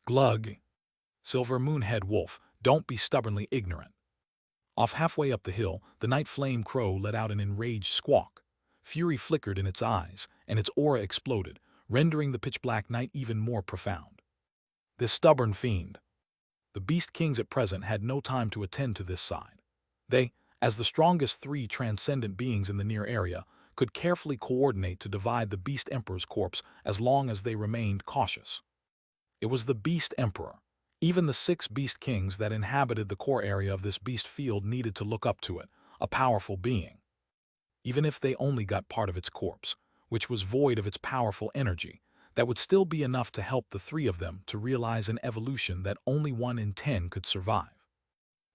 Glug! Silver Moonhead Wolf, don't be stubbornly ignorant. Off halfway up the hill, the night flame crow let out an enraged squawk. Fury flickered in its eyes, and its aura exploded, rendering the pitch-black night even more profound. This stubborn fiend. The Beast Kings at present had no time to attend to this side. They, as the strongest three transcendent beings in the near area, could carefully coordinate to divide the Beast Emperor's corpse as long as they remained cautious. It was the Beast Emperor. Even the 6 Beast Kings that inhabited the core area of this beast field needed to look up to it, a powerful being. Even if they only got part of its corpse, which was void of its powerful energy, that would still be enough to help the 3 of them to realize an evolution that only 1 in 10 could survive.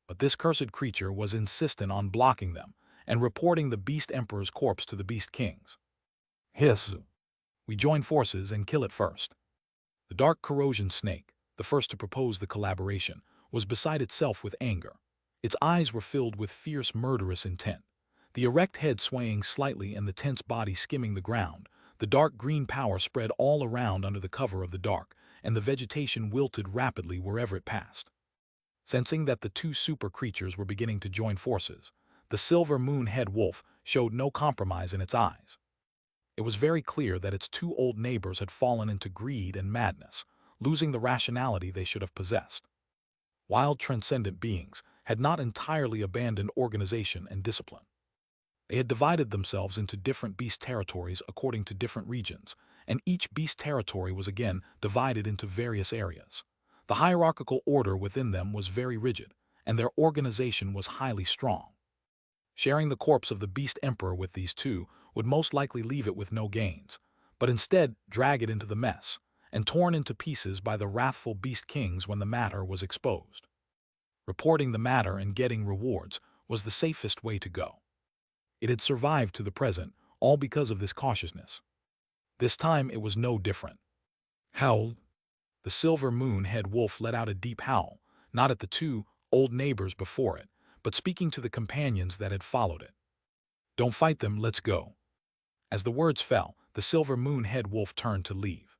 But this cursed creature was insistent on blocking them and reporting the Beast Emperor's corpse to the Beast Kings. Hiss! We join forces and kill it first. The dark corrosion snake, the first to propose the collaboration, was beside itself with anger. Its eyes were filled with fierce, murderous intent. The erect head swaying slightly and the tense body skimming the ground, the dark green power spread all around under the cover of the dark, and the vegetation wilted rapidly wherever it passed. Sensing that the 2 super creatures were beginning to join forces, the silver moon-head wolf showed no compromise in its eyes. It was very clear that its 2 old neighbors had fallen into greed and madness, losing the rationality they should have possessed. Wild transcendent beings had not entirely abandoned organization and discipline. They had divided themselves into different beast territories according to different regions, and each beast territory was again divided into various areas. The hierarchical order within them was very rigid, and their organization was highly strong. Sharing the corpse of the Beast Emperor with these 2 would most likely leave it with no gains, but instead drag it into the mess, and torn into pieces by the wrathful Beast Kings when the matter was exposed. Reporting the matter and getting rewards was the safest way to go. It had survived to the present, all because of this cautiousness. This time it was no different. Howl! The silver moon-head wolf let out a deep howl, not at the 2 old neighbors before it, but speaking to the companions that had followed it. Don't fight them, let's go. As the words fell, the silver moon-head wolf turned to leave.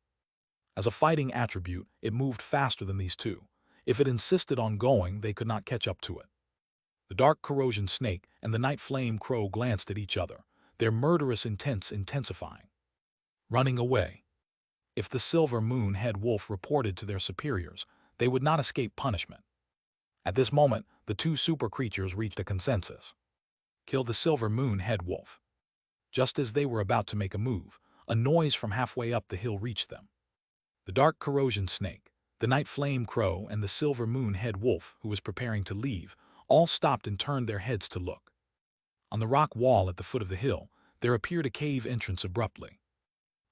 As a fighting attribute, it moved faster than these 2. If it insisted on going, they could not catch up to it. The dark corrosion snake and the night flame crow glanced at each other, their murderous intents intensifying. Running away. If the silver moon-head wolf reported to their superiors, they would not escape punishment. At this moment, the 2 super creatures reached a consensus. Kill the silver moon-head wolf. Just as they were about to make a move, a noise from halfway up the hill reached them. The dark corrosion snake, the night flame crow, and the silver moon-head wolf, who was preparing to leave, all stopped and turned their heads to look. On the rock wall at the foot of the hill, there appeared a cave entrance abruptly.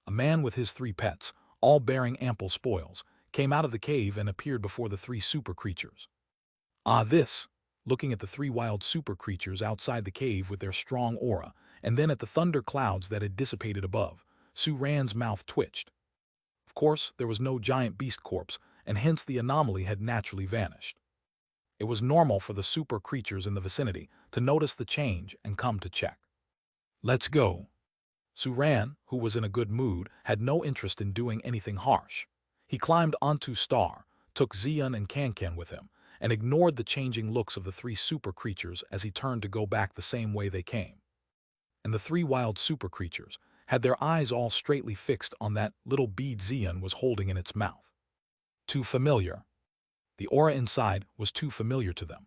A man with his 3 pets, all bearing ample spoils, came out of the cave and appeared before the 3 super creatures. Ah, this! Looking at the 3 wild super creatures outside the cave with their strong aura, and then at the thunder clouds that had dissipated above, Su-Ran's mouth twitched. Of course, there was no giant beast corpse, and hence the anomaly had naturally vanished. It was normal for the super creatures in the vicinity to notice the change and come to check. Let's go. Su-Ran, who was in a good mood, had no interest in doing anything harsh. He climbed onto Star, took Xian and Kankan with him, and ignored the changing looks of the 3 super creatures as he turned to go back the same way they came. And the 3 wild super creatures had their eyes all straightly fixed on that little bead Xian was holding in its mouth. Too familiar. The aura inside was too familiar to them.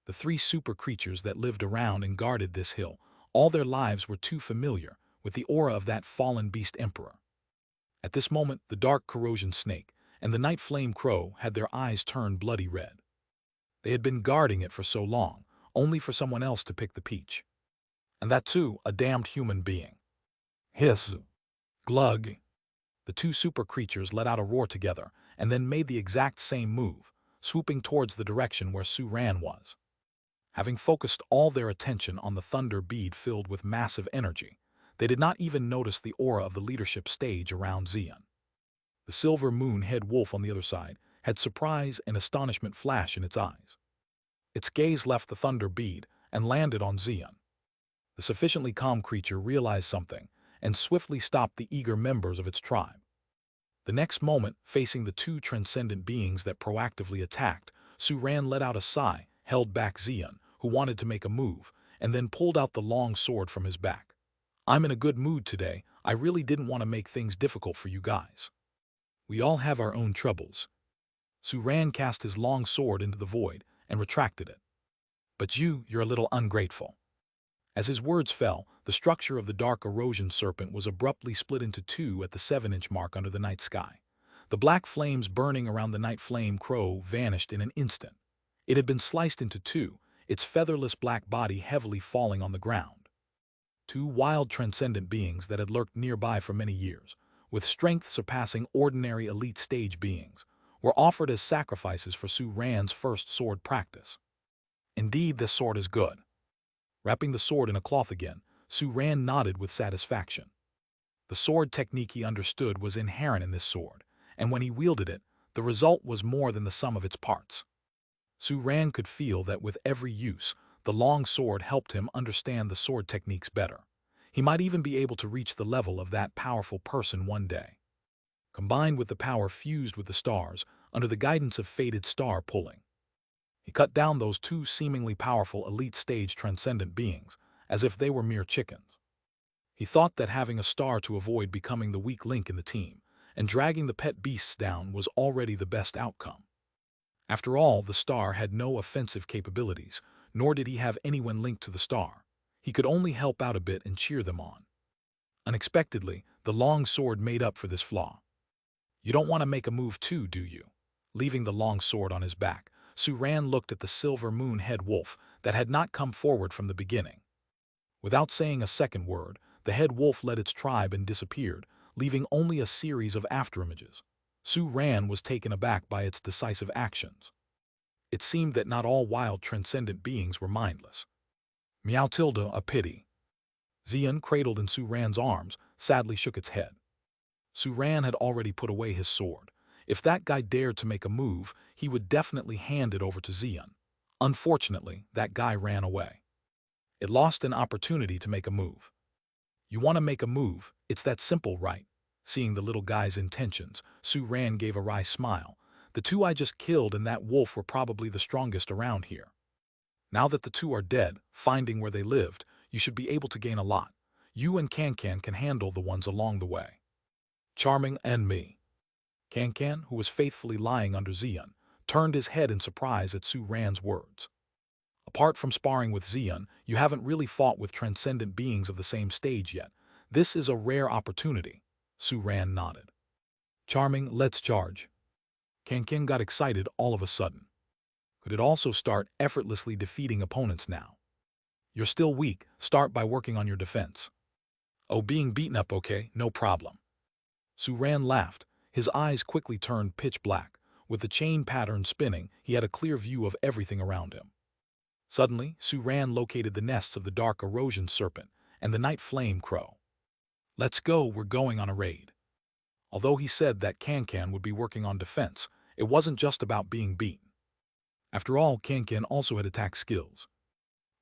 The 3 super creatures that lived around and guarded this hill, all their lives were too familiar with the aura of that fallen beast emperor. At this moment, the dark corrosion snake and the night flame crow had their eyes turned bloody red. They had been guarding it for so long, only for someone else to pick the peach. And that too, a damned human being. Hiss! Glug! The 2 super creatures let out a roar together and then made the exact same move, swooping towards the direction where Su-Ran was. Having focused all their attention on the thunder bead filled with massive energy, they did not even notice the aura of the leadership stage around Xian. The silver moon-head wolf on the other side had surprise and astonishment flash in its eyes. Its gaze left the thunder bead and landed on Xian. The sufficiently calm creature realized something and swiftly stopped the eager members of its tribe. The next moment, facing the two transcendent beings that proactively attacked, Su-Ran let out a sigh, held back Xian, who wanted to make a move, and then pulled out the long sword from his back. "I'm in a good mood today. I really didn't want to make things difficult for you guys. We all have our own troubles." Su-Ran cast his long sword into the void and retracted it. "But you're a little ungrateful." As his words fell, the structure of the dark erosion serpent was abruptly split into two at the 7-inch mark under the night sky. The black flames burning around the night flame crow vanished in an instant. It had been sliced into two, its featherless black body heavily falling on the ground. Two wild transcendent beings that had lurked nearby for many years, with strength surpassing ordinary elite stage beings, were offered as sacrifices for Su-Ran's first sword practice. "Indeed, this sword is good." Wrapping the sword in a cloth again, Su-Ran nodded with satisfaction. The sword technique he understood was inherent in this sword, and when he wielded it, the result was more than the sum of its parts. Su-Ran could feel that with every use, the long sword helped him understand the sword techniques better. He might even be able to reach the level of that powerful person one day. Combined with the power fused with the stars, under the guidance of fated star pulling, he cut down those two seemingly powerful elite stage transcendent beings, as if they were mere chickens. He thought that having a star to avoid becoming the weak link in the team, and dragging the pet beasts down was already the best outcome. After all, the star had no offensive capabilities, nor did he have anyone linked to the star. He could only help out a bit and cheer them on. Unexpectedly, the long sword made up for this flaw. "You don't want to make a move too, do you?" Leaving the long sword on his back, Su-Ran looked at the silver moon head wolf that had not come forward from the beginning. Without saying a second word, the head wolf led its tribe and disappeared, leaving only a series of afterimages. Su-Ran was taken aback by its decisive actions. It seemed that not all wild transcendent beings were mindless. "Meow tilde, a pity." Xian, cradled in Su-Ran's arms, sadly shook its head. Su-Ran had already put away his sword. If that guy dared to make a move, he would definitely hand it over to Xian. Unfortunately, that guy ran away. It lost an opportunity to make a move. "You want to make a move, it's that simple, right?" Seeing the little guy's intentions, Su-Ran gave a wry smile. "The two I just killed and that wolf were probably the strongest around here. Now that the two are dead, finding where they lived, you should be able to gain a lot. You and Can-Can can handle the ones along the way. Charming and me." Can-Can, who was faithfully lying under Xian, turned his head in surprise at Su-Ran's words. "Apart from sparring with Xian, you haven't really fought with transcendent beings of the same stage yet. This is a rare opportunity." Su-Ran nodded. "Charming, let's charge." Can-Can got excited all of a sudden. Could it also start effortlessly defeating opponents now? "You're still weak, start by working on your defense." "Oh, being beaten up, okay, no problem." Su-Ran laughed. His eyes quickly turned pitch black. With the chain pattern spinning, he had a clear view of everything around him. Suddenly, Su-Ran located the nests of the dark erosion serpent and the night flame crow. "Let's go, we're going on a raid." Although he said that Can-Can would be working on defense, it wasn't just about being beaten. After all, Can-Can also had attack skills.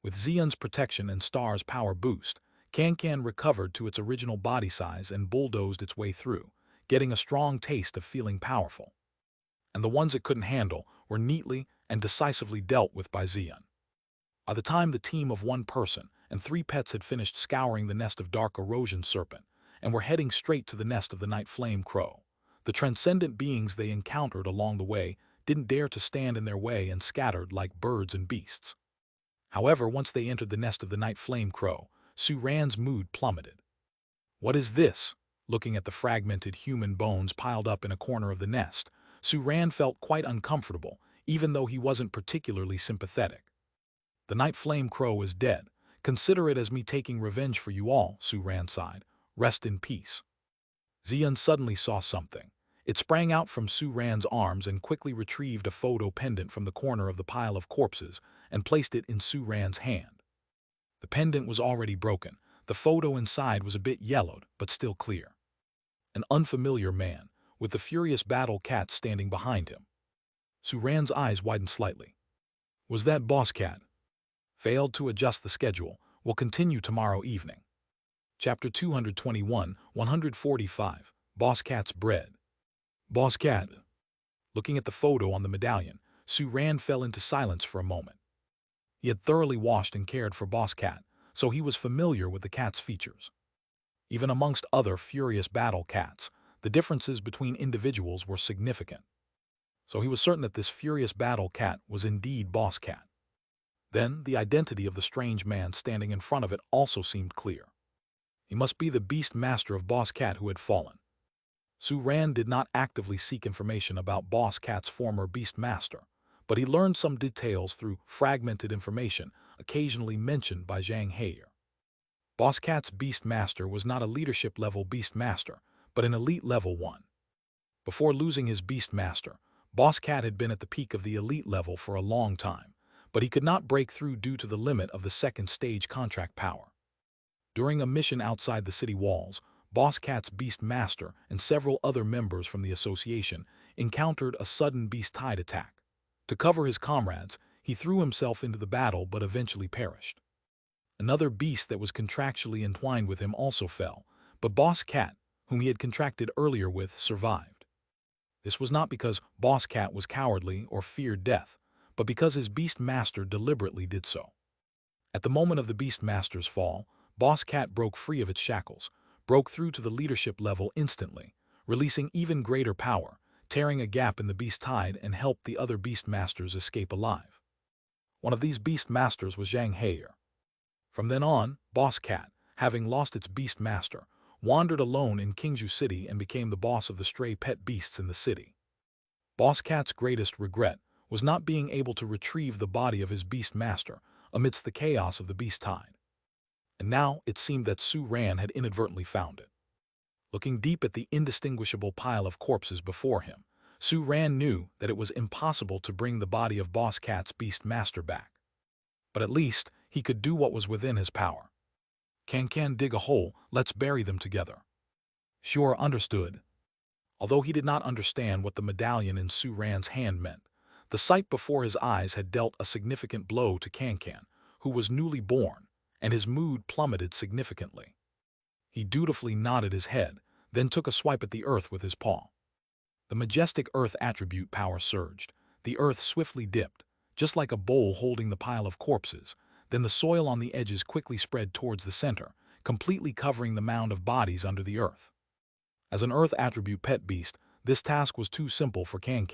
With Xian's protection and Star's power boost, Can-Can recovered to its original body size and bulldozed its way through, getting a strong taste of feeling powerful. And the ones it couldn't handle were neatly and decisively dealt with by Xian. By the time the team of one person and 3 pets had finished scouring the nest of dark erosion serpent and were heading straight to the nest of the night flame crow, the transcendent beings they encountered along the way didn't dare to stand in their way and scattered like birds and beasts. However, once they entered the nest of the night flame crow, Su-Ran's mood plummeted. "What is this?" Looking at the fragmented human bones piled up in a corner of the nest, Su-Ran felt quite uncomfortable, even though he wasn't particularly sympathetic. "The night flame crow is dead. Consider it as me taking revenge for you all," Su-Ran sighed. "Rest in peace." Xian suddenly saw something. It sprang out from Su-Ran's arms and quickly retrieved a photo pendant from the corner of the pile of corpses and placed it in Su-Ran's hand. The pendant was already broken. The photo inside was a bit yellowed, but still clear. An unfamiliar man, with the furious battle cat standing behind him. Su-Ran's eyes widened slightly. Was that Boss Cat? Failed to adjust the schedule. Will continue tomorrow evening. Chapter 221, 145, Boss Cat's Bread. Boss Cat. Looking at the photo on the medallion, Suran fell into silence for a moment. He had thoroughly washed and cared for Boss Cat, so he was familiar with the cat's features. Even amongst other furious battle cats, the differences between individuals were significant. So he was certain that this furious battle cat was indeed Boss Cat. Then, the identity of the strange man standing in front of it also seemed clear. He must be the beast master of Boss Cat who had fallen. Suran did not actively seek information about Boss Cat's former beast master, but he learned some details through fragmented information occasionally mentioned by Zhang Heier. Boss Cat's beast master was not a leadership-level beast master, but an elite level one. Before losing his beast master, Boss Cat had been at the peak of the elite level for a long time, but he could not break through due to the limit of the second stage contract power. During a mission outside the city walls, Boss Cat's beast master and several other members from the association encountered a sudden beast tide attack. To cover his comrades, he threw himself into the battle but eventually perished. Another beast that was contractually entwined with him also fell, but Boss Cat, whom he had contracted earlier with, survived. This was not because Boss Cat was cowardly or feared death, but because his beast master deliberately did so. At the moment of the beast master's fall, Boss Cat broke free of its shackles, broke through to the leadership level instantly, releasing even greater power, tearing a gap in the beast tide and helped the other beast masters escape alive. One of these beast masters was Zhang Heier. From then on, Boss Cat, having lost its beast master, wandered alone in Qingzhou City and became the boss of the stray pet beasts in the city. Boss Cat's greatest regret was not being able to retrieve the body of his beast master amidst the chaos of the beast tide. And now it seemed that Suran had inadvertently found it. Looking deep at the indistinguishable pile of corpses before him, Suran knew that it was impossible to bring the body of Boss Cat's beast master back. But at least he could do what was within his power. Can dig a hole, let's bury them together. Sure, understood. Although he did not understand what the medallion in Suran's hand meant, the sight before his eyes had dealt a significant blow to Can, who was newly born, and his mood plummeted significantly. He dutifully nodded his head, then took a swipe at the earth with his paw. The majestic earth attribute power surged. The earth swiftly dipped, just like a bowl holding the pile of corpses. Then the soil on the edges quickly spread towards the center, completely covering the mound of bodies under the earth. As an earth attribute pet beast, this task was too simple for Can.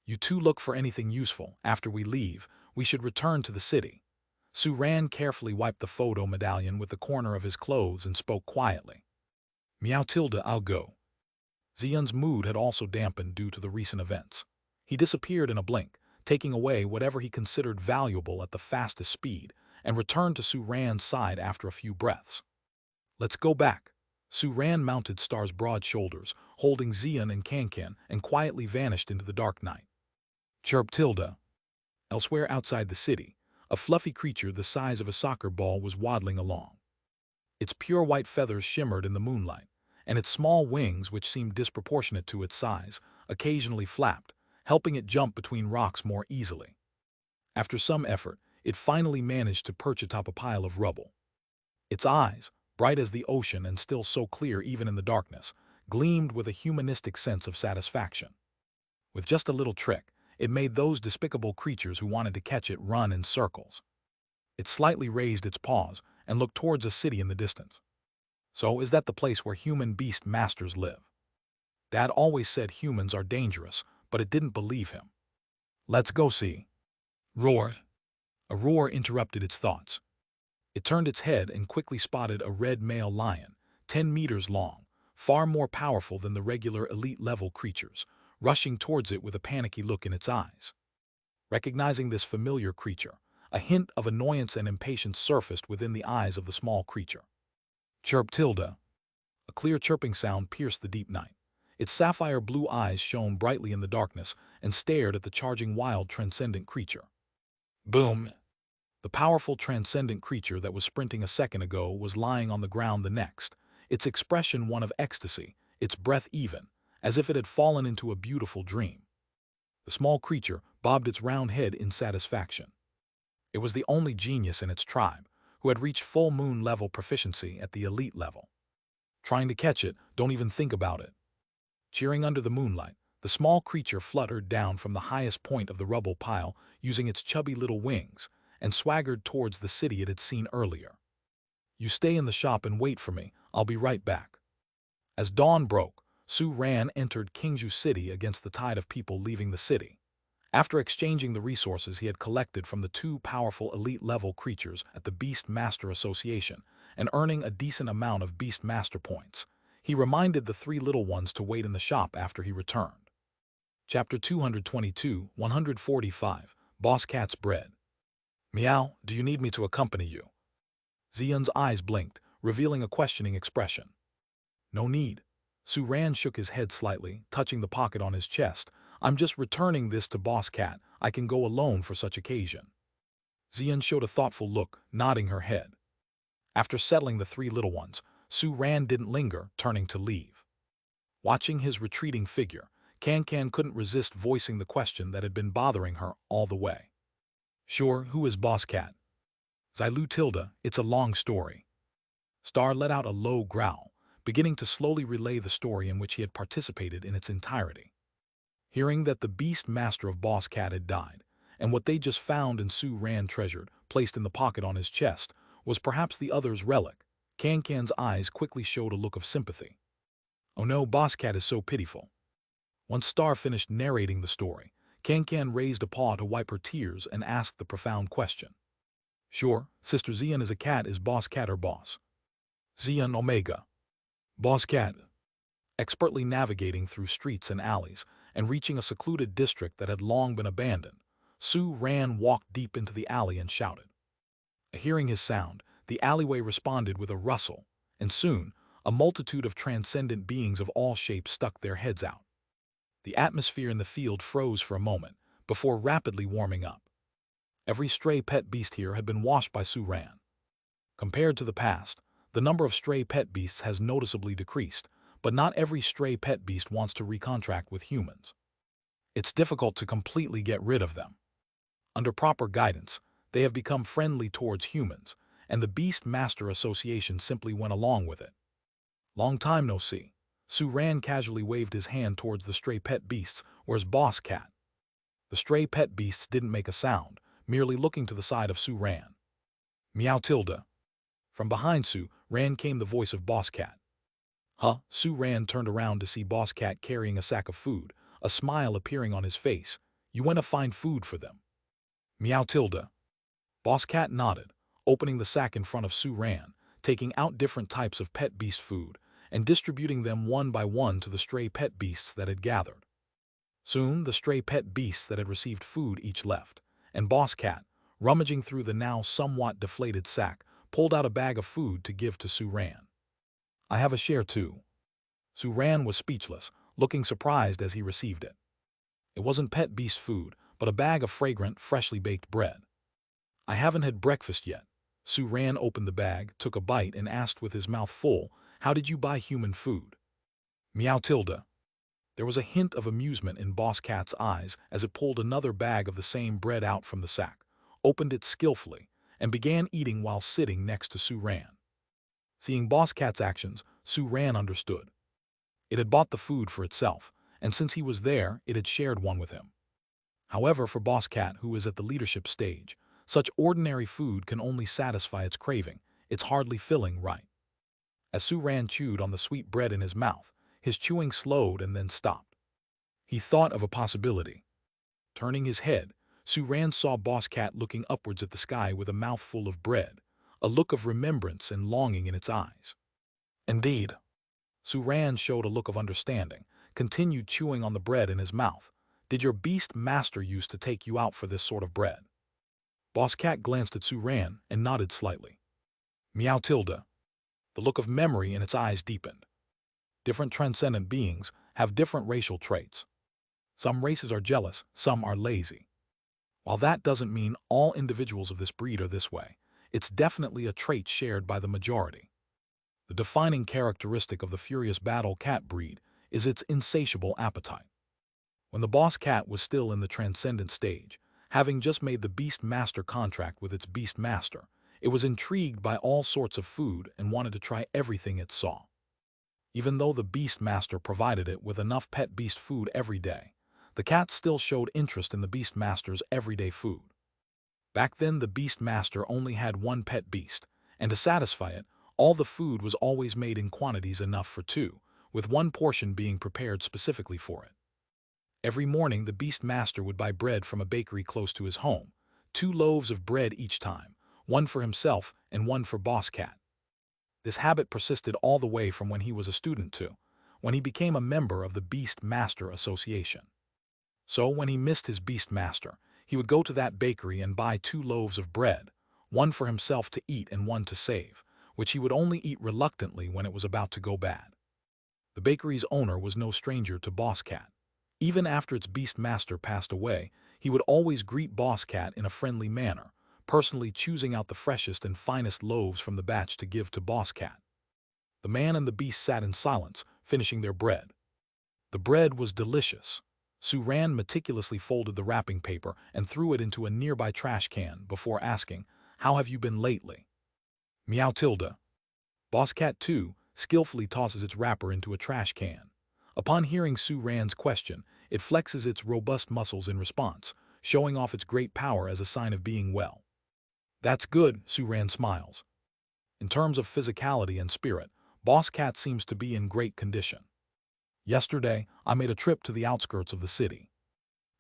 You two look for anything useful. After we leave, we should return to the city. Suran carefully wiped the photo medallion with the corner of his clothes and spoke quietly. Meow tilde, I'll go. Xian's mood had also dampened due to the recent events. He disappeared in a blink, taking away whatever he considered valuable at the fastest speed, and returned to Suran's side after a few breaths. Let's go back. Suran mounted Star's broad shoulders, holding Xian and Can, and quietly vanished into the dark night. Chirp tilde. Elsewhere outside the city, a fluffy creature the size of a soccer ball was waddling along. Its pure white feathers shimmered in the moonlight, and its small wings, which seemed disproportionate to its size, occasionally flapped, helping it jump between rocks more easily. After some effort, it finally managed to perch atop a pile of rubble. Its eyes, bright as the ocean and still so clear even in the darkness, gleamed with a humanistic sense of satisfaction. With just a little trick, it made those despicable creatures who wanted to catch it run in circles. It slightly raised its paws and looked towards a city in the distance. So is that the place where human beast masters live? Dad always said humans are dangerous, but it didn't believe him. Let's go see. Roar. A roar interrupted its thoughts. It turned its head and quickly spotted a red male lion, 10 meters long, far more powerful than the regular elite-level creatures, rushing towards it with a panicky look in its eyes. Recognizing this familiar creature, a hint of annoyance and impatience surfaced within the eyes of the small creature. Chirp tilde. A clear chirping sound pierced the deep night. Its sapphire blue eyes shone brightly in the darkness and stared at the charging wild transcendent creature. Boom! The powerful transcendent creature that was sprinting a second ago was lying on the ground the next, its expression one of ecstasy, its breath even, as if it had fallen into a beautiful dream. The small creature bobbed its round head in satisfaction. It was the only genius in its tribe who had reached full moon level proficiency at the elite level. Trying to catch it, don't even think about it. Cheering under the moonlight, the small creature fluttered down from the highest point of the rubble pile using its chubby little wings and swaggered towards the city it had seen earlier. "You stay in the shop and wait for me. I'll be right back." As dawn broke, Su Ran entered Kingju City against the tide of people leaving the city. After exchanging the resources he had collected from the two powerful elite-level creatures at the Beast Master Association and earning a decent amount of Beast Master points, he reminded the three little ones to wait in the shop after he returned. Chapter 222, 145, Boss Cat's Bread. "Meow, do you need me to accompany you?" Xian's eyes blinked, revealing a questioning expression. "No need." Su Ran shook his head slightly, touching the pocket on his chest. "I'm just returning this to Boss Cat. I can go alone for such occasion." Xian showed a thoughtful look, nodding her head. After settling the three little ones, Su Ran didn't linger, turning to leave. Watching his retreating figure, Can couldn't resist voicing the question that had been bothering her all the way. "Sure, who is Boss Cat?" "Xilu Tilda, it's a long story." Star let out a low growl, beginning to slowly relay the story in which he had participated in its entirety. Hearing that the Beast Master of Boss Cat had died, and what they just found and Su Ran treasured, placed in the pocket on his chest, was perhaps the other's relic, Can's eyes quickly showed a look of sympathy. "Oh no, Boss Cat is so pitiful." Once Star finished narrating the story, Can raised a paw to wipe her tears and asked the profound question. "Sure, Sister Xian is a cat. Is Boss Cat her boss?" Xian Omega. Boss Cat. Expertly navigating through streets and alleys and reaching a secluded district that had long been abandoned, Su Ran walked deep into the alley and shouted. Hearing his sound, the alleyway responded with a rustle, and soon, a multitude of transcendent beings of all shapes stuck their heads out. The atmosphere in the field froze for a moment, before rapidly warming up. Every stray pet beast here had been washed by Su Ran. Compared to the past, the number of stray pet beasts has noticeably decreased, but not every stray pet beast wants to recontract with humans. It's difficult to completely get rid of them. Under proper guidance, they have become friendly towards humans, and the Beast Master Association simply went along with it. "Long time no see." Su Ran casually waved his hand towards the stray pet beasts. "Where's Boss Cat?" The stray pet beasts didn't make a sound, merely looking to the side of Su Ran. "Meow Tilda." From behind Su Ran came the voice of Boss Cat. "Huh?" Su Ran turned around to see Boss Cat carrying a sack of food, a smile appearing on his face. "You went to find food for them?" "Meow Tilda." Boss Cat nodded, opening the sack in front of Su Ran, taking out different types of pet beast food, and distributing them one by one to the stray pet beasts that had gathered. Soon, the stray pet beasts that had received food each left, and Boss Cat, rummaging through the now somewhat deflated sack, pulled out a bag of food to give to Su Ran. "I have a share too." Su Ran was speechless, looking surprised as he received it. It wasn't pet beast food, but a bag of fragrant, freshly baked bread. "I haven't had breakfast yet." Su Ran opened the bag, took a bite, and asked with his mouth full, "How did you buy human food?" "Meow Tilda." There was a hint of amusement in Boss Cat's eyes as it pulled another bag of the same bread out from the sack, opened it skillfully, and began eating while sitting next to Su Ran. Seeing Boss Cat's actions, Su Ran understood. It had bought the food for itself, and since he was there, it had shared one with him. However, for Boss Cat, who is at the leadership stage, such ordinary food can only satisfy its craving. It's hardly filling, right? As Su Ran chewed on the sweet bread in his mouth, his chewing slowed and then stopped. He thought of a possibility. Turning his head, Su Ran saw Boss Cat looking upwards at the sky with a mouthful of bread, a look of remembrance and longing in its eyes. "Indeed." Su Ran showed a look of understanding, continued chewing on the bread in his mouth. "Did your beast master used to take you out for this sort of bread?" Boss Cat glanced at Su Ran and nodded slightly. "Meow Tilda." The look of memory in its eyes deepened. Different transcendent beings have different racial traits. Some races are jealous, some are lazy. While that doesn't mean all individuals of this breed are this way, it's definitely a trait shared by the majority. The defining characteristic of the furious battle cat breed is its insatiable appetite. When the Boss Cat was still in the transcendent stage, having just made the Beast Master contract with its Beast Master, it was intrigued by all sorts of food and wanted to try everything it saw. Even though the beast master provided it with enough pet beast food every day, the cat still showed interest in the beast master's everyday food. Back then, the beast master only had one pet beast, and to satisfy it, all the food was always made in quantities enough for two, with one portion being prepared specifically for it. Every morning, the beast master would buy bread from a bakery close to his home, 2 loaves of bread each time, one for himself and one for Boss Cat. This habit persisted all the way from when he was a student to when he became a member of the Beast Master Association. So when he missed his beast master, he would go to that bakery and buy 2 loaves of bread, one for himself to eat and one to save, which he would only eat reluctantly when it was about to go bad. The bakery's owner was no stranger to Boss Cat. Even after its beast master passed away, he would always greet Boss Cat in a friendly manner, personally choosing out the freshest and finest loaves from the batch to give to Boss Cat. The man and the beast sat in silence, finishing their bread. The bread was delicious. Suran meticulously folded the wrapping paper and threw it into a nearby trash can before asking, "How have you been lately?" Meow tilde. Boss Cat, too, skillfully tosses its wrapper into a trash can. Upon hearing Suran's question, it flexes its robust muscles in response, showing off its great power as a sign of being well. "That's good," Suran smiles. In terms of physicality and spirit, Boss Cat seems to be in great condition. "Yesterday, I made a trip to the outskirts of the city."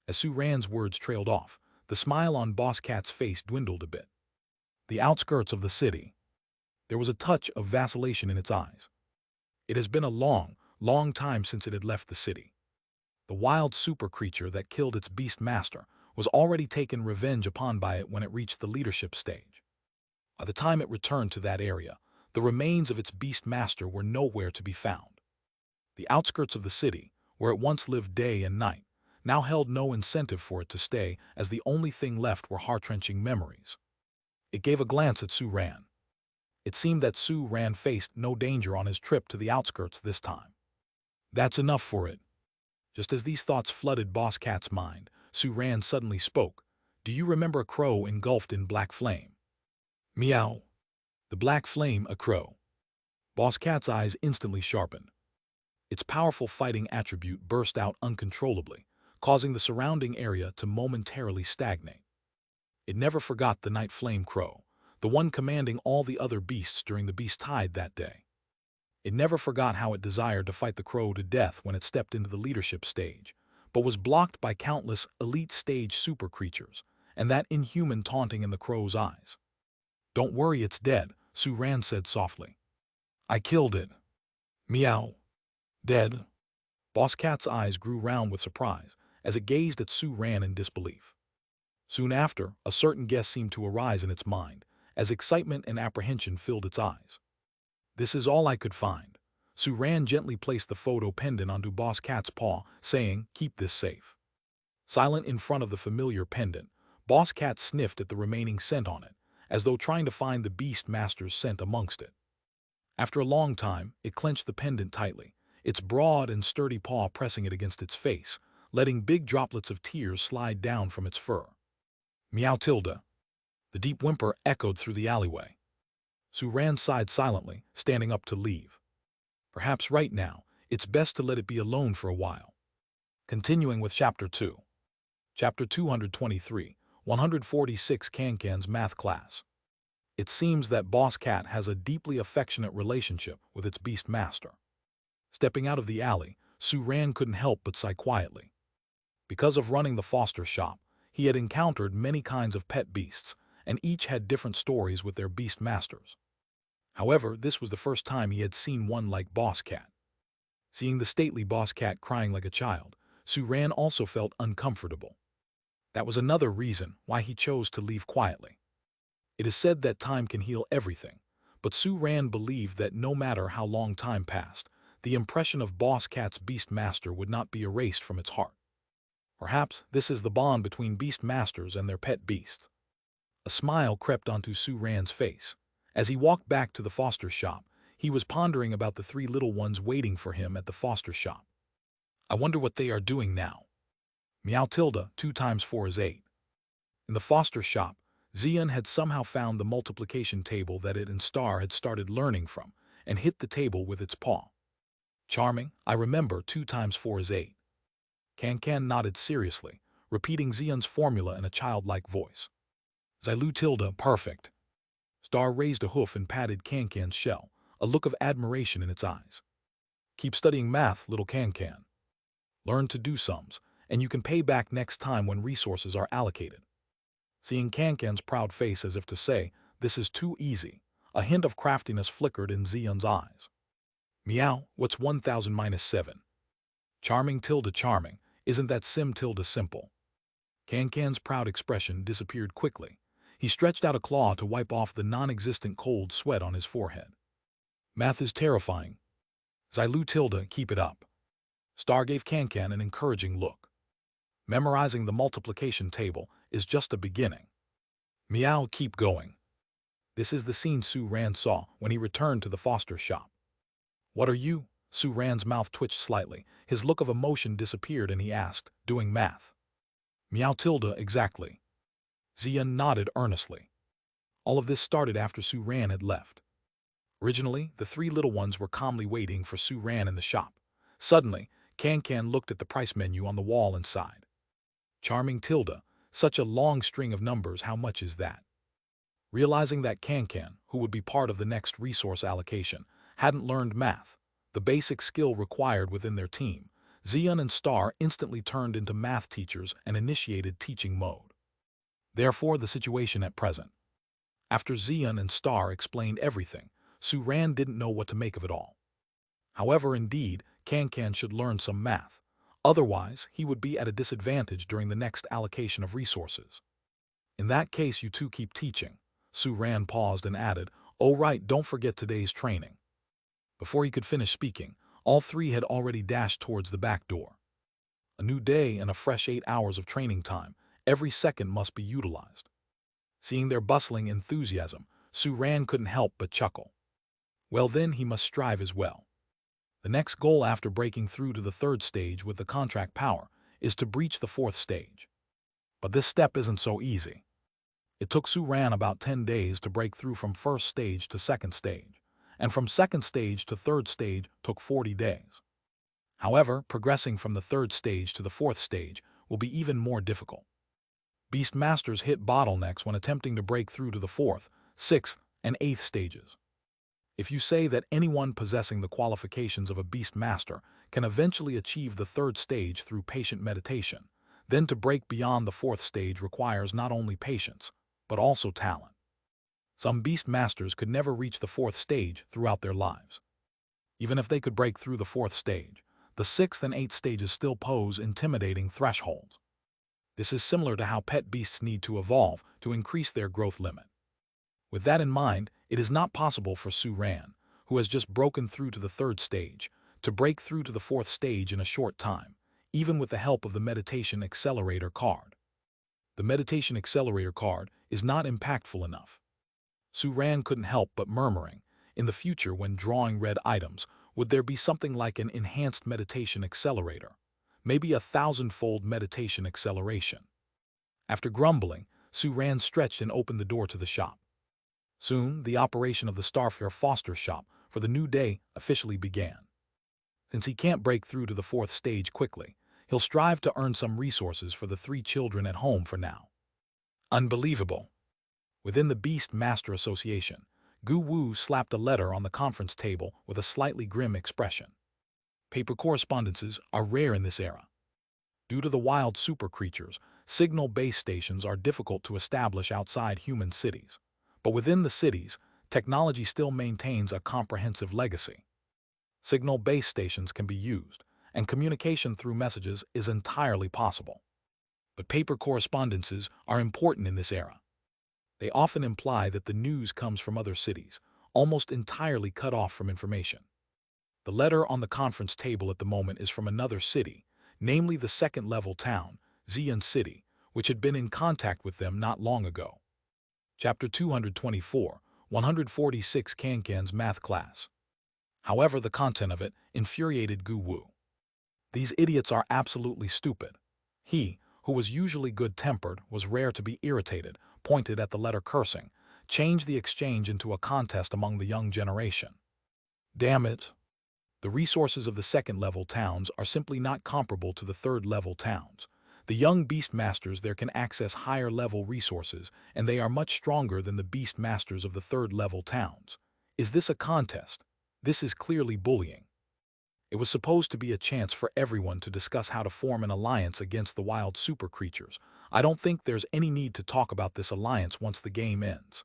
As Suran's words trailed off, the smile on Boss Cat's face dwindled a bit. The outskirts of the city. There was a touch of vacillation in its eyes. It has been a long, long time since it had left the city. The wild super creature that killed its beast master was already taken revenge upon by it when it reached the leadership stage. By the time it returned to that area, the remains of its beast master were nowhere to be found. The outskirts of the city, where it once lived day and night, now held no incentive for it to stay, as the only thing left were heart-wrenching memories. It gave a glance at Suran. It seemed that Suran faced no danger on his trip to the outskirts this time. "That's enough for it." Just as these thoughts flooded Boss Cat's mind, Suran suddenly spoke. "Do you remember a crow engulfed in black flame?" Meow. The black flame, a crow. Boss Cat's eyes instantly sharpened. Its powerful fighting attribute burst out uncontrollably, causing the surrounding area to momentarily stagnate. It never forgot the night flame crow, the one commanding all the other beasts during the beast tide that day. It never forgot how it desired to fight the crow to death when it stepped into the leadership stage, but was blocked by countless elite stage super creatures, and that inhuman taunting in the crow's eyes. "Don't worry, it's dead," Suran said softly. "I killed it." Meow. "Dead?" Boss Cat's eyes grew round with surprise as it gazed at Suran in disbelief. Soon after, a certain guess seemed to arise in its mind, as excitement and apprehension filled its eyes. "This is all I could find." Suran gently placed the photo pendant onto Boss Cat's paw, saying, "Keep this safe." Silent in front of the familiar pendant, Boss Cat sniffed at the remaining scent on it, as though trying to find the beast master's scent amongst it. After a long time, it clenched the pendant tightly, its broad and sturdy paw pressing it against its face, letting big droplets of tears slide down from its fur. Meow tilde. The deep whimper echoed through the alleyway. Suran sighed silently, standing up to leave. Perhaps right now, it's best to let it be alone for a while. Continuing with Chapter 2. Chapter 223, 146 Cancan's Math Class. It seems that Boss Cat has a deeply affectionate relationship with its beast master. Stepping out of the alley, Suran couldn't help but sigh quietly. Because of running the foster shop, he had encountered many kinds of pet beasts, and each had different stories with their beast masters. However, this was the first time he had seen one like Boss Cat. Seeing the stately Boss Cat crying like a child, Suran also felt uncomfortable. That was another reason why he chose to leave quietly. It is said that time can heal everything, but Suran believed that no matter how long time passed, the impression of Boss Cat's beast master would not be erased from its heart. Perhaps this is the bond between beast masters and their pet beasts. A smile crept onto Suran's face. As he walked back to the foster shop, he was pondering about the 3 little ones waiting for him at the foster shop. "I wonder what they are doing now." Meow tilde, 2 times 4 is 8. In the foster shop, Zion had somehow found the multiplication table that it and Star had started learning from, and hit the table with its paw. Charming, I remember 2 times 4 is 8. Can nodded seriously, repeating Xian's formula in a childlike voice. Xilu tilde, perfect. Star raised a hoof and patted Can's shell, a look of admiration in its eyes. Keep studying math, little Can. Learn to do sums, and you can pay back next time when resources are allocated. Seeing Can's proud face as if to say, this is too easy, a hint of craftiness flickered in Xian's eyes. Meow, what's 1000 minus 7? Charming tilde charming, isn't that simple? Can's proud expression disappeared quickly. He stretched out a claw to wipe off the non-existent cold sweat on his forehead. Math is terrifying. Xilu tilde, keep it up. Star gave Can an encouraging look. Memorizing the multiplication table is just a beginning. Meow, keep going. This is the scene Su Ran saw when he returned to the Foster shop. What are you? Su Ran's mouth twitched slightly. His look of emotion disappeared and he asked, doing math. Meow tilde, exactly. Xian nodded earnestly. All of this started after Su Ran had left. Originally, the 3 little ones were calmly waiting for Su Ran in the shop. Suddenly, Can looked at the price menu on the wall and sighed. Charming tilde, such a long string of numbers, how much is that? Realizing that Can, who would be part of the next resource allocation, hadn't learned math, the basic skill required within their team, Xian and Star instantly turned into math teachers and initiated teaching mode. Therefore, the situation at present. After Xian and Star explained everything, Su Ran didn't know what to make of it all. However, indeed, Can should learn some math. Otherwise, he would be at a disadvantage during the next allocation of resources. In that case, you two keep teaching. Su Ran paused and added, oh right, don't forget today's training. Before he could finish speaking, all 3 had already dashed towards the back door. A new day and a fresh 8 hours of training time. Every second must be utilized. Seeing their bustling enthusiasm, Su Ran couldn't help but chuckle. Well then, he must strive as well. The next goal after breaking through to the 3rd stage with the contract power is to breach the 4th stage. But this step isn't so easy. It took Su Ran about 10 days to break through from 1st stage to 2nd stage, and from 2nd stage to 3rd stage took 40 days. However, progressing from the 3rd stage to the 4th stage will be even more difficult. Beast Masters hit bottlenecks when attempting to break through to the 4th, 6th, and 8th stages. If you say that anyone possessing the qualifications of a Beast Master can eventually achieve the 3rd stage through patient meditation, then to break beyond the 4th stage requires not only patience, but also talent. Some Beast Masters could never reach the 4th stage throughout their lives. Even if they could break through the 4th stage, the 6th and 8th stages still pose intimidating thresholds. This is similar to how pet beasts need to evolve to increase their growth limit. With that in mind, it is not possible for Su Ran, who has just broken through to the 3rd stage, to break through to the 4th stage in a short time, even with the help of the Meditation Accelerator card. The Meditation Accelerator card is not impactful enough. Su Ran couldn't help but murmuring, in the future when drawing red items, would there be something like an enhanced meditation accelerator, maybe a 1000-fold meditation acceleration? After grumbling, Su Ran stretched and opened the door to the shop. Soon, the operation of the Starfair Foster shop for the new day officially began. Since he can't break through to the 4th stage quickly, he'll strive to earn some resources for the 3 children at home for now. Unbelievable. Within the Beast Master Association, Gu Wu slapped a letter on the conference table with a slightly grim expression. Paper correspondences are rare in this era. Due to the wild super creatures, signal base stations are difficult to establish outside human cities. But within the cities, technology still maintains a comprehensive legacy. Signal base stations can be used, and communication through messages is entirely possible. But paper correspondences are important in this era. They often imply that the news comes from other cities, almost entirely cut off from information. The letter on the conference table at the moment is from another city, namely the 2nd-level town, Xian City, which had been in contact with them not long ago. Chapter 224, 146 Can's math class. However, the content of it infuriated Gu Wu. These idiots are absolutely stupid. He, who was usually good-tempered, was rare to be irritated, pointed at the letter cursing, changed the exchange into a contest among the young generation. Damn it. The resources of the second-level towns are simply not comparable to the third-level towns. The young beast masters there can access higher-level resources, and they are much stronger than the beast masters of the third-level towns. Is this a contest? This is clearly bullying. It was supposed to be a chance for everyone to discuss how to form an alliance against the wild super creatures. I don't think there's any need to talk about this alliance once the game ends.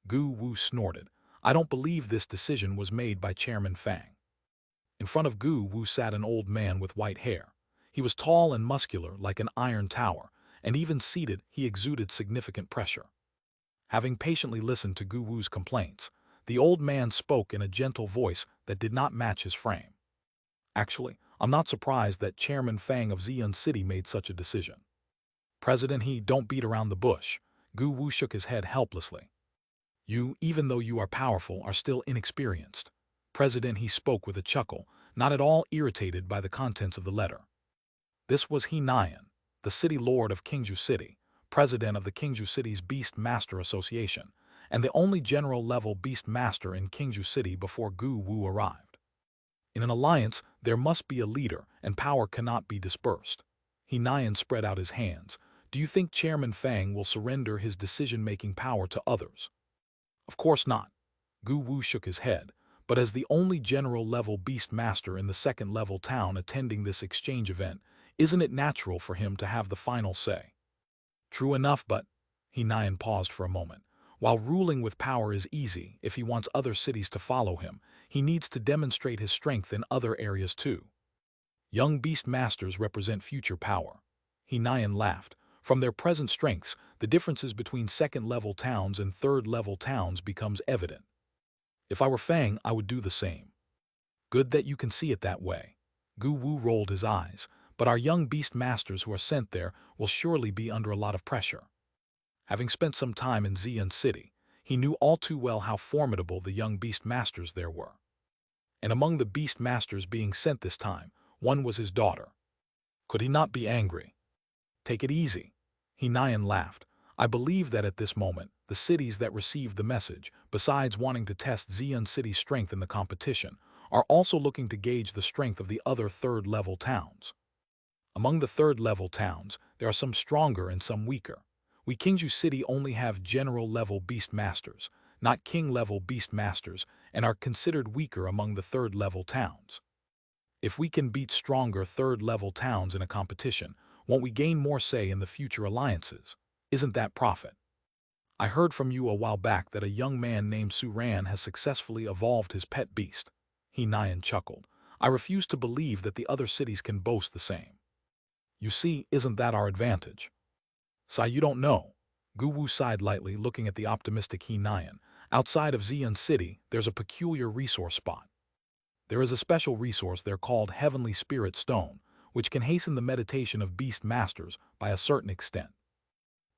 Gu Wu snorted. I don't believe this decision was made by Chairman Fang. In front of Gu Wu sat an old man with white hair. He was tall and muscular like an iron tower, and even seated he exuded significant pressure. Having patiently listened to Gu Wu's complaints, the old man spoke in a gentle voice that did not match his frame. Actually, I'm not surprised that Chairman Fang of Xian City made such a decision. President He, don't beat around the bush. Gu Wu shook his head helplessly. You, even though you are powerful, are still inexperienced. President He spoke with a chuckle, not at all irritated by the contents of the letter. This was He Nian, the city lord of Qingju City, president of the Qingju City's Beast Master Association, and the only general-level Beast Master in Qingju City before Gu Wu arrived. In an alliance, there must be a leader, and power cannot be dispersed. He Nian spread out his hands. Do you think Chairman Fang will surrender his decision-making power to others? Of course not. Gu Wu shook his head. But as the only general-level beast master in the second-level town attending this exchange event, isn't it natural for him to have the final say? True enough, but... He Nian paused for a moment. While ruling with power is easy, if he wants other cities to follow him, he needs to demonstrate his strength in other areas too. Young beast masters represent future power. He Nian laughed. From their present strengths, the differences between second-level towns and third-level towns becomes evident. If I were Fang, I would do the same. Good that you can see it that way. Gu Wu rolled his eyes, but our young beast masters who are sent there will surely be under a lot of pressure. Having spent some time in Xian City, he knew all too well how formidable the young beast masters there were. And among the beast masters being sent this time, one was his daughter. Could he not be angry? Take it easy. He Nian laughed. I believe that at this moment, the cities that received the message, besides wanting to test Xian City's strength in the competition, are also looking to gauge the strength of the other third-level towns. Among the third-level towns, there are some stronger and some weaker. We Qingju City only have general-level beast masters, not king-level beast masters, and are considered weaker among the third-level towns. If we can beat stronger third-level towns in a competition, won't we gain more say in the future alliances? Isn't that profit? I heard from you a while back that a young man named Su Ran has successfully evolved his pet beast. He Nian chuckled. I refuse to believe that the other cities can boast the same. You see, isn't that our advantage? Sai, you don't know. Gu Wu sighed lightly, looking at the optimistic He Nian. Outside of Xian City, there's a peculiar resource spot. There is a special resource there called Heavenly Spirit Stone, which can hasten the meditation of beast masters by a certain extent.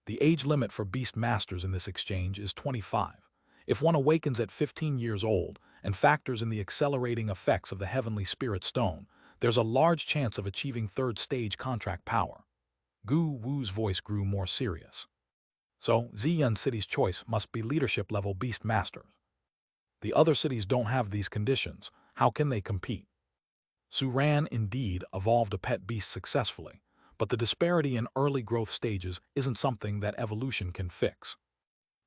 The age limit for beast masters in this exchange is 25. If one awakens at 15 years old and factors in the accelerating effects of the Heavenly Spirit Stone, there's a large chance of achieving third-stage contract power. Gu Wu's voice grew more serious. So, Xian City's choice must be leadership-level beast masters. The other cities don't have these conditions. How can they compete? Su Ran, indeed, evolved a pet beast successfully, but the disparity in early growth stages isn't something that evolution can fix.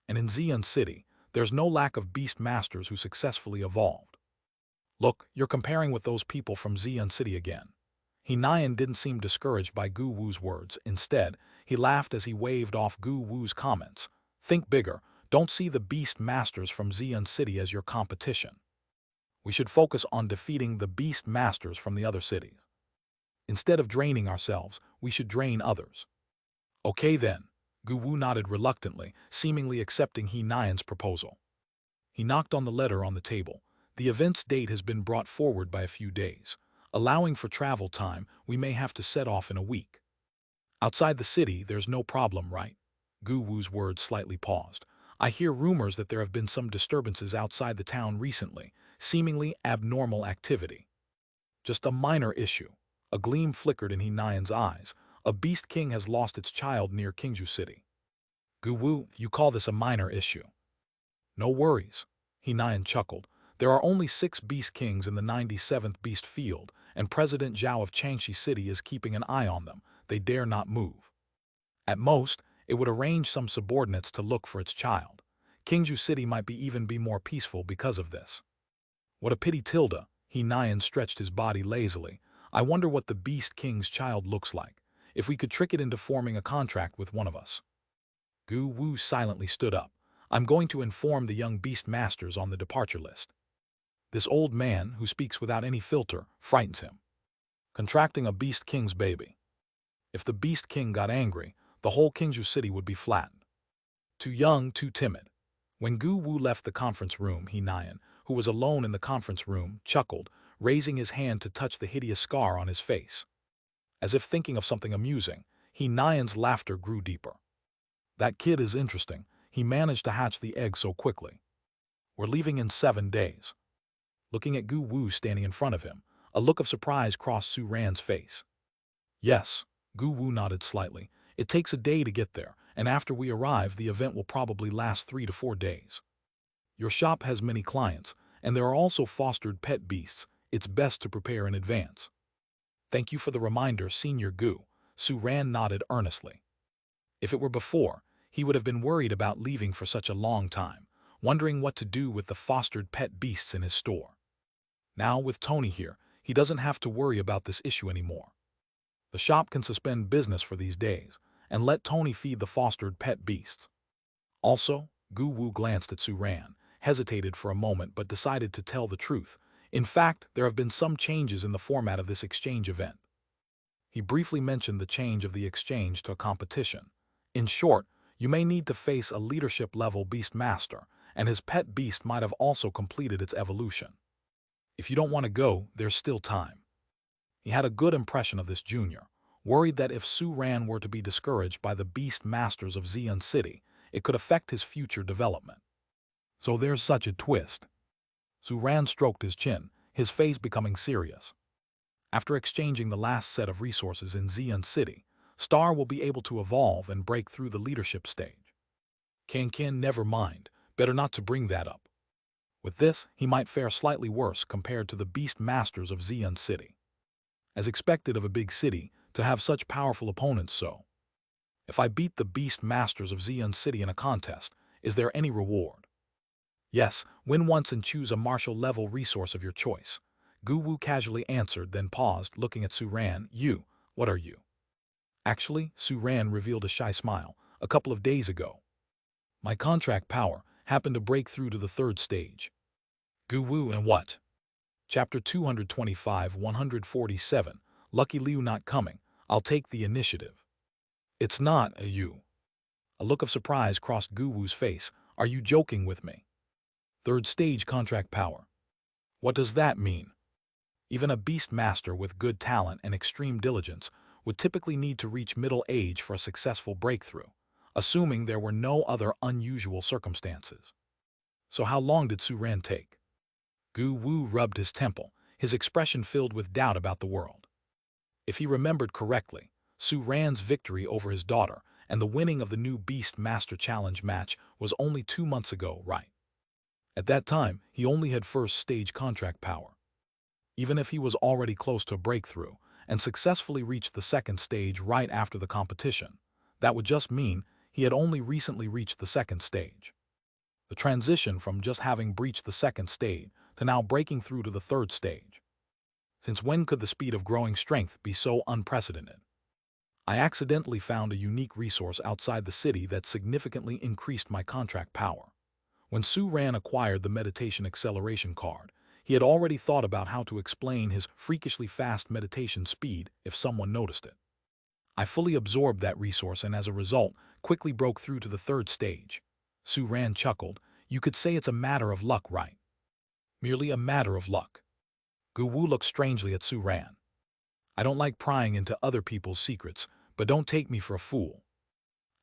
And in Xian City, there's no lack of beast masters who successfully evolved. Look, you're comparing with those people from Xian City again. He Nian didn't seem discouraged by Gu Wu's words. Instead, he laughed as he waved off Gu Wu's comments. Think bigger. Don't see the beast masters from Xian City as your competition. We should focus on defeating the beast masters from the other cities. Instead of draining ourselves, we should drain others. Okay then. Gu Wu nodded reluctantly, seemingly accepting He Nian's proposal. He knocked on the letter on the table. The event's date has been brought forward by a few days. Allowing for travel time, we may have to set off in a week. Outside the city, there's no problem, right? Gu Wu's words slightly paused. I hear rumors that there have been some disturbances outside the town recently, seemingly abnormal activity. Just a minor issue. A gleam flickered in He Nian's eyes. A beast king has lost its child near Qingju City. Gu Wu, you call this a minor issue? No worries. He Nian chuckled. There are only 6 Beast Kings in the 97th Beast Field, and President Zhao of Changxi City is keeping an eye on them. They dare not move. At most, it would arrange some subordinates to look for its child. Qingzhou City might even be more peaceful because of this. What a pity, Tilda. Nyan stretched his body lazily. I wonder what the Beast King's child looks like. If we could trick it into forming a contract with one of us. Gu Wu silently stood up. I'm going to inform the young beast masters on the departure list. This old man, who speaks without any filter, frightens him. Contracting a Beast King's baby. If the Beast King got angry, the whole Qingzhou City would be flattened. Too young, too timid. When Gu Wu left the conference room, Nyan, who was alone in the conference room, chuckled, raising his hand to touch the hideous scar on his face. As if thinking of something amusing, Nyan's laughter grew deeper. That kid is interesting. He managed to hatch the egg so quickly. We're leaving in 7 days. Looking at Gu Wu standing in front of him, a look of surprise crossed Su Ran's face. Yes, Gu Wu nodded slightly. It takes a day to get there, and after we arrive, the event will probably last 3 to 4 days. Your shop has many clients, and there are also fostered pet beasts. It's best to prepare in advance. Thank you for the reminder, Senior Gu. Su Ran nodded earnestly. If it were before, he would have been worried about leaving for such a long time, wondering what to do with the fostered pet beasts in his store. Now, with Tony here, he doesn't have to worry about this issue anymore. The shop can suspend business for these days, and let Tony feed the fostered pet beasts. Also, Gu Wu glanced at Su Ran, hesitated for a moment but decided to tell the truth. In fact, there have been some changes in the format of this exchange event. He briefly mentioned the change of the exchange to a competition. In short, you may need to face a leadership-level beast master, and his pet beast might have also completed its evolution. If you don't want to go, there's still time. He had a good impression of this junior, worried that if Su Ran were to be discouraged by the beast masters of Xian City, it could affect his future development. So there's such a twist. Su Ran stroked his chin, his face becoming serious. After exchanging the last set of resources in Xian City, Star will be able to evolve and break through the leadership stage. Can never mind, better not to bring that up. With this, he might fare slightly worse compared to the beast masters of Xian City. As expected of a big city, to have such powerful opponents so. If I beat the beast masters of Xian City in a contest, is there any reward? Yes, win once and choose a martial-level resource of your choice. Gu Wu casually answered, then paused, looking at Su Ran. You, what are you? Actually, Su Ran revealed a shy smile, a couple of days ago. My contract power happened to break through to the 3rd stage. Gu Wu and what? Chapter 225-147, Lucky Liu not coming, I'll take the initiative. It's not a you. A look of surprise crossed Gu Wu's face. Are you joking with me? 3rd stage contract power. What does that mean? Even a beast master with good talent and extreme diligence would typically need to reach middle age for a successful breakthrough, assuming there were no other unusual circumstances. So how long did Su Ran take? Gu Wu rubbed his temple, his expression filled with doubt about the world. If he remembered correctly, Su Ran's victory over his daughter and the winning of the new Beast Master Challenge match was only 2 months ago, right? At that time, he only had 1st stage contract power. Even if he was already close to a breakthrough and successfully reached the 2nd stage right after the competition, that would just mean he had only recently reached the 2nd stage. The transition from just having breached the 2nd stage to now breaking through to the 3rd stage. Since when could the speed of growing strength be so unprecedented? I accidentally found a unique resource outside the city that significantly increased my contract power. When Su Ran acquired the meditation acceleration card, he had already thought about how to explain his freakishly fast meditation speed if someone noticed it. I fully absorbed that resource and as a result, quickly broke through to the 3rd stage. Su Ran chuckled. You could say it's a matter of luck, right? Merely a matter of luck. Gu Wu looked strangely at Su Ran. I don't like prying into other people's secrets, but don't take me for a fool.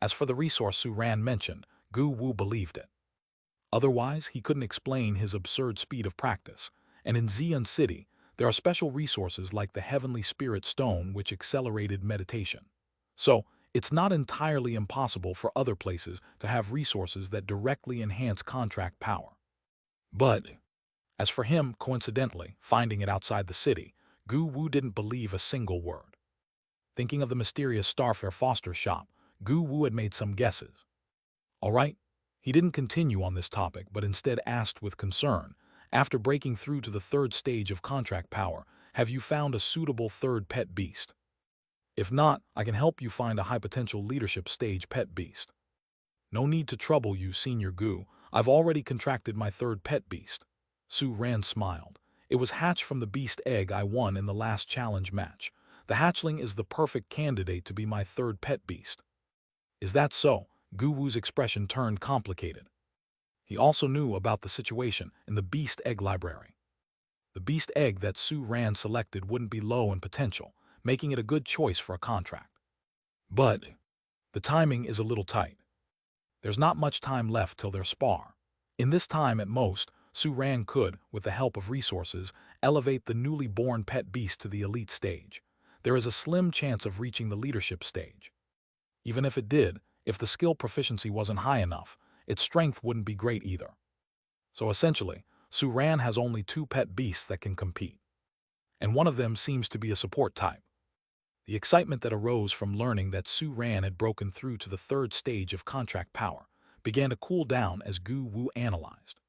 As for the resource Su Ran mentioned, Gu Wu believed it. Otherwise, he couldn't explain his absurd speed of practice, and in Xian City, there are special resources like the Heavenly Spirit Stone which accelerated meditation. So, it's not entirely impossible for other places to have resources that directly enhance contract power. But, As for him, coincidentally, finding it outside the city, Gu Wu didn't believe a single word. Thinking of the mysterious Starfare Foster shop, Gu Wu had made some guesses. All right? He didn't continue on this topic, but instead asked with concern, after breaking through to the third stage of contract power, have you found a suitable third pet beast? If not, I can help you find a high-potential leadership stage pet beast. No need to trouble you, Senior Gu. I've already contracted my third pet beast. Su Ran smiled. It was hatched from the beast egg I won in the last challenge match. The hatchling is the perfect candidate to be my third pet beast. Is that so? Gu Wu's expression turned complicated. He also knew about the situation in the beast egg library. The beast egg that Su Ran selected wouldn't be low in potential, making it a good choice for a contract. But the timing is a little tight. There's not much time left till their spar. In this time at most, Su Ran could, with the help of resources, elevate the newly born pet beast to the elite stage. There is a slim chance of reaching the leadership stage. Even if it did, if the skill proficiency wasn't high enough, its strength wouldn't be great either. So essentially, Su Ran has only 2 pet beasts that can compete. And one of them seems to be a support type. The excitement that arose from learning that Su Ran had broken through to the third stage of contract power began to cool down as Gu Wu analyzed.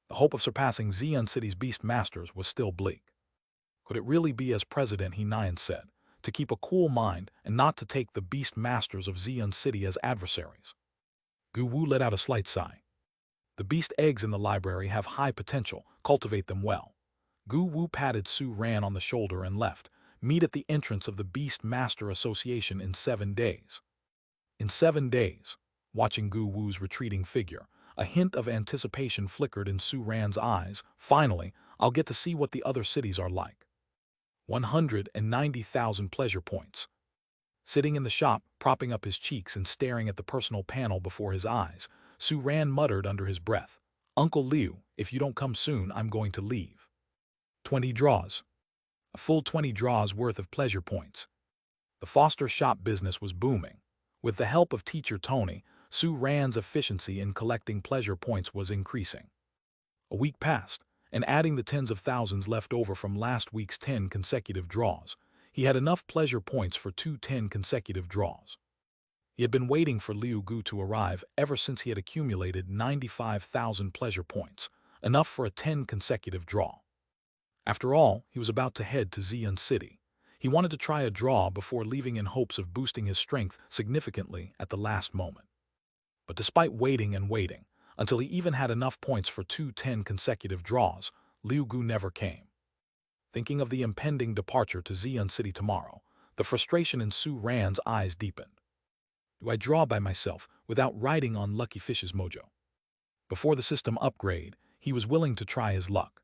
The hope of surpassing Xian City's beast masters was still bleak. Could it really be as President He Nian said, to keep a cool mind and not to take the beast masters of Xian City as adversaries? Gu Wu let out a slight sigh. The beast eggs in the library have high potential, cultivate them well. Gu Wu patted Su Ran on the shoulder and left. Meet at the entrance of the Beast Master Association in 7 days. In 7 days, watching Gu Wu's retreating figure, a hint of anticipation flickered in Su Ran's eyes. Finally, I'll get to see what the other cities are like. 190,000 pleasure points. Sitting in the shop, propping up his cheeks and staring at the personal panel before his eyes, Su Ran muttered under his breath, Uncle Liu, if you don't come soon, I'm going to leave. 20 draws. A full 20 draws worth of pleasure points. The foster shop business was booming. With the help of teacher Tony, Su Ran's efficiency in collecting pleasure points was increasing. A week passed, and adding the tens of thousands left over from last week's 10 consecutive draws, he had enough pleasure points for 2 10 consecutive draws. He had been waiting for Liu Gu to arrive ever since he had accumulated 95,000 pleasure points, enough for a 10 consecutive draw. After all, he was about to head to Xian City. He wanted to try a draw before leaving in hopes of boosting his strength significantly at the last moment. But despite waiting and waiting, until he even had enough points for 2 10 consecutive draws, Liu Gu never came. Thinking of the impending departure to Xian City tomorrow, the frustration in Su Ran's eyes deepened. Do I draw by myself without riding on Lucky Fish's mojo? Before the system upgrade, he was willing to try his luck.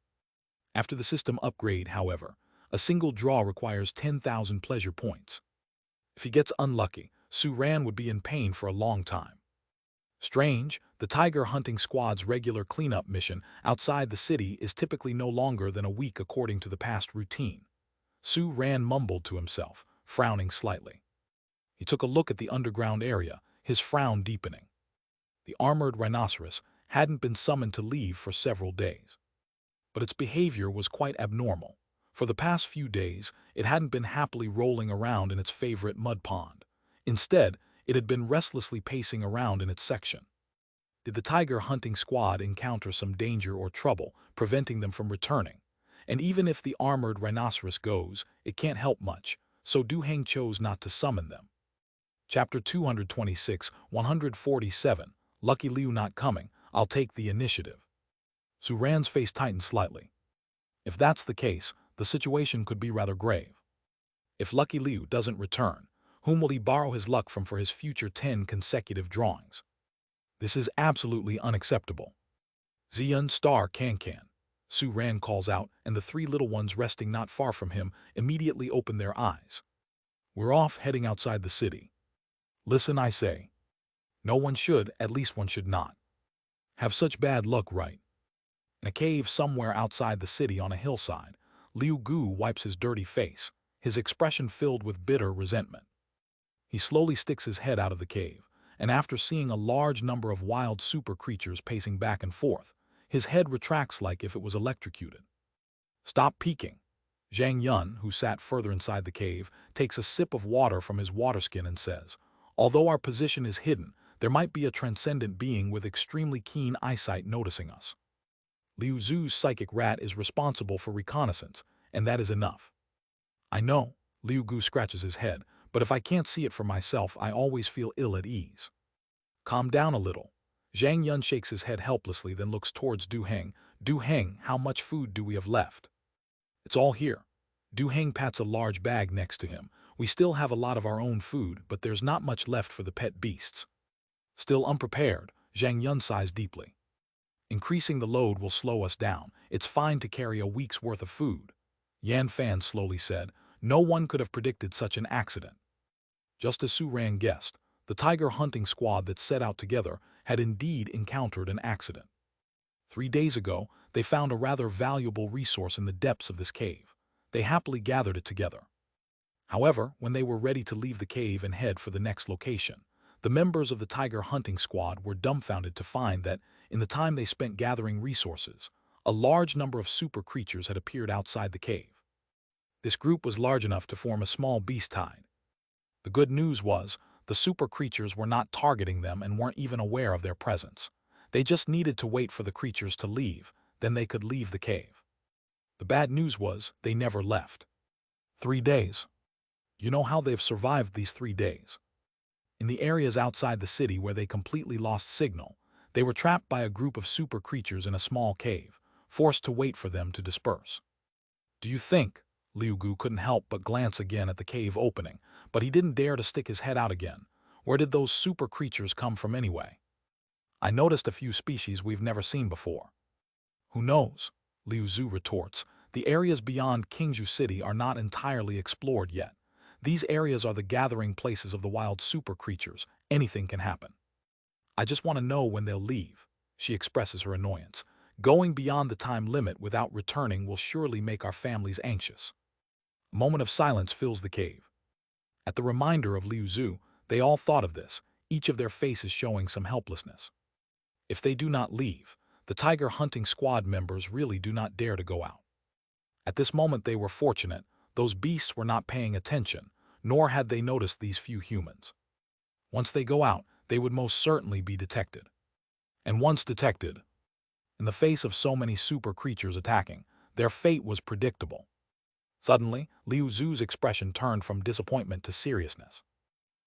After the system upgrade, however, a single draw requires 10,000 pleasure points. If he gets unlucky, Su Ran would be in pain for a long time. Strange, the tiger hunting squad's regular cleanup mission outside the city is typically no longer than a week according to the past routine. Su Ran mumbled to himself, frowning slightly. He took a look at the underground area, his frown deepening. The armored rhinoceros hadn't been summoned to leave for several days. But its behavior was quite abnormal. For the past few days, it hadn't been happily rolling around in its favorite mud pond. Instead, it had been restlessly pacing around in its section. Did the tiger hunting squad encounter some danger or trouble, preventing them from returning? And even if the armored rhinoceros goes, it can't help much, so Du Heng chose not to summon them. Chapter 226, 147, Lucky Liu not coming, I'll take the initiative. Su Ran's face tightened slightly. If that's the case, the situation could be rather grave. If Lucky Liu doesn't return, whom will he borrow his luck from for his future 10 consecutive drawings? This is absolutely unacceptable. Xian Star Can. Su Ran calls out, and the 3 little ones resting not far from him immediately open their eyes. We're off, heading outside the city. Listen, I say. No one should, at least one should not, have such bad luck, right? In a cave somewhere outside the city on a hillside, Liu Gu wipes his dirty face, his expression filled with bitter resentment. He slowly sticks his head out of the cave, and after seeing a large number of wild super creatures pacing back and forth, His head retracts like if it was electrocuted. "Stop peeking." Zhang Yun, who sat further inside the cave, takes a sip of water from his water skin and says, "Although our position is hidden, there might be a transcendent being with extremely keen eyesight noticing us. Liu Zhu's psychic rat is responsible for reconnaissance, and that is enough." "I know," Liu Gu scratches his head, "but if I can't see it for myself, I always feel ill at ease." "Calm down a little." Zhang Yun shakes his head helplessly, then looks towards Du Heng. "Du Heng, how much food do we have left?" "It's all here." Du Heng pats a large bag next to him. "We still have a lot of our own food, but there's not much left for the pet beasts." Still unprepared, Zhang Yun sighs deeply. "Increasing the load will slow us down. It's fine to carry a week's worth of food." Yan Fan slowly said, "No one could have predicted such an accident." Just as Su Ran guessed, the tiger hunting squad that set out together had indeed encountered an accident. 3 days ago, they found a rather valuable resource in the depths of this cave. They happily gathered it together. However, when they were ready to leave the cave and head for the next location, the members of the tiger hunting squad were dumbfounded to find that, in the time they spent gathering resources, a large number of super creatures had appeared outside the cave. This group was large enough to form a small beast tide. The good news was, the super creatures were not targeting them and weren't even aware of their presence. They just needed to wait for the creatures to leave, then they could leave the cave. The bad news was, they never left. 3 days. You know how they've survived these 3 days? In the areas outside the city where they completely lost signal, they were trapped by a group of super creatures in a small cave, forced to wait for them to disperse. "Do you think?" Liu Gu couldn't help but glance again at the cave opening, but he didn't dare to stick his head out again. Where did those super creatures come from anyway? "I noticed a few species we've never seen before." "Who knows?" Liu Zhu retorts. "The areas beyond Qingzhou City are not entirely explored yet. These areas are the gathering places of the wild super creatures. Anything can happen. I just want to know when they'll leave." She expresses her annoyance. "Going beyond the time limit without returning will surely make our families anxious." A moment of silence fills the cave. At the reminder of Liu Zhu, they all thought of this, each of their faces showing some helplessness. If they do not leave, the tiger hunting squad members really do not dare to go out. At this moment they were fortunate. Those beasts were not paying attention, nor had they noticed these few humans. Once they go out, they would most certainly be detected. And once detected, in the face of so many super creatures attacking, their fate was predictable. Suddenly, Liu Zhu's expression turned from disappointment to seriousness.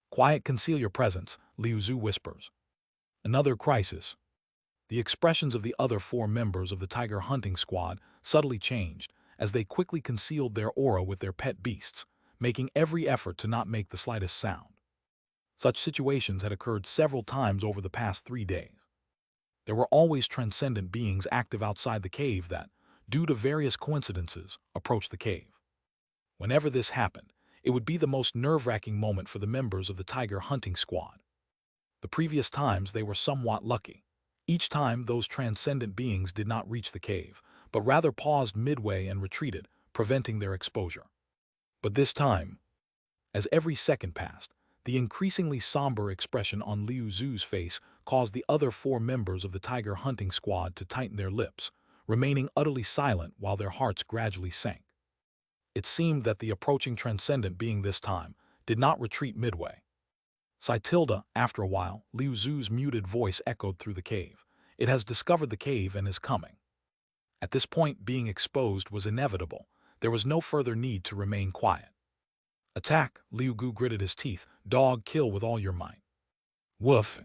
"Quiet, conceal your presence," Liu Zhu whispers. "Another crisis." The expressions of the other 4 members of the tiger hunting squad subtly changed as they quickly concealed their aura with their pet beasts, making every effort to not make the slightest sound. Such situations had occurred several times over the past 3 days. There were always transcendent beings active outside the cave that, due to various coincidences, approached the cave. Whenever this happened, it would be the most nerve-wracking moment for the members of the tiger hunting squad. The previous times they were somewhat lucky. Each time those transcendent beings did not reach the cave, but rather paused midway and retreated, preventing their exposure. But this time, as every second passed, the increasingly somber expression on Liu Zhu's face caused the other 4 members of the tiger hunting squad to tighten their lips, remaining utterly silent while their hearts gradually sank. It seemed that the approaching transcendent being this time did not retreat midway. "Tilda," after a while, Liu Zhu's muted voice echoed through the cave. "It has discovered the cave and is coming." At this point, being exposed was inevitable. There was no further need to remain quiet. "Attack," Liu Gu gritted his teeth. "Dog, kill with all your might." "Woof."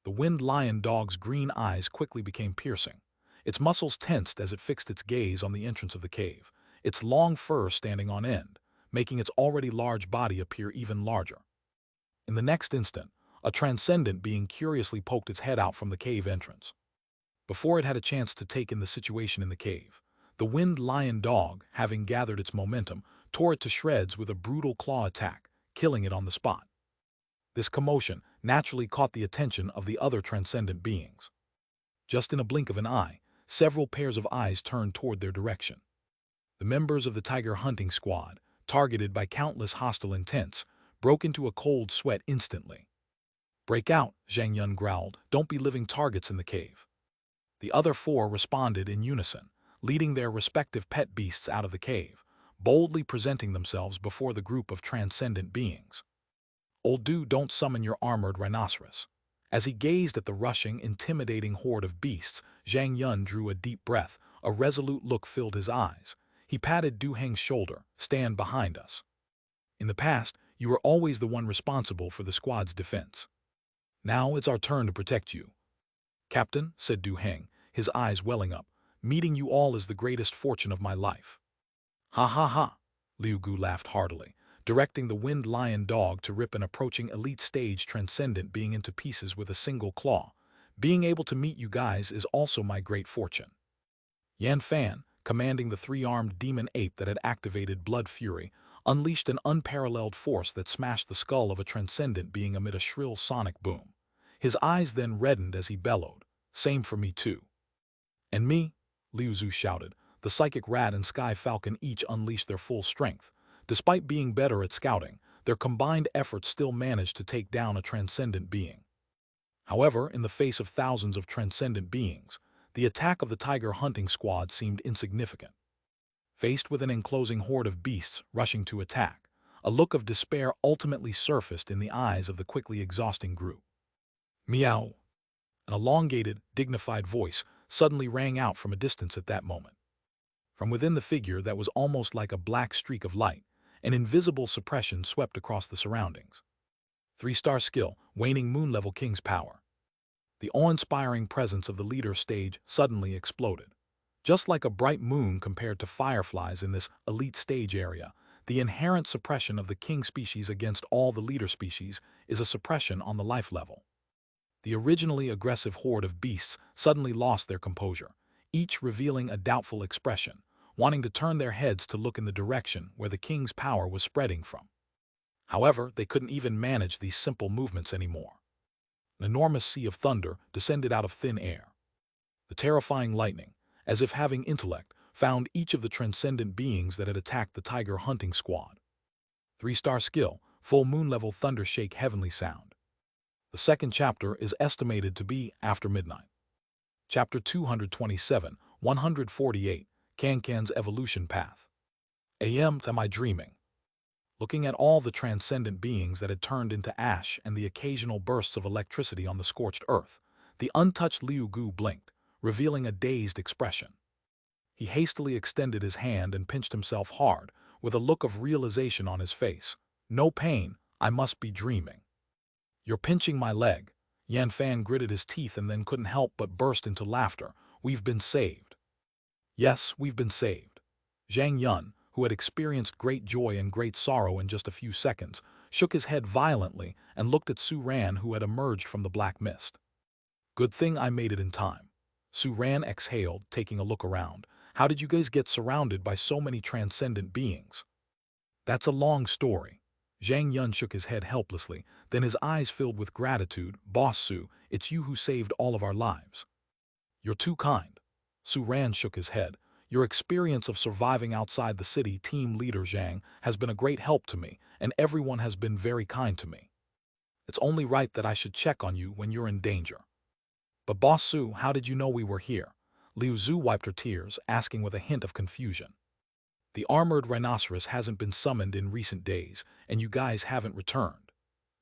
The winged lion dog's green eyes quickly became piercing. Its muscles tensed as it fixed its gaze on the entrance of the cave, its long fur standing on end, making its already large body appear even larger. In the next instant, a transcendent being curiously poked its head out from the cave entrance. Before it had a chance to take in the situation in the cave, the winged lion dog, having gathered its momentum, tore it to shreds with a brutal claw attack, killing it on the spot. This commotion naturally caught the attention of the other transcendent beings. Just in a blink of an eye, several pairs of eyes turned toward their direction. The members of the tiger hunting squad, targeted by countless hostile intents, broke into a cold sweat instantly. "Break out," Zhang Yun growled. "Don't be living targets in the cave." The other four responded in unison, leading their respective pet beasts out of the cave, boldly presenting themselves before the group of transcendent beings. Old dude, don't summon your armored rhinoceros. As he gazed at the rushing, intimidating horde of beasts, Zhang Yun drew a deep breath. A resolute look filled his eyes. He patted Du Heng's shoulder. Stand behind us. In the past, you were always the one responsible for the squad's defense. Now it's our turn to protect you. Captain, said Du Heng, his eyes welling up, meeting you all is the greatest fortune of my life. Ha ha ha, Liu Gu laughed heartily, directing the Wind Lion dog to rip an approaching elite stage transcendent being into pieces with a single claw. Being able to meet you guys is also my great fortune. Yan Fan, commanding the three-armed demon ape that had activated Blood Fury, unleashed an unparalleled force that smashed the skull of a transcendent being amid a shrill sonic boom. His eyes then reddened as he bellowed, "Same for me too." "And me?" Liu Zu shouted. The Psychic Rat and Sky Falcon each unleashed their full strength. Despite being better at scouting, their combined efforts still managed to take down a transcendent being. However, in the face of thousands of transcendent beings, the attack of the tiger hunting squad seemed insignificant. Faced with an enclosing horde of beasts rushing to attack, a look of despair ultimately surfaced in the eyes of the quickly exhausting group. Meow! An elongated, dignified voice suddenly rang out from a distance at that moment. From within the figure that was almost like a black streak of light, an invisible suppression swept across the surroundings. 3-star skill, waning moon-level king's power. The awe-inspiring presence of the leader stage suddenly exploded. Just like a bright moon compared to fireflies in this elite stage area, the inherent suppression of the king species against all the leader species is a suppression on the life level. The originally aggressive horde of beasts suddenly lost their composure, each revealing a doubtful expression, wanting to turn their heads to look in the direction where the king's power was spreading from. However, they couldn't even manage these simple movements anymore. An enormous sea of thunder descended out of thin air. The terrifying lightning, as if having intellect, found each of the transcendent beings that had attacked the tiger hunting squad. 3-star skill, full moon-level thunder shake heavenly sound. The second chapter is estimated to be after midnight. Chapter 227, 148, Cancan's Evolution Path. Am I dreaming? Looking at all the transcendent beings that had turned into ash and the occasional bursts of electricity on the scorched earth, the untouched Liu Gu blinked, revealing a dazed expression. He hastily extended his hand and pinched himself hard, with a look of realization on his face. No pain, I must be dreaming. You're pinching my leg. Yan Fan gritted his teeth and then couldn't help but burst into laughter. We've been saved. Yes, we've been saved. Zhang Yun, who had experienced great joy and great sorrow in just a few seconds, shook his head violently and looked at Su Ran, who had emerged from the black mist. Good thing I made it in time. Su Ran exhaled, taking a look around. How did you guys get surrounded by so many transcendent beings? That's a long story. Zhang Yun shook his head helplessly, then his eyes filled with gratitude. Boss Su, it's you who saved all of our lives. You're too kind. Su Ran shook his head. Your experience of surviving outside the city, team leader Zhang, has been a great help to me, and everyone has been very kind to me. It's only right that I should check on you when you're in danger. But Boss Su, how did you know we were here? Liu Zu wiped her tears, asking with a hint of confusion. The armored rhinoceros hasn't been summoned in recent days, and you guys haven't returned.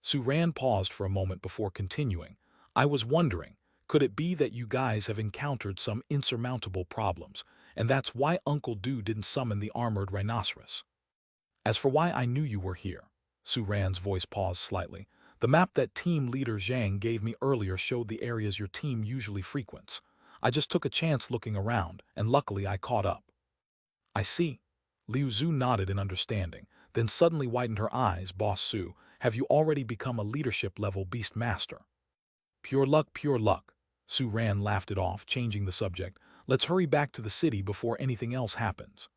Su Ran paused for a moment before continuing. I was wondering, could it be that you guys have encountered some insurmountable problems, and that's why Uncle Du didn't summon the armored rhinoceros? As for why I knew you were here, Su Ran's voice paused slightly. The map that team leader Zhang gave me earlier showed the areas your team usually frequents. I just took a chance looking around, and luckily I caught up. I see. Liu Zu nodded in understanding, then suddenly widened her eyes. Boss Su, have you already become a leadership-level beast master? Pure luck, pure luck. Su Ran laughed it off, changing the subject. Let's hurry back to the city before anything else happens.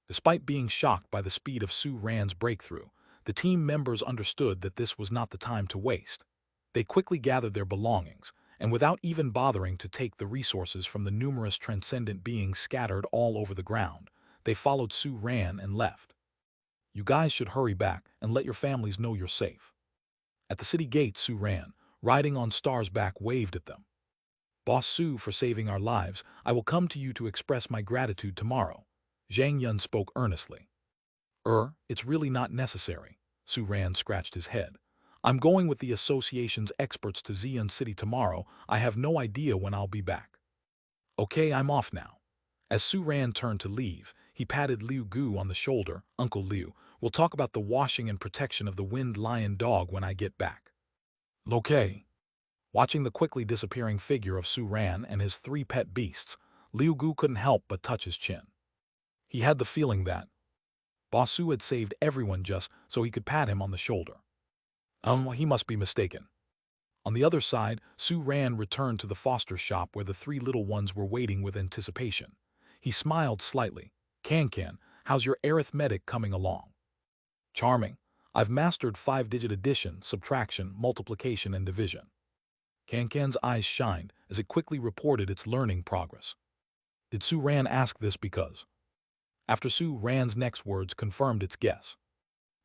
Despite being shocked by the speed of Su Ran's breakthrough, the team members understood that this was not the time to waste. They quickly gathered their belongings, and without even bothering to take the resources from the numerous transcendent beings scattered all over the ground, they followed Su Ran and left. You guys should hurry back and let your families know you're safe. At the city gate, Su Ran, riding on Star's back, waved at them. Boss Su for saving our lives, I will come to you to express my gratitude tomorrow. Zhang Yun spoke earnestly. It's really not necessary. Su Ran scratched his head. I'm going with the association's experts to Xi'an City tomorrow. I have no idea when I'll be back. Okay, I'm off now. As Su Ran turned to leave, he patted Liu Gu on the shoulder. Uncle Liu, we'll talk about the washing and protection of the winged lion dog when I get back. Okay. Watching the quickly disappearing figure of Su Ran and his 3 pet beasts, Liu Gu couldn't help but touch his chin. He had the feeling that Boss Su had saved everyone just so he could pat him on the shoulder. He must be mistaken. On the other side, Su Ran returned to the foster shop where the 3 little ones were waiting with anticipation. He smiled slightly. Can, how's your arithmetic coming along? Charming. I've mastered 5-digit addition, subtraction, multiplication, and division. Can's eyes shined as it quickly reported its learning progress. Did Su Ran ask this because? After Su Ran's next words confirmed its guess.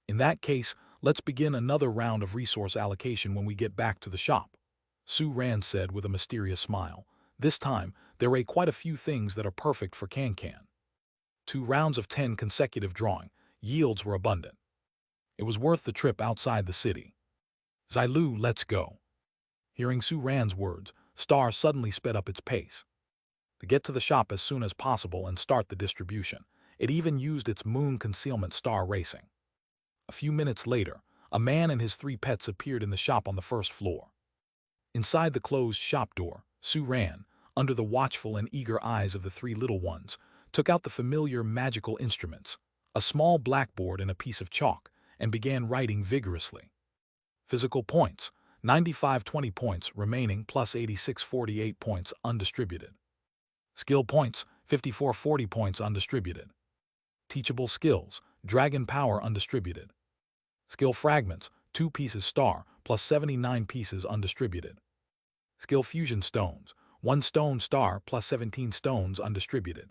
In that case, let's begin another round of resource allocation when we get back to the shop, Su Ran said with a mysterious smile. This time, there are quite a few things that are perfect for Can. 2 rounds of 10 consecutive drawing, yields were abundant. It was worth the trip outside the city. Zailu, let's go. Hearing Su Ran's words, Star suddenly sped up its pace. To get to the shop as soon as possible and start the distribution, it even used its moon concealment Star racing. A few minutes later, a man and his 3 pets appeared in the shop on the first floor. Inside the closed shop door, Su Ran, under the watchful and eager eyes of the 3 little ones, took out the familiar magical instruments, a small blackboard and a piece of chalk, and began writing vigorously. Physical points, 95-20 points remaining plus 86-48 points undistributed. Skill points, 54-40 points undistributed. Teachable skills, dragon power undistributed. Skill fragments, 2 pieces star plus 79 pieces undistributed. Skill fusion stones, 1 stone star plus 17 stones undistributed.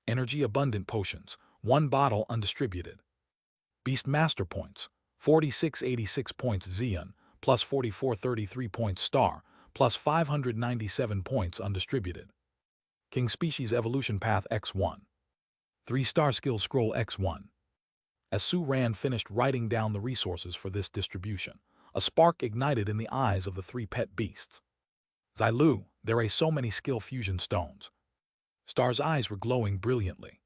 Energy abundant potions, 1 bottle undistributed. Beast master points, 46-86 points Xi'an plus 44-33 points star plus 597 points undistributed. King species evolution path X1. 3-star skill scroll X1. As Su Ran finished writing down the resources for this distribution, a spark ignited in the eyes of the 3 pet beasts. Zailu, there are so many skill fusion stones. Star's eyes were glowing brilliantly.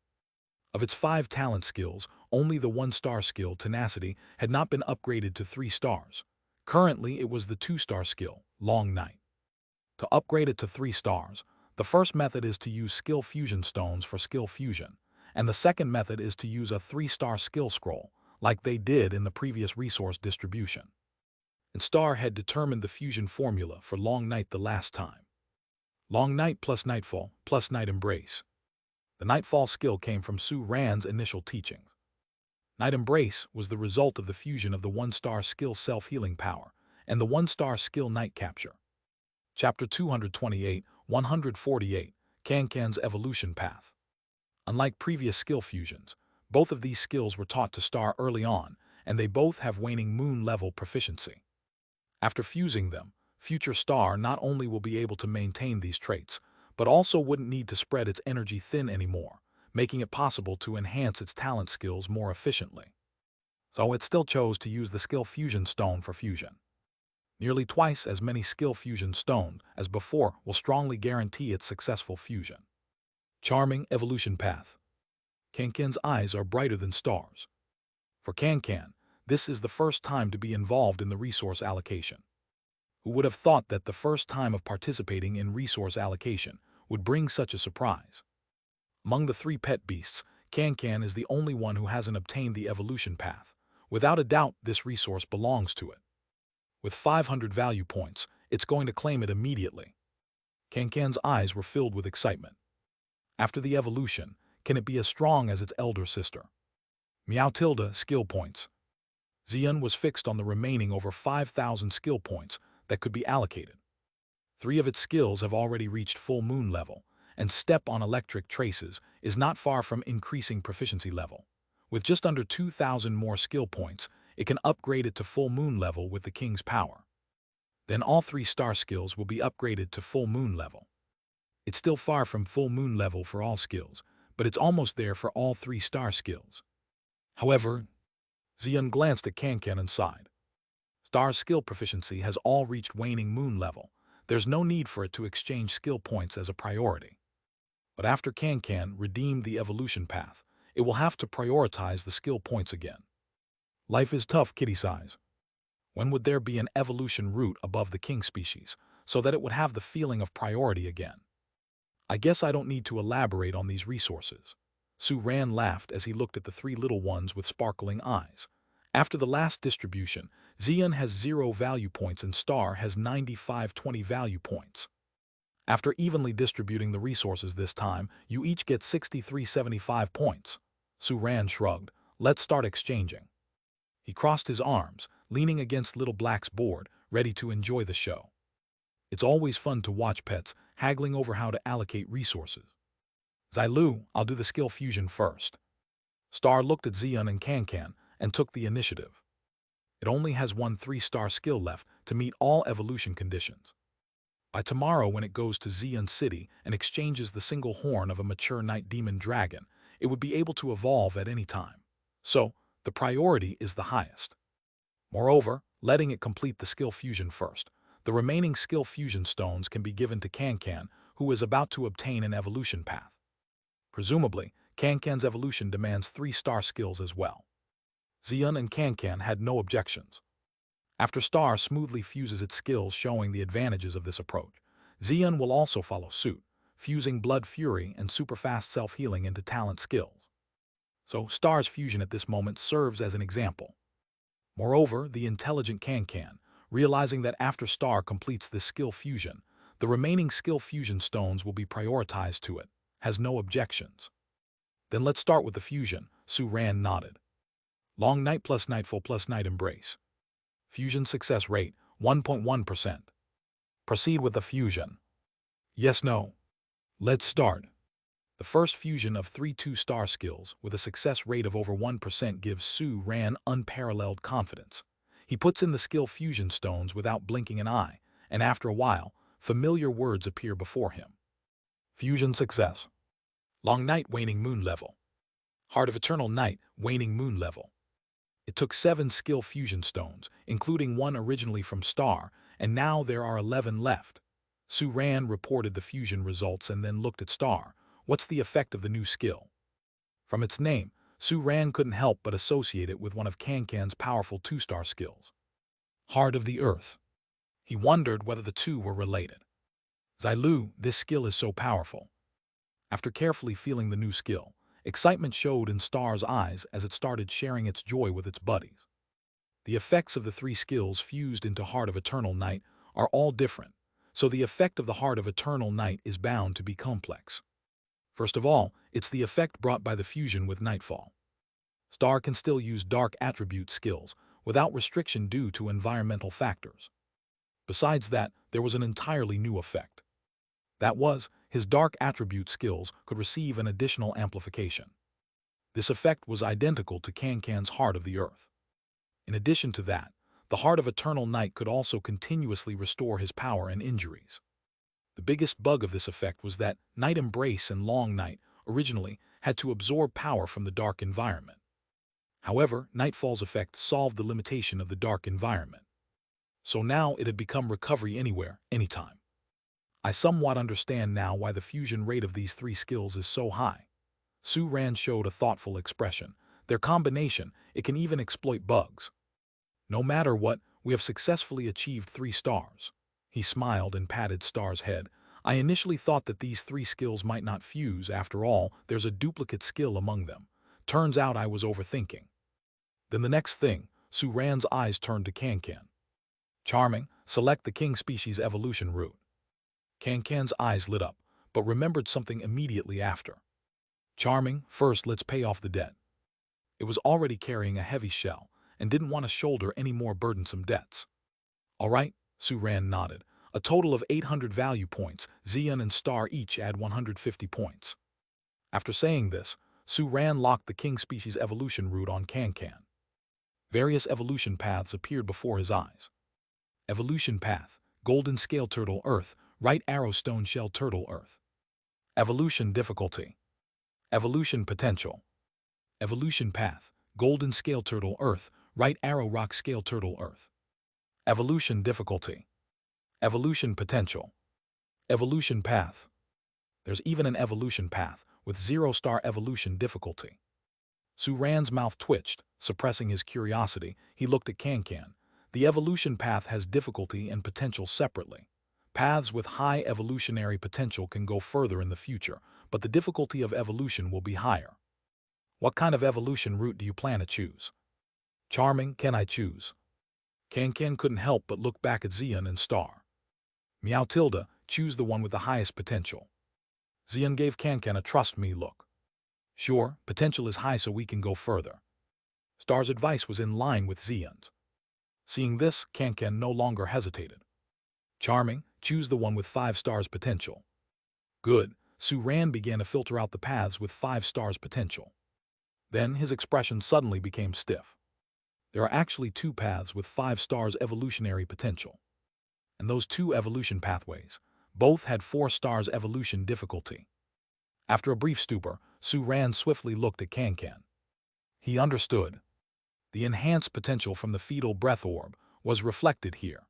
Of its 5 talent skills, only the 1-star skill, tenacity, had not been upgraded to 3 stars. Currently, it was the 2-star skill, long night. To upgrade it to 3 stars, the first method is to use skill fusion stones for skill fusion, and the second method is to use a 3-star skill scroll, like they did in the previous resource distribution. And Star had determined the fusion formula for Long Night the last time. Long Night plus Nightfall plus Night Embrace. The Nightfall skill came from Su Ran's initial teachings. Night Embrace was the result of the fusion of the 1-star skill self-healing power and the 1-star skill Night Capture. Chapter 228, 148, Can's Evolution Path. Unlike previous skill fusions, both of these skills were taught to Star early on, and they both have waning moon level proficiency. After fusing them, future Star not only will be able to maintain these traits, but also wouldn't need to spread its energy thin anymore, making it possible to enhance its talent skills more efficiently. So it still chose to use the skill fusion stone for fusion. Nearly twice as many skill fusion stones as before will strongly guarantee its successful fusion. Charming evolution path. Can's eyes are brighter than stars. For Can, this is the first time to be involved in the resource allocation. Who would have thought that the first time of participating in resource allocation would bring such a surprise? Among the 3 pet beasts, Can is the only one who hasn't obtained the evolution path. Without a doubt, this resource belongs to it. With 500 value points, it's going to claim it immediately. Can's eyes were filled with excitement. After the evolution, can it be as strong as its elder sister? Meow tilde skill points. Xi'an was fixed on the remaining over 5,000 skill points that could be allocated. 3 of its skills have already reached full moon level, and Step on Electric Traces is not far from increasing proficiency level. With just under 2,000 more skill points, it can upgrade it to full moon level with the king's power. Then all 3 star skills will be upgraded to full moon level. It's still far from full moon level for all skills, but it's almost there for all 3 star skills. However, Xian glanced at Kankan and sighed. Star's skill proficiency has all reached waning moon level. There's no need for it to exchange skill points as a priority. But after Kankan redeemed the evolution path, it will have to prioritize the skill points again. Life is tough, kitty sighs. When would there be an evolution route above the king species, so that it would have the feeling of priority again? I guess I don't need to elaborate on these resources. Su Ran laughed as he looked at the 3 little ones with sparkling eyes. After the last distribution, Xian has 0 value points and Star has 95-20 value points. After evenly distributing the resources this time, you each get 63-75 points. Su Ran shrugged. Let's start exchanging. He crossed his arms, leaning against Little Black's board, ready to enjoy the show. It's always fun to watch pets haggling over how to allocate resources. Xilu, I'll do the skill fusion first. Star looked at Xian and Kankan and took the initiative. It only has 1 3-star skill left to meet all evolution conditions. By tomorrow, when it goes to Xian City and exchanges the single horn of a mature night demon dragon, it would be able to evolve at any time. So, the priority is the highest. Moreover, letting it complete the skill fusion first, the remaining skill fusion stones can be given to Kankan, who is about to obtain an evolution path. Presumably, Kankan's evolution demands 3-star skills as well. Xian and Kankan had no objections. After Star smoothly fuses its skills, showing the advantages of this approach, Xian will also follow suit, fusing Blood Fury and super-fast self-healing into talent skills. So Star's fusion at this moment serves as an example. Moreover, the intelligent Kankan, realizing that after Star completes this skill fusion, the remaining skill fusion stones will be prioritized to it, has no objections. Then let's start with the fusion, Su Ran nodded. Long night plus nightfall plus night embrace. Fusion success rate, 1.1%. Proceed with the fusion. Yes, no. Let's start. The first fusion of 3 2-star skills with a success rate of over 1% gives Su Ran unparalleled confidence. He puts in the skill fusion stones without blinking an eye, and after a while, familiar words appear before him. Fusion success. Long night waning moon level. Heart of eternal night waning moon level. It took 7 skill fusion stones, including 1 originally from Star, and now there are 11 left. Su Ran reported the fusion results and then looked at Star. What's the effect of the new skill? From its name, Su Ran couldn't help but associate it with one of Kankan's powerful 2-star skills. Heart of the Earth. He wondered whether the two were related. Xilu, this skill is so powerful. After carefully feeling the new skill, excitement showed in Star's eyes as it started sharing its joy with its buddies. The effects of the 3 skills fused into Heart of Eternal Night are all different, so the effect of the Heart of Eternal Night is bound to be complex. First of all, it's the effect brought by the fusion with Nightfall. Star can still use dark attribute skills without restriction due to environmental factors. Besides that, there was an entirely new effect. That was, his dark attribute skills could receive an additional amplification. This effect was identical to Kankan's Heart of the Earth. In addition to that, the Heart of Eternal Night could also continuously restore his power and injuries. The biggest bug of this effect was that Night Embrace and Long Night originally had to absorb power from the dark environment. However, Nightfall's effect solved the limitation of the dark environment. So now it had become recovery anywhere, anytime. I somewhat understand now why the fusion rate of these 3 skills is so high. Su Ran showed a thoughtful expression. Their combination, it can even exploit bugs. No matter what, we have successfully achieved 3 stars. He smiled and patted Star's head. I initially thought that these 3 skills might not fuse. After all, there's a duplicate skill among them. Turns out I was overthinking. Then the next thing, Su Ran's eyes turned to Kankan. Charming, select the king species evolution route. Kankan's eyes lit up, but remembered something immediately after. Charming, first let's pay off the debt. It was already carrying a heavy shell and didn't want to shoulder any more burdensome debts. All right, Su Ran nodded. A total of 800 value points. Xian and Star each add 150 points. After saying this, Su Ran locked the king species evolution route on Kankan. Various evolution paths appeared before his eyes. Evolution path, golden scale turtle Earth, right arrow stone shell turtle Earth. Evolution difficulty. Evolution potential. Evolution path, golden scale turtle Earth, right arrow rock scale turtle Earth. Evolution difficulty. Evolution potential. Evolution path. There's even an evolution path with 0-star evolution difficulty. Suran's mouth twitched, suppressing his curiosity. He looked at Kankan. The evolution path has difficulty and potential separately. Paths with high evolutionary potential can go further in the future, but the difficulty of evolution will be higher. What kind of evolution route do you plan to choose? Charming, can I choose? Kankan couldn't help but look back at Xian and Star. Meow Tilda, choose the one with the highest potential. Xian gave Kankan a trust me look. Sure, potential is high so we can go further. Star's advice was in line with Xian's. Seeing this, Kankan no longer hesitated. Charming, choose the one with 5 stars potential. Good, Suran began to filter out the paths with 5 stars potential. Then his expression suddenly became stiff. There are actually 2 paths with 5 stars evolutionary potential. And those 2 evolution pathways, both had 4 stars evolution difficulty. After a brief stupor, Suran swiftly looked at Kankan. He understood. The enhanced potential from the fetal breath orb was reflected here.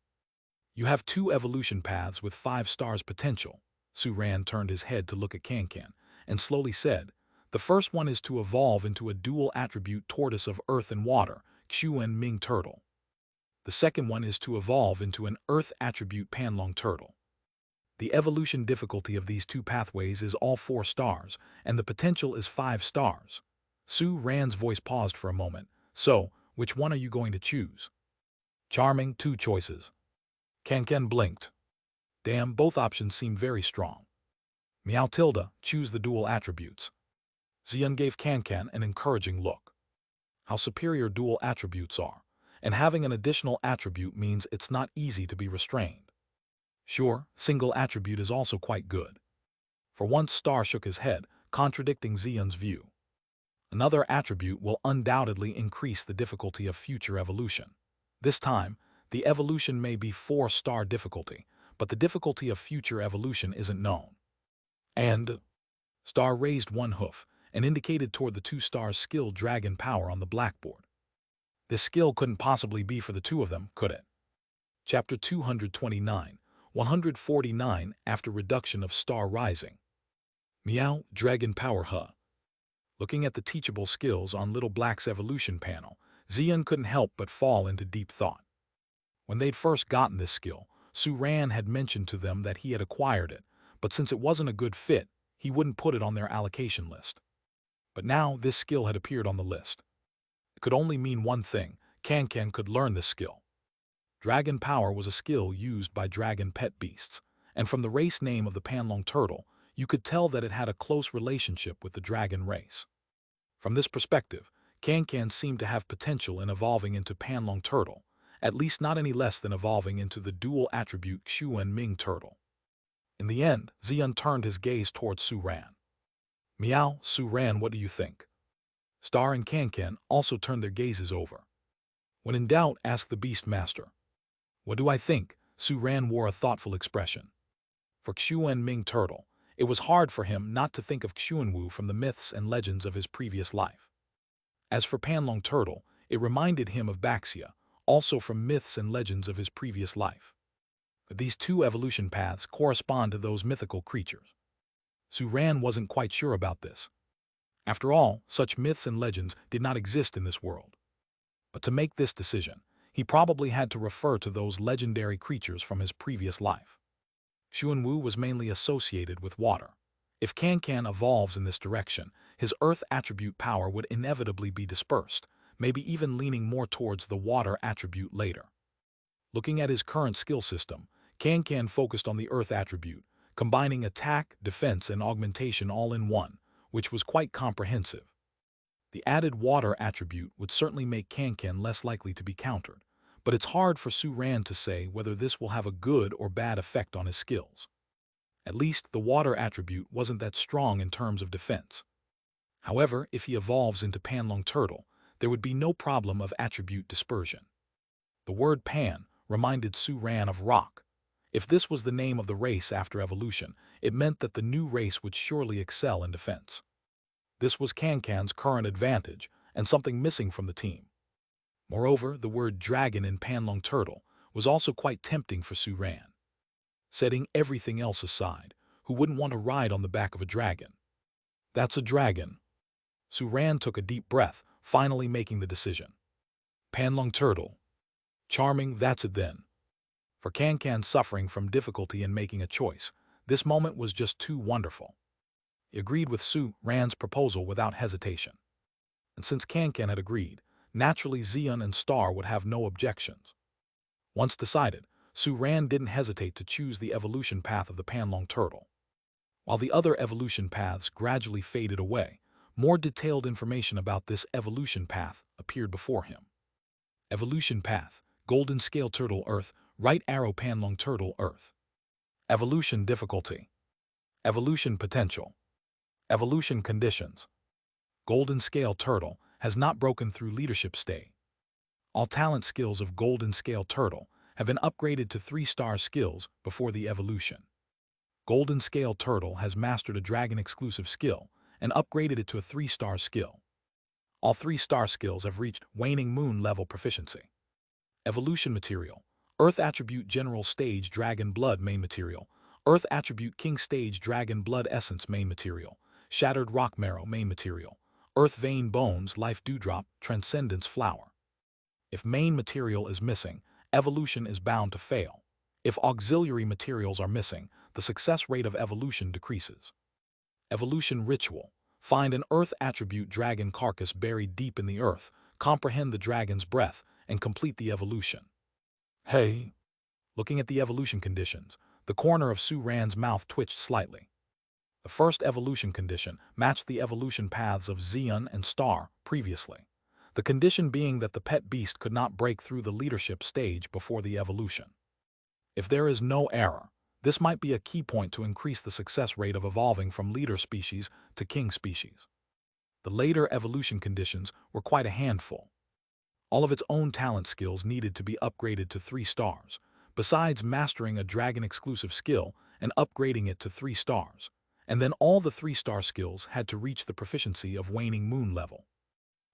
You have 2 evolution paths with 5 stars potential. Suran turned his head to look at Kankan and slowly said, the first one is to evolve into a dual attribute tortoise of earth and water, Xuan Ming turtle. The second one is to evolve into an earth attribute panlong turtle. The evolution difficulty of these 2 pathways is all 4 stars, and the potential is 5 stars. Suran's voice paused for a moment. So, which one are you going to choose? Charming, 2 choices. Kankan blinked. Damn, both options seem very strong. Meow Tilda, choose the dual attributes. Xian gave Kankan an encouraging look. How superior dual attributes are, and having an additional attribute means it's not easy to be restrained. Sure, single attribute is also quite good. For once Star shook his head, contradicting Xian's view. Another attribute will undoubtedly increase the difficulty of future evolution. This time, the evolution may be 4-star difficulty, but the difficulty of future evolution isn't known. And Star raised one hoof and indicated toward the 2 stars skill dragon power on the blackboard. This skill couldn't possibly be for the 2 of them, could it? Chapter 229, 149 after reduction of Star rising. Meow, dragon power Looking at the teachable skills on Little Black's evolution panel, Xian couldn't help but fall into deep thought. When they'd first gotten this skill, Suran had mentioned to them that he had acquired it, but since it wasn't a good fit, he wouldn't put it on their allocation list. But now this skill had appeared on the list. It could only mean one thing: Kankan could learn this skill. Dragon power was a skill used by dragon pet beasts, and from the race name of the panlong turtle, you could tell that it had a close relationship with the dragon race. From this perspective, Kankan seemed to have potential in evolving into panlong turtle, at least not any less than evolving into the dual attribute Xuan Ming turtle. In the end, Xian turned his gaze towards Suran. Meow, Suran, what do you think? Star and Kankan also turned their gazes over. When in doubt, ask the beast master. What do I think? Suran wore a thoughtful expression. For Xuan Ming turtle, it was hard for him not to think of Xuanwu from the myths and legends of his previous life. As for panlong turtle, it reminded him of Baxia, also from myths and legends of his previous life. But these 2 evolution paths correspond to those mythical creatures. Suran wasn't quite sure about this. After all, such myths and legends did not exist in this world. But to make this decision, he probably had to refer to those legendary creatures from his previous life. Xuanwu was mainly associated with water. If Kankan evolves in this direction, his earth attribute power would inevitably be dispersed, maybe even leaning more towards the water attribute later. Looking at his current skill system, Kankan focused on the earth attribute, combining attack, defense, and augmentation all in one, which was quite comprehensive. The added water attribute would certainly make Kankan less likely to be countered, but it's hard for Suran to say whether this will have a good or bad effect on his skills. At least the water attribute wasn't that strong in terms of defense. However, if he evolves into panlong turtle, there would be no problem of attribute dispersion. The word pan reminded Suran of rock. If this was the name of the race after evolution, it meant that the new race would surely excel in defense. This was Kankan's current advantage, and something missing from the team. Moreover, the word dragon in Panlong Turtle was also quite tempting for Suran. Setting everything else aside, who wouldn't want to ride on the back of a dragon? That's a dragon. Suran took a deep breath, finally making the decision. Panlong Turtle. Charming, that's it then. For Kankan suffering from difficulty in making a choice, this moment was just too wonderful. He agreed with Su-ran's proposal without hesitation. And since Kankan had agreed, naturally Xian and Star would have no objections. Once decided, Su-ran didn't hesitate to choose the evolution path of the Panlong Turtle. While the other evolution paths gradually faded away, more detailed information about this evolution path appeared before him. Evolution path, Golden Scale Turtle Earth, Right Arrow Panlong Turtle Earth. Evolution difficulty. Evolution potential. Evolution conditions. Golden Scale Turtle has not broken through leadership state. All talent skills of Golden Scale Turtle have been upgraded to 3-star skills before the evolution. Golden Scale Turtle has mastered a dragon-exclusive skill and upgraded it to a 3-star skill. All 3-star skills have reached Waning Moon level proficiency. Evolution material. Earth Attribute General Stage Dragon Blood Main Material. Earth Attribute King Stage Dragon Blood Essence Main Material. Shattered Rock Marrow Main Material. Earth Vein Bones Life Dewdrop Transcendence Flower. If main material is missing, evolution is bound to fail. If auxiliary materials are missing, the success rate of evolution decreases. Evolution Ritual. Find an Earth Attribute Dragon Carcass buried deep in the earth, comprehend the dragon's breath, and complete the evolution. Hey! Looking at the evolution conditions, the corner of Su-ran's mouth twitched slightly. The first evolution condition matched the evolution paths of Xian and Star previously, the condition being that the pet beast could not break through the leadership stage before the evolution. If there is no error, this might be a key point to increase the success rate of evolving from leader species to king species. The later evolution conditions were quite a handful. All of its own talent skills needed to be upgraded to 3 stars, besides mastering a dragon-exclusive skill and upgrading it to 3 stars. And then all the 3-star skills had to reach the proficiency of Waning Moon level.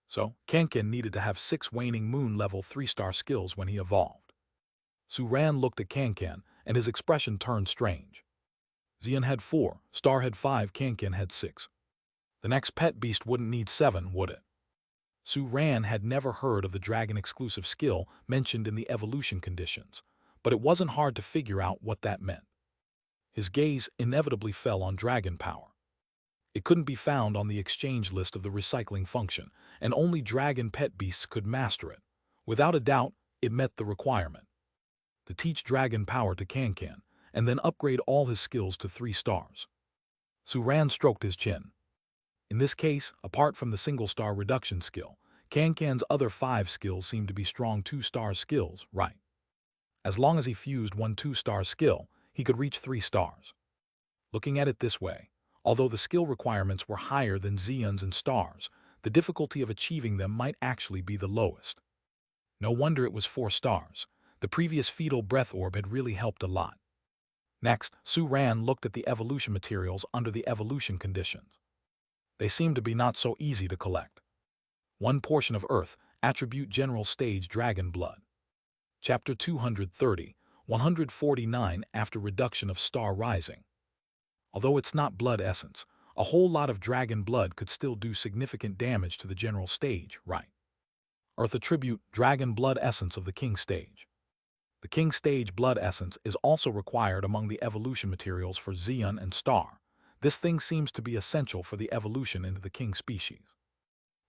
So, Kankan needed to have 6 Waning Moon level 3-star skills when he evolved. Su-ran looked at Kankan, and his expression turned strange. Xian had 4, Star had 5, Kankan had 6. The next pet beast wouldn't need 7, would it? Su-ran had never heard of the dragon-exclusive skill mentioned in the evolution conditions, but it wasn't hard to figure out what that meant. His gaze inevitably fell on dragon power. It couldn't be found on the exchange list of the recycling function, and only dragon pet beasts could master it. Without a doubt, it met the requirement. To teach dragon power to Kankan, and then upgrade all his skills to 3 stars. Su-ran stroked his chin. In this case, apart from the single-star reduction skill, Kankan's other 5 skills seemed to be strong 2-star skills, right? As long as he fused one 2-star skill, he could reach 3 stars. Looking at it this way, although the skill requirements were higher than Xian's and Star's, the difficulty of achieving them might actually be the lowest. No wonder it was 4 stars. The previous fetal breath orb had really helped a lot. Next, Su-ran looked at the evolution materials under the evolution conditions. They seemed to be not so easy to collect. 1 portion of Earth, Attribute General Stage Dragon Blood. Chapter 230, 149 after reduction of Star Rising. Although it's not blood essence, a whole lot of dragon blood could still do significant damage to the general stage, right? Earth Attribute Dragon Blood Essence of the King Stage. The King Stage blood essence is also required among the evolution materials for Xian and Star. This thing seems to be essential for the evolution into the King species.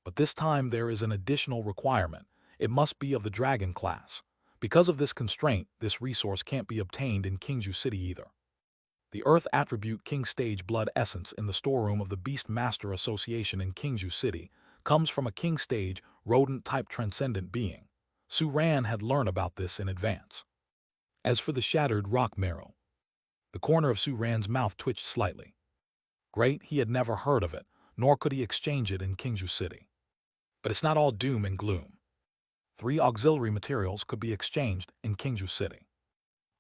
But this time there is an additional requirement. It must be of the dragon class. Because of this constraint, this resource can't be obtained in Kingju City either. The Earth Attribute King Stage Blood Essence in the storeroom of the Beast Master Association in Kingju City comes from a King Stage, rodent-type transcendent being. Su-ran had learned about this in advance. As for the Shattered Rock Marrow, the corner of Su-ran's mouth twitched slightly. Great, he had never heard of it, nor could he exchange it in Kingju City. But it's not all doom and gloom. 3 auxiliary materials could be exchanged in Kingju City.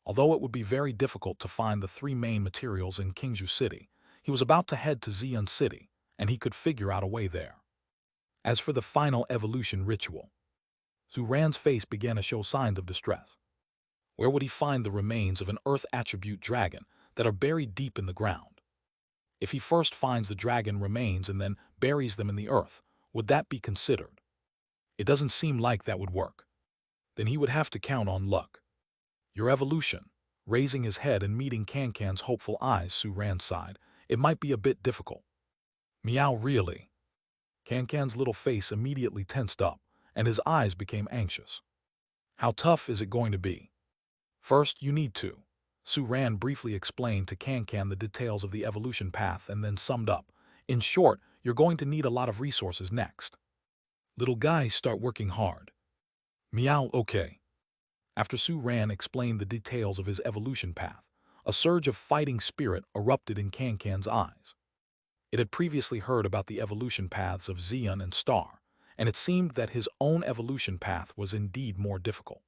Although it would be very difficult to find the three main materials in Kingju City, he was about to head to Xi'an City, and he could figure out a way there. As for the final evolution ritual, Zhu Ran's face began to show signs of distress. Where would he find the remains of an Earth attribute dragon that are buried deep in the ground? If he first finds the dragon remains and then buries them in the earth, would that be considered? It doesn't seem like that would work. Then he would have to count on luck. Your evolution. Raising his head and meeting Cancan's hopeful eyes, Zhu Ran sighed. It might be a bit difficult. Meow, really? Cancan's little face immediately tensed up, and his eyes became anxious. How tough is it going to be? First, you need to. Zhu Ran briefly explained to Cancan the details of the evolution path and then summed up. In short, you're going to need a lot of resources next. Little guy, start working hard. Meow, okay. After Zhu Ran explained the details of his evolution path, a surge of fighting spirit erupted in Cancan's eyes. It had previously heard about the evolution paths of Xi'an and Star, and it seemed that his own evolution path was indeed more difficult.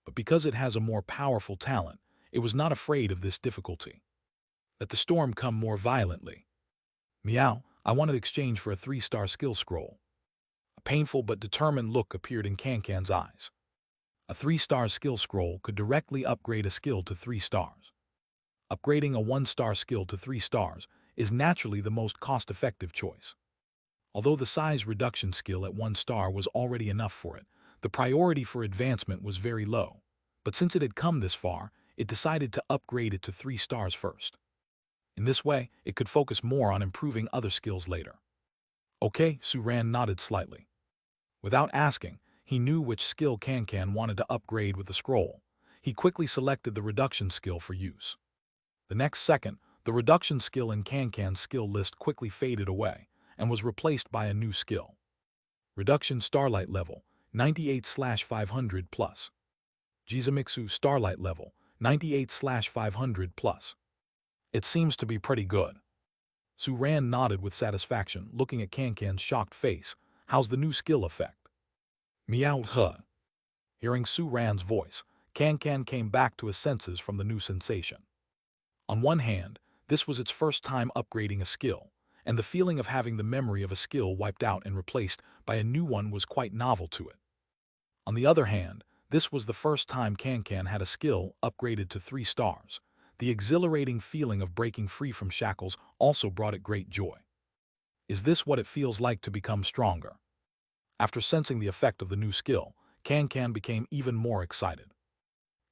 But because it has a more powerful talent, it was not afraid of this difficulty. Let the storm come more violently. Meow, I want to exchange for a 3-star skill scroll. A painful but determined look appeared in Cancan's eyes. A 3-star skill scroll could directly upgrade a skill to 3 stars. Upgrading a 1-star skill to 3 stars is naturally the most cost-effective choice. Although the size reduction skill at 1 star was already enough for it, the priority for advancement was very low. But since it had come this far, it decided to upgrade it to 3 stars first. In this way, it could focus more on improving other skills later. Okay, Zhu Ran nodded slightly. Without asking, he knew which skill Cancan wanted to upgrade with the scroll. He quickly selected the reduction skill for use. The next second, the reduction skill in Cancan's skill list quickly faded away and was replaced by a new skill. Reduction Starlight Level, 98/500 plus. Jizumitsu Starlight Level, 98/500 plus. It seems to be pretty good. Zhu Ran nodded with satisfaction, looking at Cancan's shocked face. How's the new skill effect? Meow, huh. Hearing Zhu Ran's voice, Cancan came back to his senses from the new sensation. On one hand, this was its first time upgrading a skill, and the feeling of having the memory of a skill wiped out and replaced by a new one was quite novel to it. On the other hand, this was the first time Cancan had a skill upgraded to 3 stars. The exhilarating feeling of breaking free from shackles also brought it great joy. Is this what it feels like to become stronger? After sensing the effect of the new skill, Cancan became even more excited.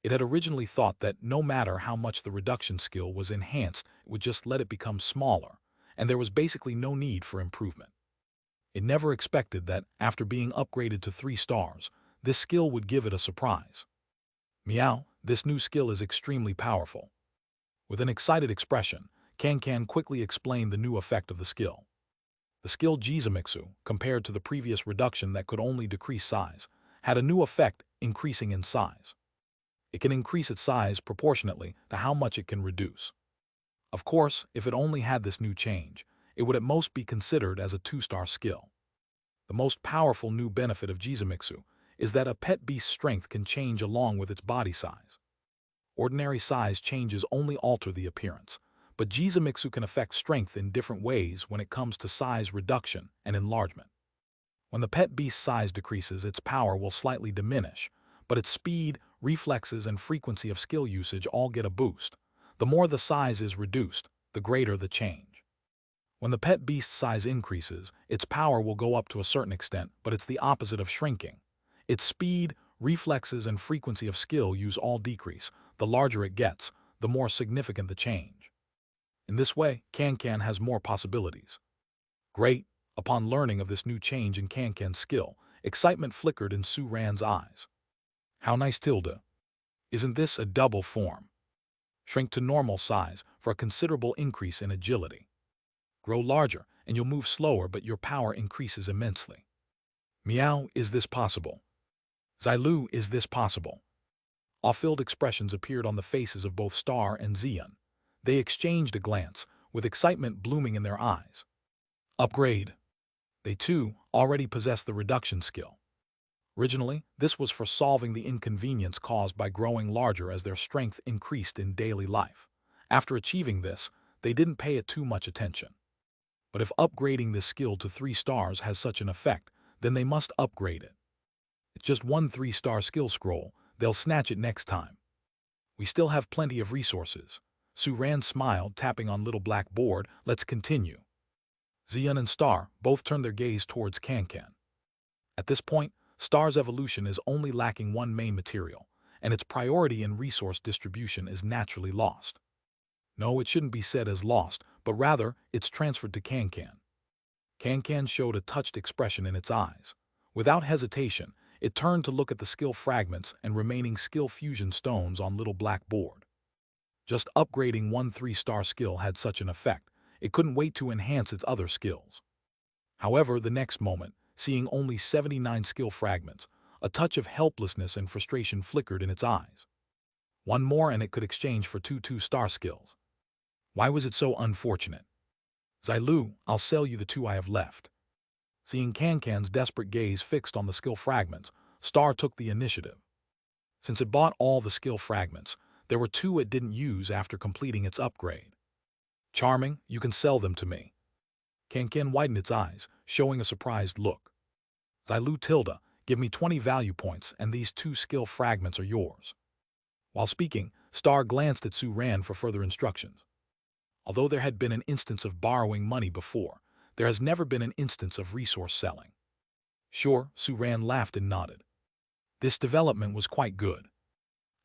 It had originally thought that no matter how much the reduction skill was enhanced, it would just let it become smaller, and there was basically no need for improvement. It never expected that, after being upgraded to 3 stars, this skill would give it a surprise. Meow, this new skill is extremely powerful. With an excited expression, Cancan quickly explained the new effect of the skill. The skill Jizumitsu, compared to the previous reduction that could only decrease size, had a new effect increasing in size. It can increase its size proportionately to how much it can reduce. Of course, if it only had this new change, it would at most be considered as a 2-star skill. The most powerful new benefit of Jizumitsu is that a pet beast's strength can change along with its body size. Ordinary size changes only alter the appearance, but Jizumitsu can affect strength in different ways when it comes to size reduction and enlargement. When the pet beast's size decreases, its power will slightly diminish, but its speed, reflexes, and frequency of skill usage all get a boost. The more the size is reduced, the greater the change. When the pet beast's size increases, its power will go up to a certain extent, but it's the opposite of shrinking. Its speed, reflexes, and frequency of skill use all decrease. The larger it gets, the more significant the change. In this way, Cancan has more possibilities. Great! Upon learning of this new change in Cancan's skill, excitement flickered in Zhu Ran's eyes. How nice, Tilda. Isn't this a double form? Shrink to normal size for a considerable increase in agility. Grow larger and you'll move slower, but your power increases immensely. Meow, is this possible? Xilu, is this possible? Awe-filled expressions appeared on the faces of both Star and Xi'an. They exchanged a glance, with excitement blooming in their eyes. Upgrade. They too already possessed the reduction skill. Originally, this was for solving the inconvenience caused by growing larger as their strength increased in daily life. After achieving this, they didn't pay it too much attention. But if upgrading this skill to 3 stars has such an effect, then they must upgrade it. It's just one 3-star skill scroll, they'll snatch it next time. We still have plenty of resources. Suran smiled, tapping on little black board. Let's continue. Xian and Star both turned their gaze towards Kankan. At this point, Star's evolution is only lacking one main material, and its priority in resource distribution is naturally lost. No, it shouldn't be said as lost, but rather, it's transferred to Kankan. Kankan showed a touched expression in its eyes. Without hesitation, it turned to look at the skill fragments and remaining skill fusion stones on little black board. Just upgrading one 3-star skill had such an effect, it couldn't wait to enhance its other skills. However, the next moment, seeing only 79 skill fragments, a touch of helplessness and frustration flickered in its eyes. One more and it could exchange for 2 2-star skills. Why was it so unfortunate? Zailu, I'll sell you the 2 I have left. Seeing Kankan's desperate gaze fixed on the skill fragments, Star took the initiative. Since it bought all the skill fragments, there were 2 it didn't use after completing its upgrade. Charming, you can sell them to me. Kankan widened its eyes, showing a surprised look. Zailu Tilda, give me 20 value points and these 2 skill fragments are yours. While speaking, Star glanced at Suran for further instructions. Although there had been an instance of borrowing money before, there has never been an instance of resource selling. Sure, Suran laughed and nodded. This development was quite good.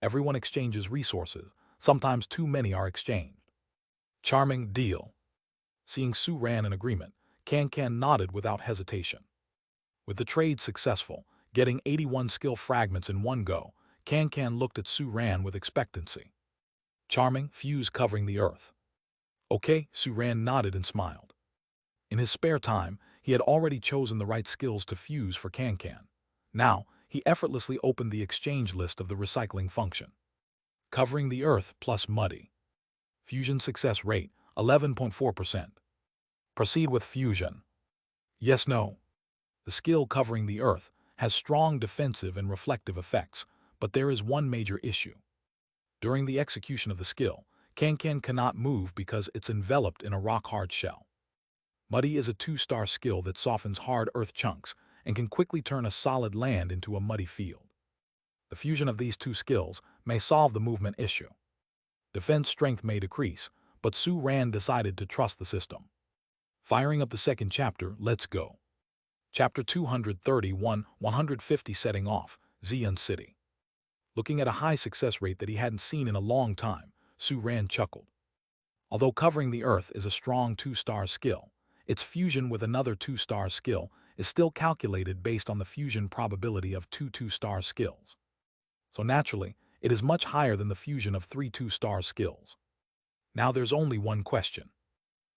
Everyone exchanges resources, sometimes too many are exchanged. Charming deal. Seeing Suran in agreement, Kankan nodded without hesitation. With the trade successful, getting 81 skill fragments in one go, Kankan looked at Suran with expectancy. Charming, fuse covering the earth. Okay, Suran nodded and smiled. In his spare time, he had already chosen the right skills to fuse for Kankan. Now, he effortlessly opened the exchange list of the recycling function. Covering the earth plus muddy. Fusion success rate, 11.4%. Proceed with fusion. Yes, no. The skill covering the earth has strong defensive and reflective effects, but there is one major issue. During the execution of the skill, Kankan cannot move because it's enveloped in a rock-hard shell. Muddy is a 2-star skill that softens hard earth chunks and can quickly turn a solid land into a muddy field. The fusion of these 2 skills may solve the movement issue. Defense strength may decrease, but Suran decided to trust the system. Firing up the second chapter, let's go. Chapter 231, 150 setting off, Xian City. Looking at a high success rate that he hadn't seen in a long time, Suran chuckled. Although covering the earth is a strong 2-star skill, its fusion with another 2-star skill is still calculated based on the fusion probability of 2 2-star skills. So naturally, it is much higher than the fusion of 3 2-star skills. Now there's only one question.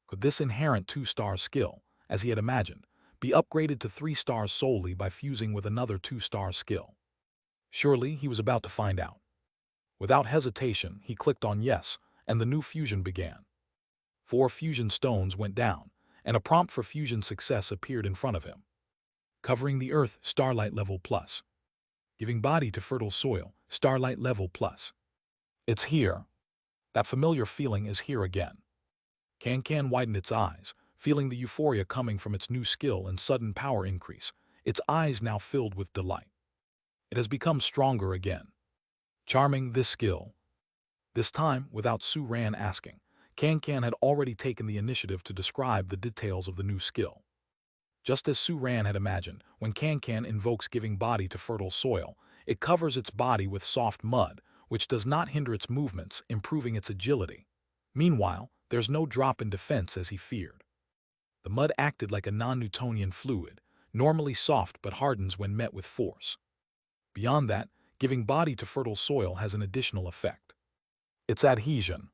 Could this inherent 2-star skill, as he had imagined, be upgraded to 3 stars solely by fusing with another 2-star skill? Surely he was about to find out. Without hesitation, he clicked on yes, and the new fusion began. 4 fusion stones went down, and a prompt for fusion success appeared in front of him. Covering the earth, starlight level plus. Giving body to fertile soil, starlight level plus. It's here. That familiar feeling is here again. Kankan widened its eyes, feeling the euphoria coming from its new skill and sudden power increase, its eyes now filled with delight. It has become stronger again. Charming this skill. This time, without Suran asking, Kankan had already taken the initiative to describe the details of the new skill. Just as Suran had imagined, when Kankan invokes giving body to fertile soil, it covers its body with soft mud, which does not hinder its movements, improving its agility. Meanwhile, there's no drop in defense as he feared. The mud acted like a non-Newtonian fluid, normally soft but hardens when met with force. Beyond that, giving body to fertile soil has an additional effect. Its adhesion.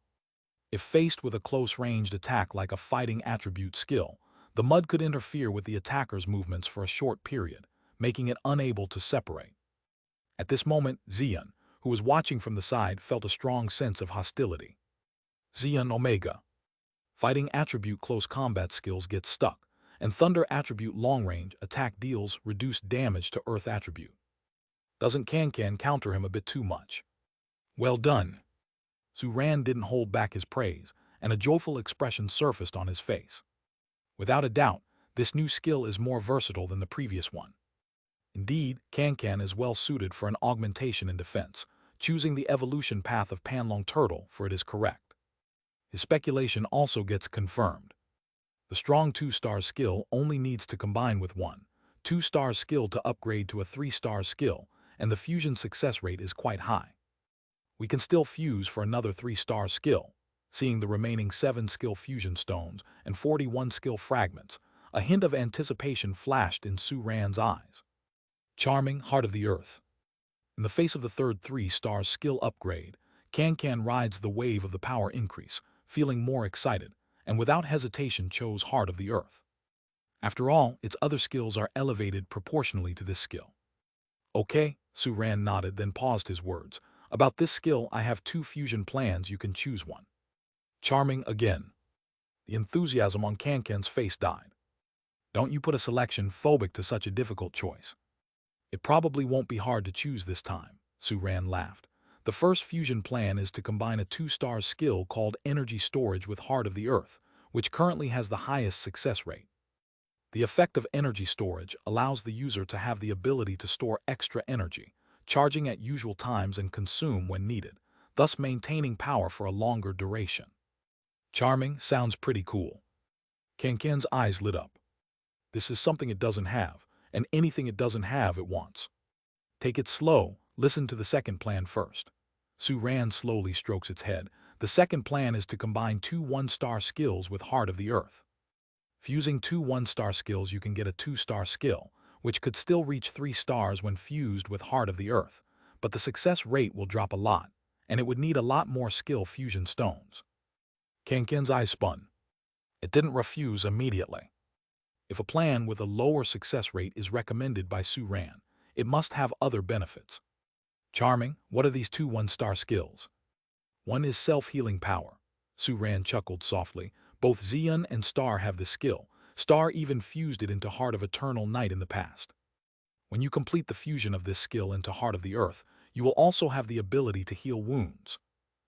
If faced with a close-ranged attack like a fighting attribute skill, the mud could interfere with the attacker's movements for a short period, making it unable to separate. At this moment, Xian, who was watching from the side, felt a strong sense of hostility. Xian Omega. Fighting attribute close combat skills get stuck, and thunder attribute long-range attack deals reduced damage to earth attribute. Doesn't Can counter him a bit too much? Well done. Su Ran didn't hold back his praise, and a joyful expression surfaced on his face. Without a doubt, this new skill is more versatile than the previous one. Indeed, Can is well suited for an augmentation in defense, choosing the evolution path of Panlong Turtle, for it is correct. His speculation also gets confirmed. The strong 2-star skill only needs to combine with one 2-star skill to upgrade to a 3-star skill, and the fusion success rate is quite high. We can still fuse for another 3-star skill, seeing the remaining 7 skill fusion stones and 41 skill fragments. A hint of anticipation flashed in Su Ran's eyes. Charming, Heart of the Earth. In the face of the third 3-star skill upgrade, Can rides the wave of the power increase, feeling more excited, and without hesitation chose Heart of the Earth. After all, its other skills are elevated proportionally to this skill. Okay, Su Ran nodded, then paused his words. About this skill, I have 2 fusion plans, you can choose one. Charming again. The enthusiasm on Can's face died. Don't you put a selection phobic to such a difficult choice. It probably won't be hard to choose this time, Su Ran laughed. The first fusion plan is to combine a 2-star skill called Energy Storage with Heart of the Earth, which currently has the highest success rate. The effect of energy storage allows the user to have the ability to store extra energy, charging at usual times and consume when needed, thus maintaining power for a longer duration. Charming sounds pretty cool. Can's eyes lit up. This is something it doesn't have, and anything it doesn't have it wants. Take it slow, listen to the second plan first. Su Ran slowly strokes its head. The second plan is to combine 2 1-star skills with Heart of the Earth. Fusing 2 1-star skills, you can get a 2-star skill, which could still reach 3 stars when fused with Heart of the Earth, but the success rate will drop a lot, and it would need a lot more skill fusion stones. Can's eyes spun. It didn't refuse immediately. If a plan with a lower success rate is recommended by Su Ran, it must have other benefits. Charming, what are these 2 1-star skills? One is self-healing power. Su Ran chuckled softly. Both Xian and Star have this skill. Star even fused it into Heart of Eternal Night in the past. When you complete the fusion of this skill into Heart of the Earth, you will also have the ability to heal wounds.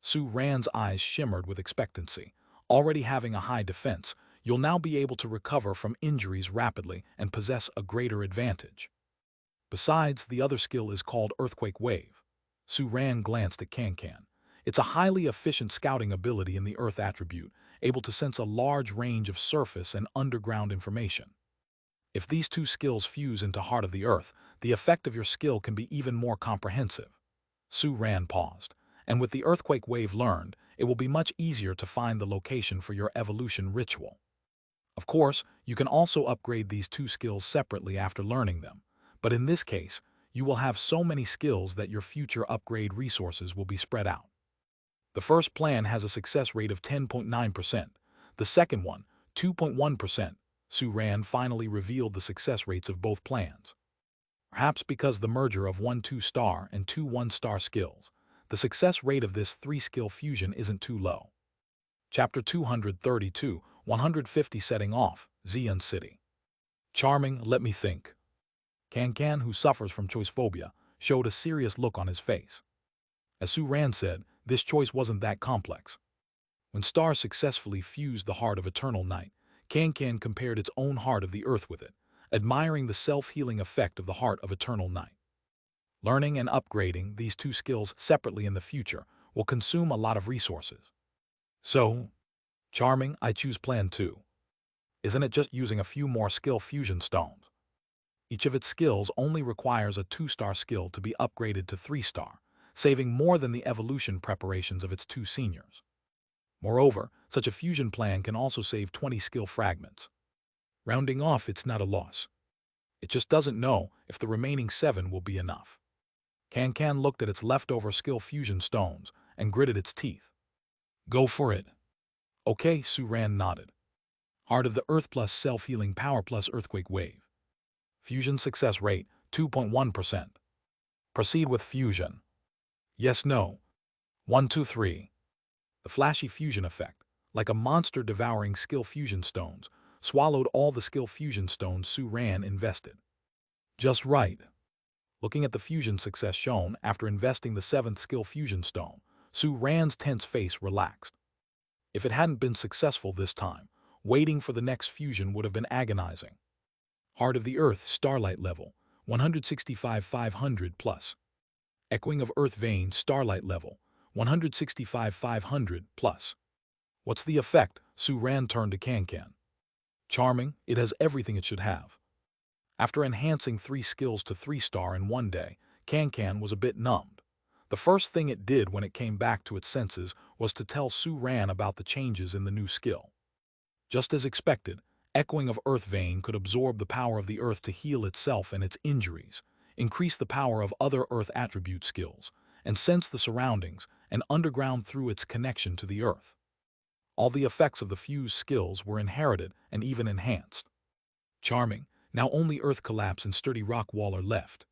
Su Ran's eyes shimmered with expectancy. Already having a high defense, you'll now be able to recover from injuries rapidly and possess a greater advantage. Besides, the other skill is called Earthquake Wave. Su Ran glanced at Can. It's a highly efficient scouting ability in the Earth attribute, able to sense a large range of surface and underground information. If these 2 skills fuse into Heart of the Earth, the effect of your skill can be even more comprehensive. Su Ran paused, and with the Earthquake Wave learned, it will be much easier to find the location for your evolution ritual. Of course, you can also upgrade these 2 skills separately after learning them, but in this case, you will have so many skills that your future upgrade resources will be spread out. The first plan has a success rate of 10.9%. The second one, 2.1%. Su Ran finally revealed the success rates of both plans. Perhaps because the merger of 1 2-star and 2 1-star skills, the success rate of this 3-skill fusion isn't too low. Chapter 232, 150 Setting Off, Xian City. Charming, let me think. Can, who suffers from choice phobia, showed a serious look on his face. As Su Ran said, this choice wasn't that complex. When Star successfully fused the Heart of Eternal Night, Can compared its own Heart of the Earth with it, admiring the self-healing effect of the Heart of Eternal Night. Learning and upgrading these 2 skills separately in the future will consume a lot of resources. So, Charming, I choose Plan 2. Isn't it just using a few more skill fusion stones? Each of its skills only requires a 2-star skill to be upgraded to 3-star, saving more than the evolution preparations of its 2 seniors. Moreover, such a fusion plan can also save 20 skill fragments. Rounding off, it's not a loss. It just doesn't know if the remaining 7 will be enough. Can looked at its leftover skill fusion stones and gritted its teeth. Go for it. Okay, Su Ran nodded. Heart of the Earth plus self-healing power plus Earthquake Wave. Fusion success rate, 2.1%. Proceed with fusion. Yes, no. 1, 2, 3. The flashy fusion effect, like a monster devouring skill fusion stones, swallowed all the skill fusion stones Su Ran invested. Just right. Looking at the fusion success shown after investing the 7th skill fusion stone, Su Ran's tense face relaxed. If it hadn't been successful this time, waiting for the next fusion would have been agonizing. Heart of the Earth Starlight level, 165-500 plus. Echoing of Earth Vein Starlight level, 165-500 plus. What's the effect? Su Ran turned to Can. Charming, it has everything it should have. After enhancing 3 skills to 3-star in one day, Can was a bit numbed. The first thing it did when it came back to its senses was to tell Su Ran about the changes in the new skill. Just as expected, Echoing of Earth Vein could absorb the power of the Earth to heal itself and its injuries, increase the power of other Earth attribute skills, and sense the surroundings and underground through its connection to the Earth. All the effects of the fused skills were inherited and even enhanced. Charming, now only Earth Collapse and Sturdy Rock Wall are left.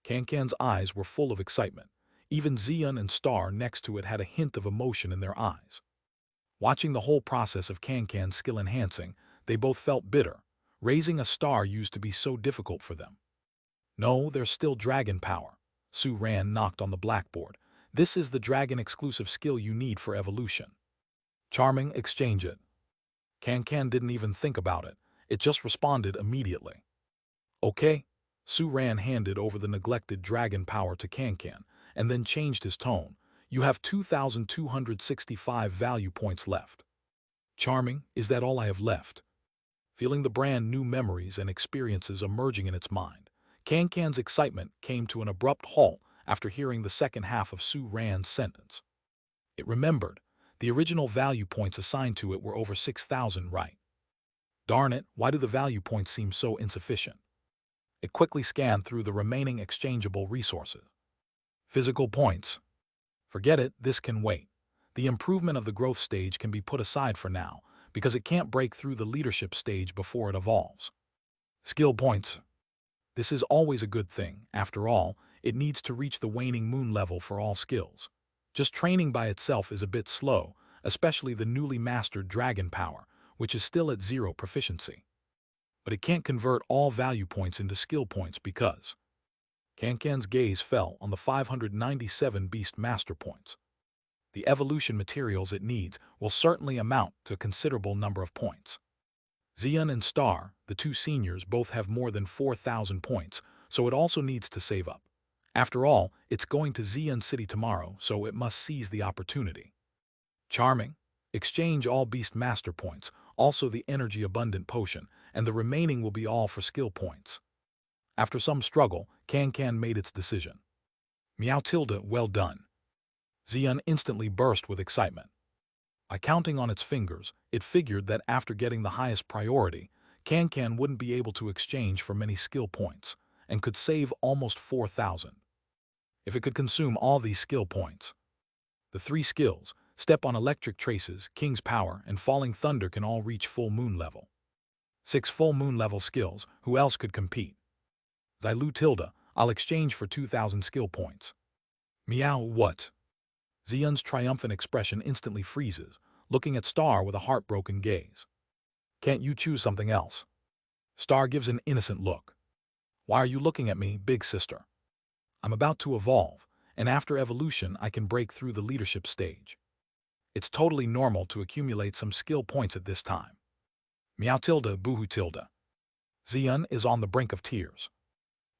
Can's eyes were full of excitement. Even Xian and Star next to it had a hint of emotion in their eyes. Watching the whole process of Can's skill enhancing, they both felt bitter. Raising a star used to be so difficult for them. No, there's still dragon power. Su Ran knocked on the blackboard. This is the dragon exclusive skill you need for evolution. Charming, exchange it. Can didn't even think about it. It just responded immediately. Okay. Su Ran handed over the neglected dragon power to Can and then changed his tone. You have 2,265 value points left. Charming, is that all I have left? Feeling the brand new memories and experiences emerging in its mind, Can's excitement came to an abrupt halt after hearing the second half of Su Ran's sentence. It remembered. The original value points assigned to it were over 6,000, right? Darn it, why do the value points seem so insufficient? It quickly scanned through the remaining exchangeable resources. Physical points. Forget it, this can wait. The improvement of the growth stage can be put aside for now, because it can't break through the leadership stage before it evolves. Skill points. This is always a good thing. After all, it needs to reach the waning moon level for all skills. Just training by itself is a bit slow, especially the newly mastered dragon power, which is still at 0 proficiency. But it can't convert all value points into skill points because Can's gaze fell on the 597 beast master points. The evolution materials it needs will certainly amount to a considerable number of points. Xian and Star, the 2 seniors, both have more than 4,000 points, so it also needs to save up. After all, it's going to Xian City tomorrow, so it must seize the opportunity. Charming. Exchange all beast master points, also the energy abundant potion, and the remaining will be all for skill points. After some struggle, Can made its decision. Meow tilde, well done. Xian instantly burst with excitement. By counting on its fingers, it figured that after getting the highest priority, Can wouldn't be able to exchange for many skill points, and could save almost 4,000. If it could consume all these skill points. The 3 skills, Step on Electric Traces, King's Power, and Falling Thunder can all reach full moon level. 6 full moon level skills, who else could compete? Xilu tilde, I'll exchange for 2,000 skill points. Meow, what? Xian's triumphant expression instantly freezes, looking at Star with a heartbroken gaze. Can't you choose something else? Star gives an innocent look. Why are you looking at me, big sister? I'm about to evolve, and after evolution I can break through the leadership stage. It's totally normal to accumulate some skill points at this time. Meow tilde, boohoo tilde. Xian is on the brink of tears.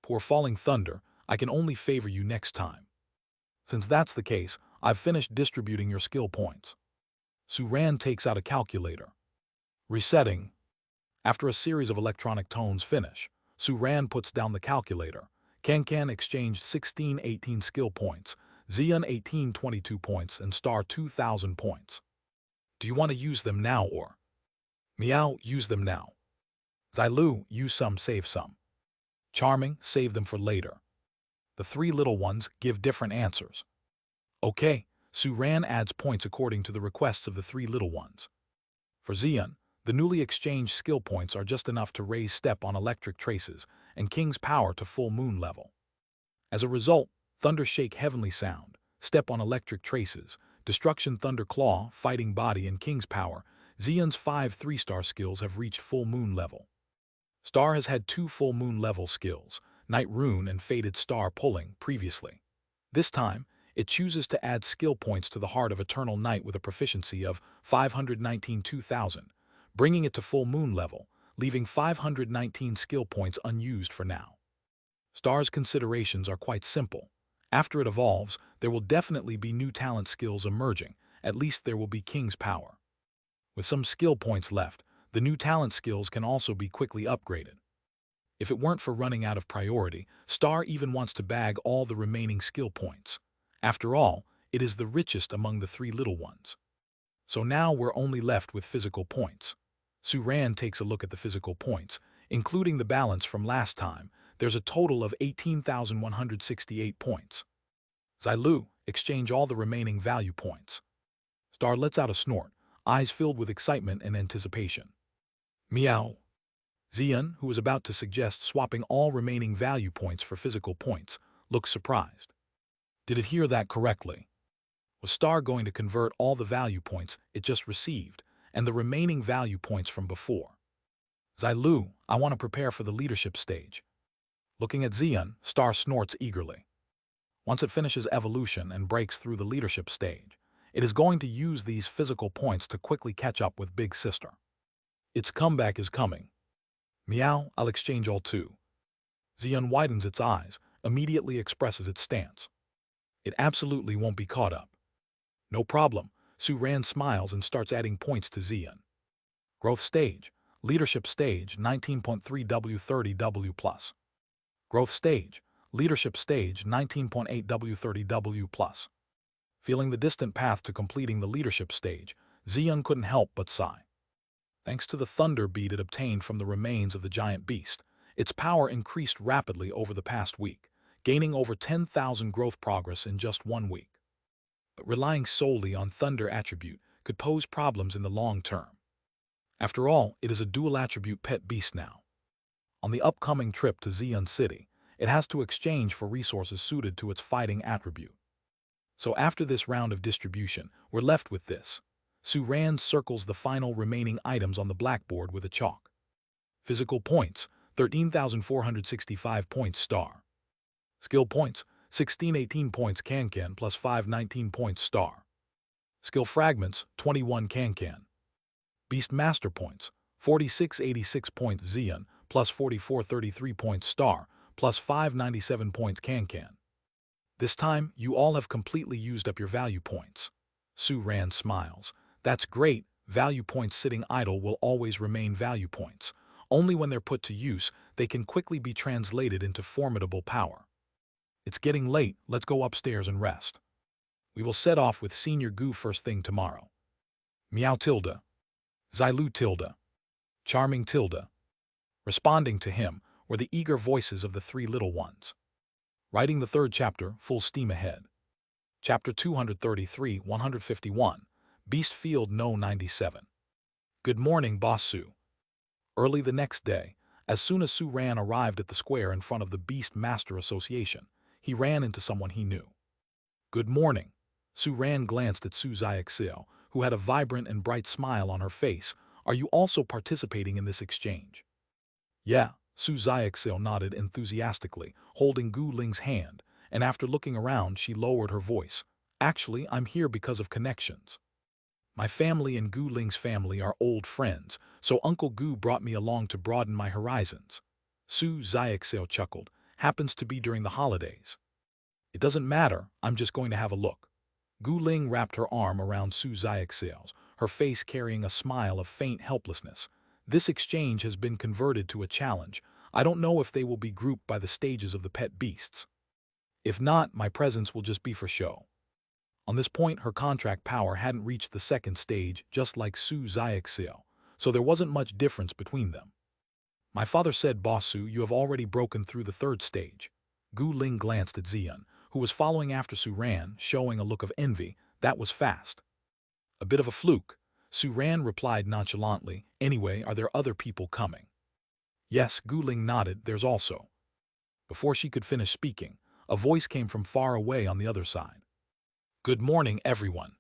Poor Falling Thunder, I can only favor you next time. Since that's the case, I've finished distributing your skill points. Su Ran takes out a calculator. Resetting. After a series of electronic tones finish, Su Ran puts down the calculator. Can exchanged 1618 skill points, Xian 1822 points, and Star 2,000 points. Do you want to use them now or? Meow, use them now. Xilu, use some, save some. Charming, save them for later. The 3 little ones give different answers. Okay, Su Ran adds points according to the requests of the 3 little ones. For Xian, the newly exchanged skill points are just enough to raise Step on Electric Traces and King's Power to full moon level. As a result, Thunder Shake Heavenly Sound, Step on Electric Traces, Destruction Thunder Claw, Fighting Body, and King's Power, Xian's 5 3-star skills have reached full moon level. Star has had 2 full moon level skills, Night Rune and Faded Star pulling previously. This time, it chooses to add skill points to the Heart of Eternal Night with a proficiency of 519,000, bringing it to full moon level, leaving 519 skill points unused for now. Star's considerations are quite simple. After it evolves, there will definitely be new talent skills emerging, at least there will be King's Power. With some skill points left, the new talent skills can also be quickly upgraded. If it weren't for running out of priority, Star even wants to bag all the remaining skill points. After all, it is the richest among the three little ones. So now we're only left with physical points. Suran takes a look at the physical points, including the balance from last time. There's a total of 18,168 points. Xilu, exchange all the remaining value points. Star lets out a snort, eyes filled with excitement and anticipation. Meow. Xian, who was about to suggest swapping all remaining value points for physical points, looks surprised. Did it hear that correctly? Was Star going to convert all the value points it just received and the remaining value points from before? Xilu, I want to prepare for the leadership stage. Looking at Xian, Star snorts eagerly. Once it finishes evolution and breaks through the leadership stage, it is going to use these physical points to quickly catch up with Big Sister. Its comeback is coming. Meow, I'll exchange all too. Xian widens its eyes, immediately expresses its stance. It absolutely won't be caught up. No problem, Suran smiles and starts adding points to Xian. Growth stage, leadership stage 19.3W30W+. Growth stage, leadership stage 19.8W30W+. Feeling the distant path to completing the leadership stage, Xian couldn't help but sigh. Thanks to the thunder beat it obtained from the remains of the giant beast, its power increased rapidly over the past week, gaining over 10,000 growth progress in just 1 week. But relying solely on thunder attribute could pose problems in the long term. After all, it is a dual attribute pet beast now. On the upcoming trip to Xian City, it has to exchange for resources suited to its fighting attribute. So after this round of distribution, we're left with this. Suran circles the final remaining items on the blackboard with a chalk. Physical points, 13,465 points Star. Skill points, 1618 points Can plus 519 points Star. Skill fragments, 21 Can. Beast Master points, 4686 points Xian plus 4433 points Star plus 597 points Can. This time, you all have completely used up your value points. Suran smiles. That's great, value points sitting idle will always remain value points. Only when they're put to use, they can quickly be translated into formidable power. It's getting late, let's go upstairs and rest. We will set off with Senior Gu first thing tomorrow. Meow tilde. Xilu tilde. Charming tilde. Responding to him were the eager voices of the three little ones. Writing the third chapter, full steam ahead. Chapter 233, 151, Beast Field No 97. Good morning, Boss Su. Early the next day, as soon as Suran arrived at the square in front of the Beast Master Association, he ran into someone he knew. Good morning. Suran glanced at Su Xiaoxiao, who had a vibrant and bright smile on her face. Are you also participating in this exchange? Yeah, Su Xiaoxiao nodded enthusiastically, holding Gu Ling's hand, and after looking around, she lowered her voice. Actually, I'm here because of connections. My family and Gu Ling's family are old friends, so Uncle Gu brought me along to broaden my horizons. Su Xiaoxiao chuckled. Happens to be during the holidays. It doesn't matter, I'm just going to have a look. Gu Ling wrapped her arm around Su Xiaoxiao's, her face carrying a smile of faint helplessness. This exchange has been converted to a challenge. I don't know if they will be grouped by the stages of the pet beasts. If not, my presence will just be for show. On this point, her contract power hadn't reached the second stage, just like Su Xiaoxiao, so there wasn't much difference between them. My father said, Boss Su, you have already broken through the third stage. Gu Ling glanced at Xian, who was following after Suran, showing a look of envy. That was fast. A bit of a fluke. Suran replied nonchalantly. Anyway, are there other people coming? Yes, Gu Ling nodded, there's also. Before she could finish speaking, a voice came from far away on the other side. Good morning, everyone.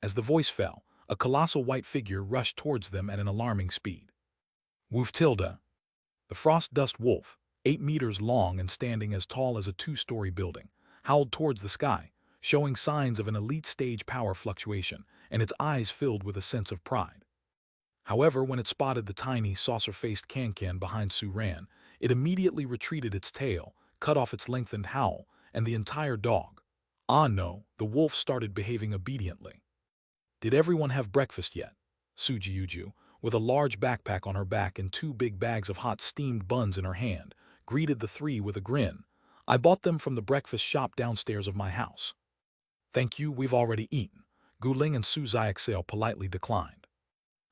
As the voice fell, a colossal white figure rushed towards them at an alarming speed. Woof tilde. The frost dust wolf, 8 meters long and standing as tall as a two-story building, howled towards the sky, showing signs of an elite stage power fluctuation, and its eyes filled with a sense of pride. However, when it spotted the tiny, saucer-faced Can-Can behind Su-Ran, it immediately retreated its tail, cut off its lengthened howl, and the entire dog. Ah no, the wolf started behaving obediently. Did everyone have breakfast yet? Sujiuju, with a large backpack on her back and 2 big bags of hot steamed buns in her hand, greeted the three with a grin. I bought them from the breakfast shop downstairs of my house. Thank you, we've already eaten. Guling and Su Xiaoxiao politely declined.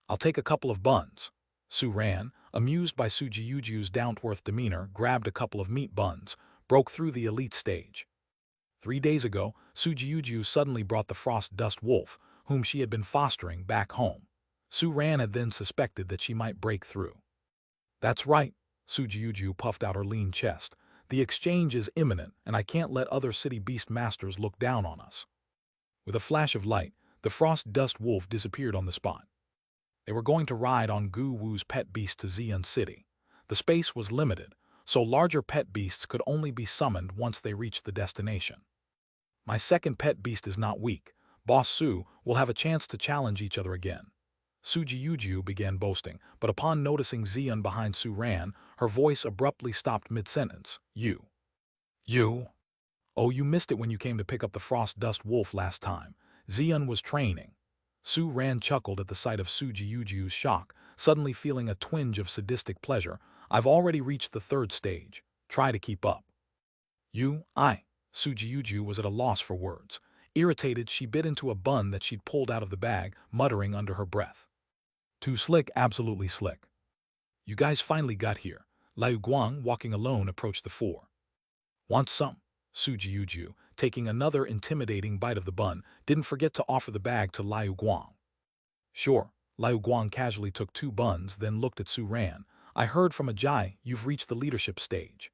I'll take a couple of buns. Su Ran, amused by Sujiuju's down-to-earth demeanor, grabbed a couple of meat buns, broke through the elite stage. 3 days ago, Sujiuju suddenly brought the frost dust wolf, whom she had been fostering, back home. Su Ran had then suspected that she might break through. That's right, Sujiuju puffed out her lean chest. The exchange is imminent, and I can't let other city beast masters look down on us. With a flash of light, the frost dust wolf disappeared on the spot. They were going to ride on Gu Wu's pet beast to Xian City. The space was limited, so larger pet beasts could only be summoned once they reached the destination. My second pet beast is not weak. Boss Su will have a chance to challenge each other again. Sujiuju began boasting, but upon noticing Xian behind Su Ran, her voice abruptly stopped mid-sentence. You. Oh, you missed it when you came to pick up the frost dust wolf last time. Xian was training. Su Ran chuckled at the sight of Sujiuju's shock, suddenly feeling a twinge of sadistic pleasure. I've already reached the 3rd stage. Try to keep up. Sujiuju was at a loss for words. Irritated, she bit into a bun that she'd pulled out of the bag, muttering under her breath. Too slick, absolutely slick. You guys finally got here. Liu Guang, walking alone, approached the four. Want some? Sujiuju, taking another intimidating bite of the bun, didn't forget to offer the bag to Liu Guang. Sure. Liu Guang casually took 2 buns, then looked at Su Ran. I heard from Ajay you've reached the leadership stage.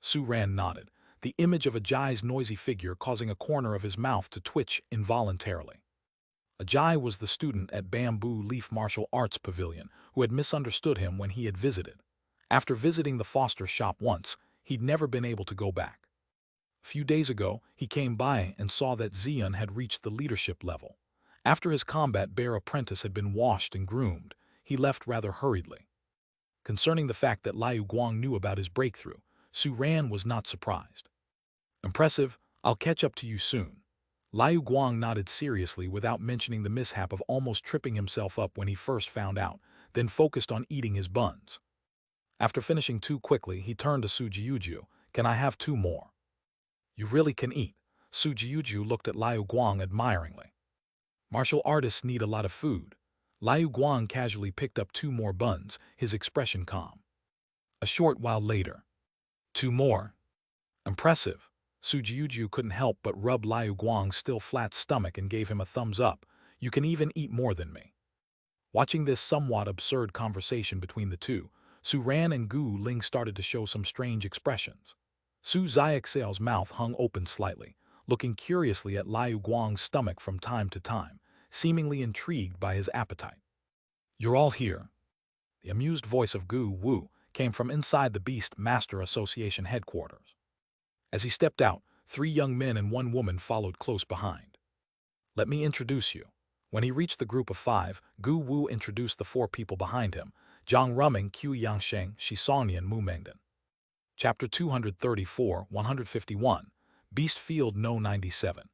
Su Ran nodded, the image of Ajay's noisy figure causing a corner of his mouth to twitch involuntarily. Ajay was the student at Bamboo Leaf Martial Arts Pavilion who had misunderstood him when he had visited. After visiting the Foster shop once, he'd never been able to go back. A few days ago, he came by and saw that Xian had reached the leadership level. After his combat bear apprentice had been washed and groomed, he left rather hurriedly. Concerning the fact that Liu Guang knew about his breakthrough, Su Ran was not surprised. Impressive, I'll catch up to you soon. Liu Guang nodded seriously without mentioning the mishap of almost tripping himself up when he first found out, then focused on eating his buns. After finishing 2 quickly, he turned to Sujiuju. Can I have 2 more? You really can eat. Sujiuju looked at Liu Guang admiringly. Martial artists need a lot of food. Liu Guang casually picked up 2 more buns, his expression calm. A short while later. 2 more? Impressive. Sujiuju couldn't help but rub Liu Guang's still flat stomach and gave him a thumbs up. You can even eat more than me. Watching this somewhat absurd conversation between the two, Su Ran and Gu Ling started to show some strange expressions. Su Xiaoxiao's mouth hung open slightly, looking curiously at Liu Guang's stomach from time to time, seemingly intrigued by his appetite. You're all here. The amused voice of Gu Wu came from inside the Beast Master Association headquarters. As he stepped out, 3 young men and 1 woman followed close behind. Let me introduce you. When he reached the group of 5, Gu Wu introduced the 4 people behind him, Zhang Ruming, Qiu Yangsheng, Shi Songnian, Mu Mengdan. Chapter 234, 151, Beast Field No 97.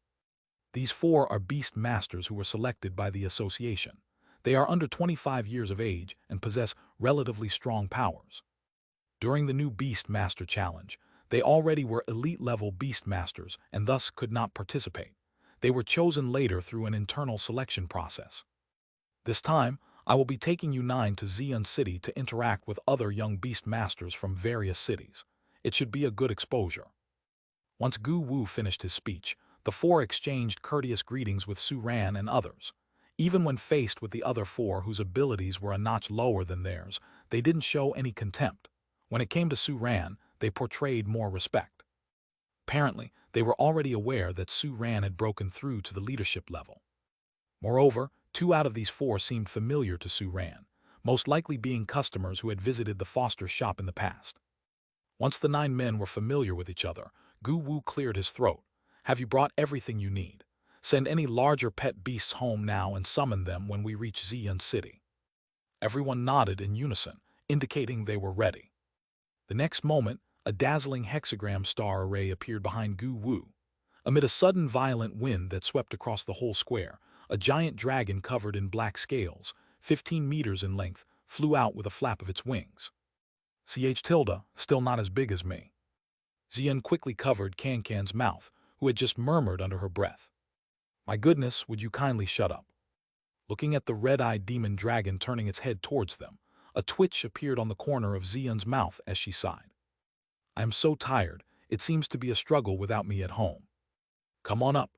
These 4 are Beast Masters who were selected by the association. They are under 25 years of age and possess relatively strong powers. During the new Beast Master Challenge, they already were elite-level Beast Masters and thus could not participate. They were chosen later through an internal selection process. This time, I will be taking you 9 to Xian City to interact with other young Beast Masters from various cities. It should be a good exposure. Once Gu Wu finished his speech, the 4 exchanged courteous greetings with Su Ran and others. Even when faced with the other 4 whose abilities were a notch lower than theirs, they didn't show any contempt. When it came to Su Ran, they portrayed more respect. Apparently, they were already aware that Su Ran had broken through to the leadership level. Moreover, 2 out of these 4 seemed familiar to Su Ran, most likely being customers who had visited the Foster shop in the past. Once the 9 men were familiar with each other, Gu Wu cleared his throat. Have you brought everything you need? Send any larger pet beasts home now and summon them when we reach Xian City. Everyone nodded in unison, indicating they were ready. The next moment, a dazzling hexagram star array appeared behind Gu Wu. Amid a sudden violent wind that swept across the whole square, a giant dragon covered in black scales, 15 meters in length, flew out with a flap of its wings. Tilda, still not as big as me. Xian quickly covered Cancan's mouth, who had just murmured under her breath. My goodness, would you kindly shut up? Looking at the red-eyed demon dragon turning its head towards them, a twitch appeared on the corner of Xian's mouth as she sighed. I am so tired, it seems to be a struggle without me at home. Come on up.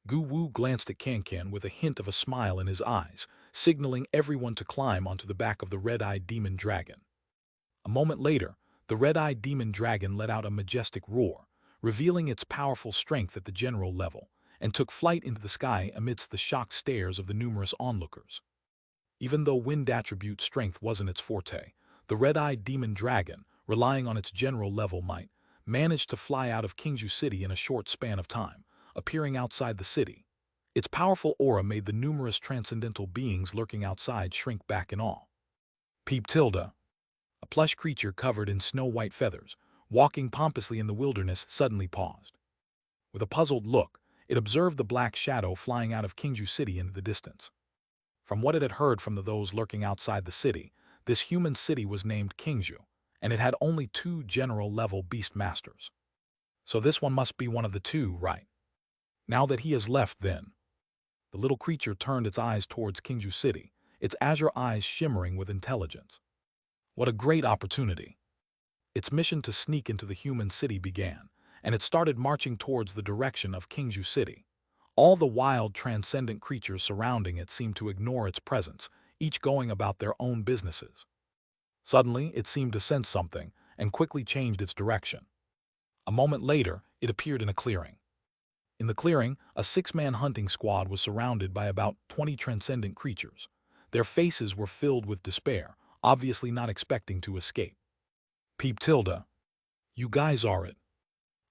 Gu Wu glanced at Cancan with a hint of a smile in his eyes, signaling everyone to climb onto the back of the red-eyed demon dragon. A moment later, the red-eyed demon dragon let out a majestic roar, revealing its powerful strength at the general level, and took flight into the sky amidst the shocked stares of the numerous onlookers. Even though wind attribute strength wasn't its forte, the red-eyed demon dragon, relying on its general level might, managed to fly out of Qingzhou City in a short span of time, appearing outside the city. Its powerful aura made the numerous transcendental beings lurking outside shrink back in awe. Tilda, a plush creature covered in snow-white feathers, walking pompously in the wilderness, suddenly paused. With a puzzled look, it observed the black shadow flying out of Qingzhou City into the distance. From what it had heard from those lurking outside the city, this human city was named Qingzhou, and it had only 2 general-level beast masters. So this one must be one of the 2, right? Now that he has left, then. The little creature turned its eyes towards Qingzhou City, its azure eyes shimmering with intelligence. What a great opportunity! Its mission to sneak into the human city began, and it started marching towards the direction of Qingzhou City. All the wild, transcendent creatures surrounding it seemed to ignore its presence, each going about their own businesses. Suddenly, it seemed to sense something, and quickly changed its direction. A moment later, it appeared in a clearing. In the clearing, a 6-man hunting squad was surrounded by about 20 transcendent creatures. Their faces were filled with despair, obviously not expecting to escape. Tilda, you guys are it.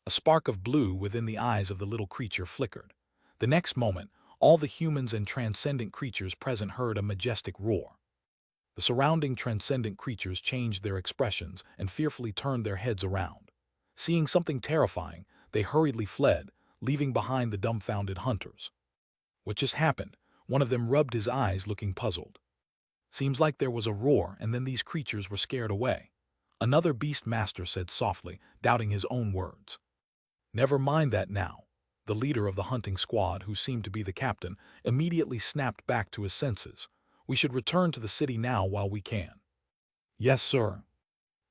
A spark of blue within the eyes of the little creature flickered. The next moment, all the humans and transcendent creatures present heard a majestic roar. The surrounding transcendent creatures changed their expressions and fearfully turned their heads around. Seeing something terrifying, they hurriedly fled, leaving behind the dumbfounded hunters. What just happened? One of them rubbed his eyes, looking puzzled. Seems like there was a roar and then these creatures were scared away. Another beast master said softly, doubting his own words. Never mind that now. The leader of the hunting squad, who seemed to be the captain, immediately snapped back to his senses. We should return to the city now while we can. Yes, sir.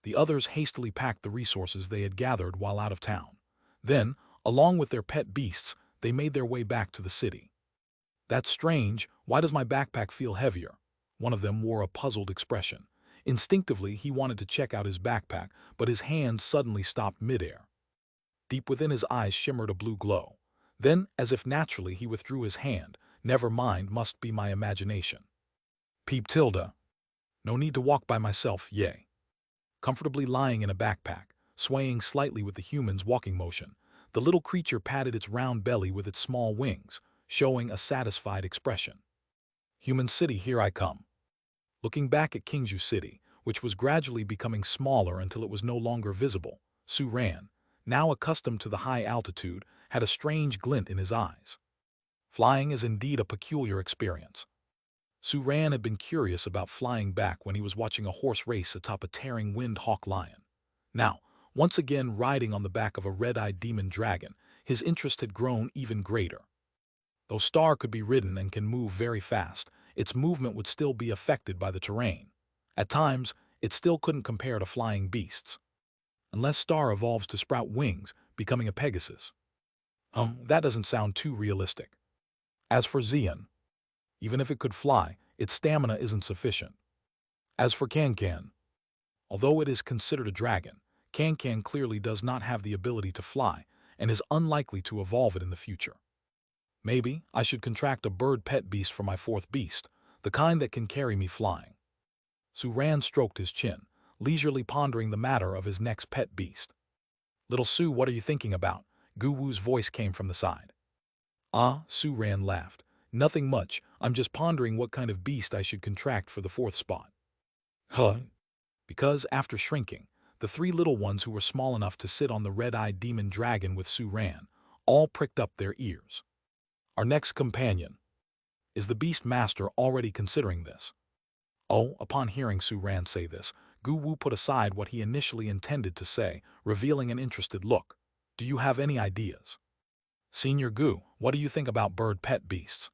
The others hastily packed the resources they had gathered while out of town. Then, along with their pet beasts, they made their way back to the city. That's strange. Why does my backpack feel heavier? One of them wore a puzzled expression. Instinctively, he wanted to check out his backpack, but his hand suddenly stopped midair. Deep within his eyes shimmered a blue glow. Then, as if naturally, he withdrew his hand. Never mind, must be my imagination. Tilda. No need to walk by myself, yay. Comfortably lying in a backpack, swaying slightly with the human's walking motion, the little creature patted its round belly with its small wings, showing a satisfied expression. Human city, here I come. Looking back at Qingzhou City, which was gradually becoming smaller until it was no longer visible, Su Ran, now accustomed to the high altitude, had a strange glint in his eyes. Flying is indeed a peculiar experience. Su Ran had been curious about flying back when he was watching a horse race atop a tearing wind-hawk lion. Now, once again riding on the back of a red-eyed demon dragon, his interest had grown even greater. Though Star could be ridden and can move very fast, its movement would still be affected by the terrain. At times, it still couldn't compare to flying beasts. Unless Star evolves to sprout wings, becoming a Pegasus. That doesn't sound too realistic. As for Xian, even if it could fly, its stamina isn't sufficient. As for Cancan, although it is considered a dragon, Cancan clearly does not have the ability to fly and is unlikely to evolve it in the future. Maybe I should contract a bird pet beast for my 4th beast, the kind that can carry me flying. Su Ran stroked his chin, leisurely pondering the matter of his next pet beast. "Little Sue, what are you thinking about?" Gu Wu's voice came from the side. "Ah," Sue Ran laughed. "Nothing much. I'm just pondering what kind of beast I should contract for the fourth spot." "Huh?" Because, after shrinking, the three little ones who were small enough to sit on the red-eyed demon dragon with Sue Ran all pricked up their ears. "Our next companion. Is the beast master already considering this?" Oh, upon hearing Sue Ran say this, Gu Wu put aside what he initially intended to say, revealing an interested look. "Do you have any ideas?" "Senior Gu, what do you think about bird pet beasts?"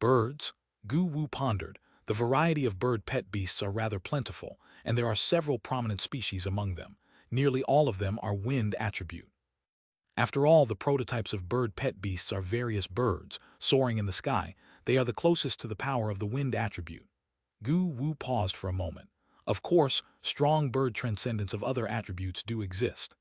"Birds?" Gu Wu pondered. "The variety of bird pet beasts are rather plentiful, and there are several prominent species among them. Nearly all of them are wind attribute. After all, the prototypes of bird pet beasts are various birds, soaring in the sky. They are the closest to the power of the wind attribute." Gu Wu paused for a moment. Of course, strong bird transcendence of other attributes do exist.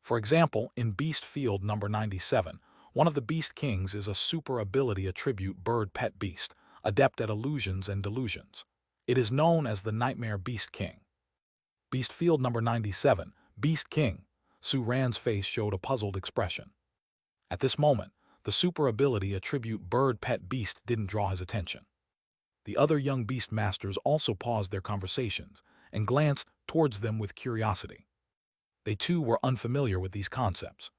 For example, in Beast Field number 97, one of the Beast Kings is a super ability attribute bird pet beast, adept at illusions and delusions. It is known as the Nightmare Beast King. Beast Field number 97, Beast King. Sue Ran's face showed a puzzled expression. At this moment, the super ability attribute bird pet beast didn't draw his attention. The other young beast masters also paused their conversations and glanced towards them with curiosity. They too were unfamiliar with these concepts.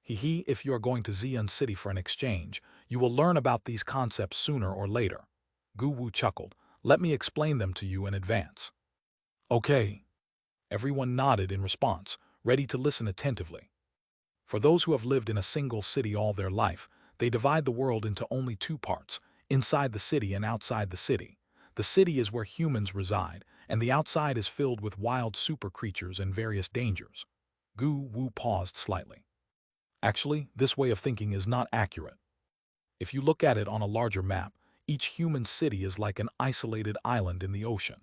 If you are going to Xian City for an exchange, you will learn about these concepts sooner or later." Gu Wu chuckled. "Let me explain them to you in advance." "Okay." Everyone nodded in response, ready to listen attentively. For those who have lived in a single city all their life, they divide the world into only two parts, inside the city and outside the city. The city is where humans reside, and the outside is filled with wild super creatures and various dangers. Gu Wu paused slightly. Actually, this way of thinking is not accurate. If you look at it on a larger map, each human city is like an isolated island in the ocean.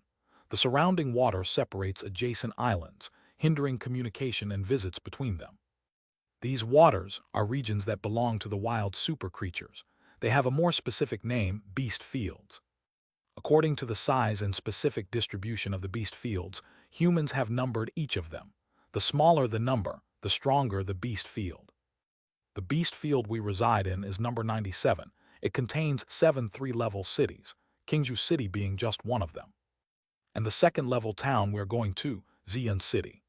The surrounding water separates adjacent islands, hindering communication and visits between them. These waters are regions that belong to the wild super creatures. They have a more specific name, beast fields. According to the size and specific distribution of the beast fields, humans have numbered each of them. The smaller the number, the stronger the beast field. The beast field we reside in is number 97. It contains 7 3-level cities, Kingju City being just one of them. And the second-level town we're going to, Xian City.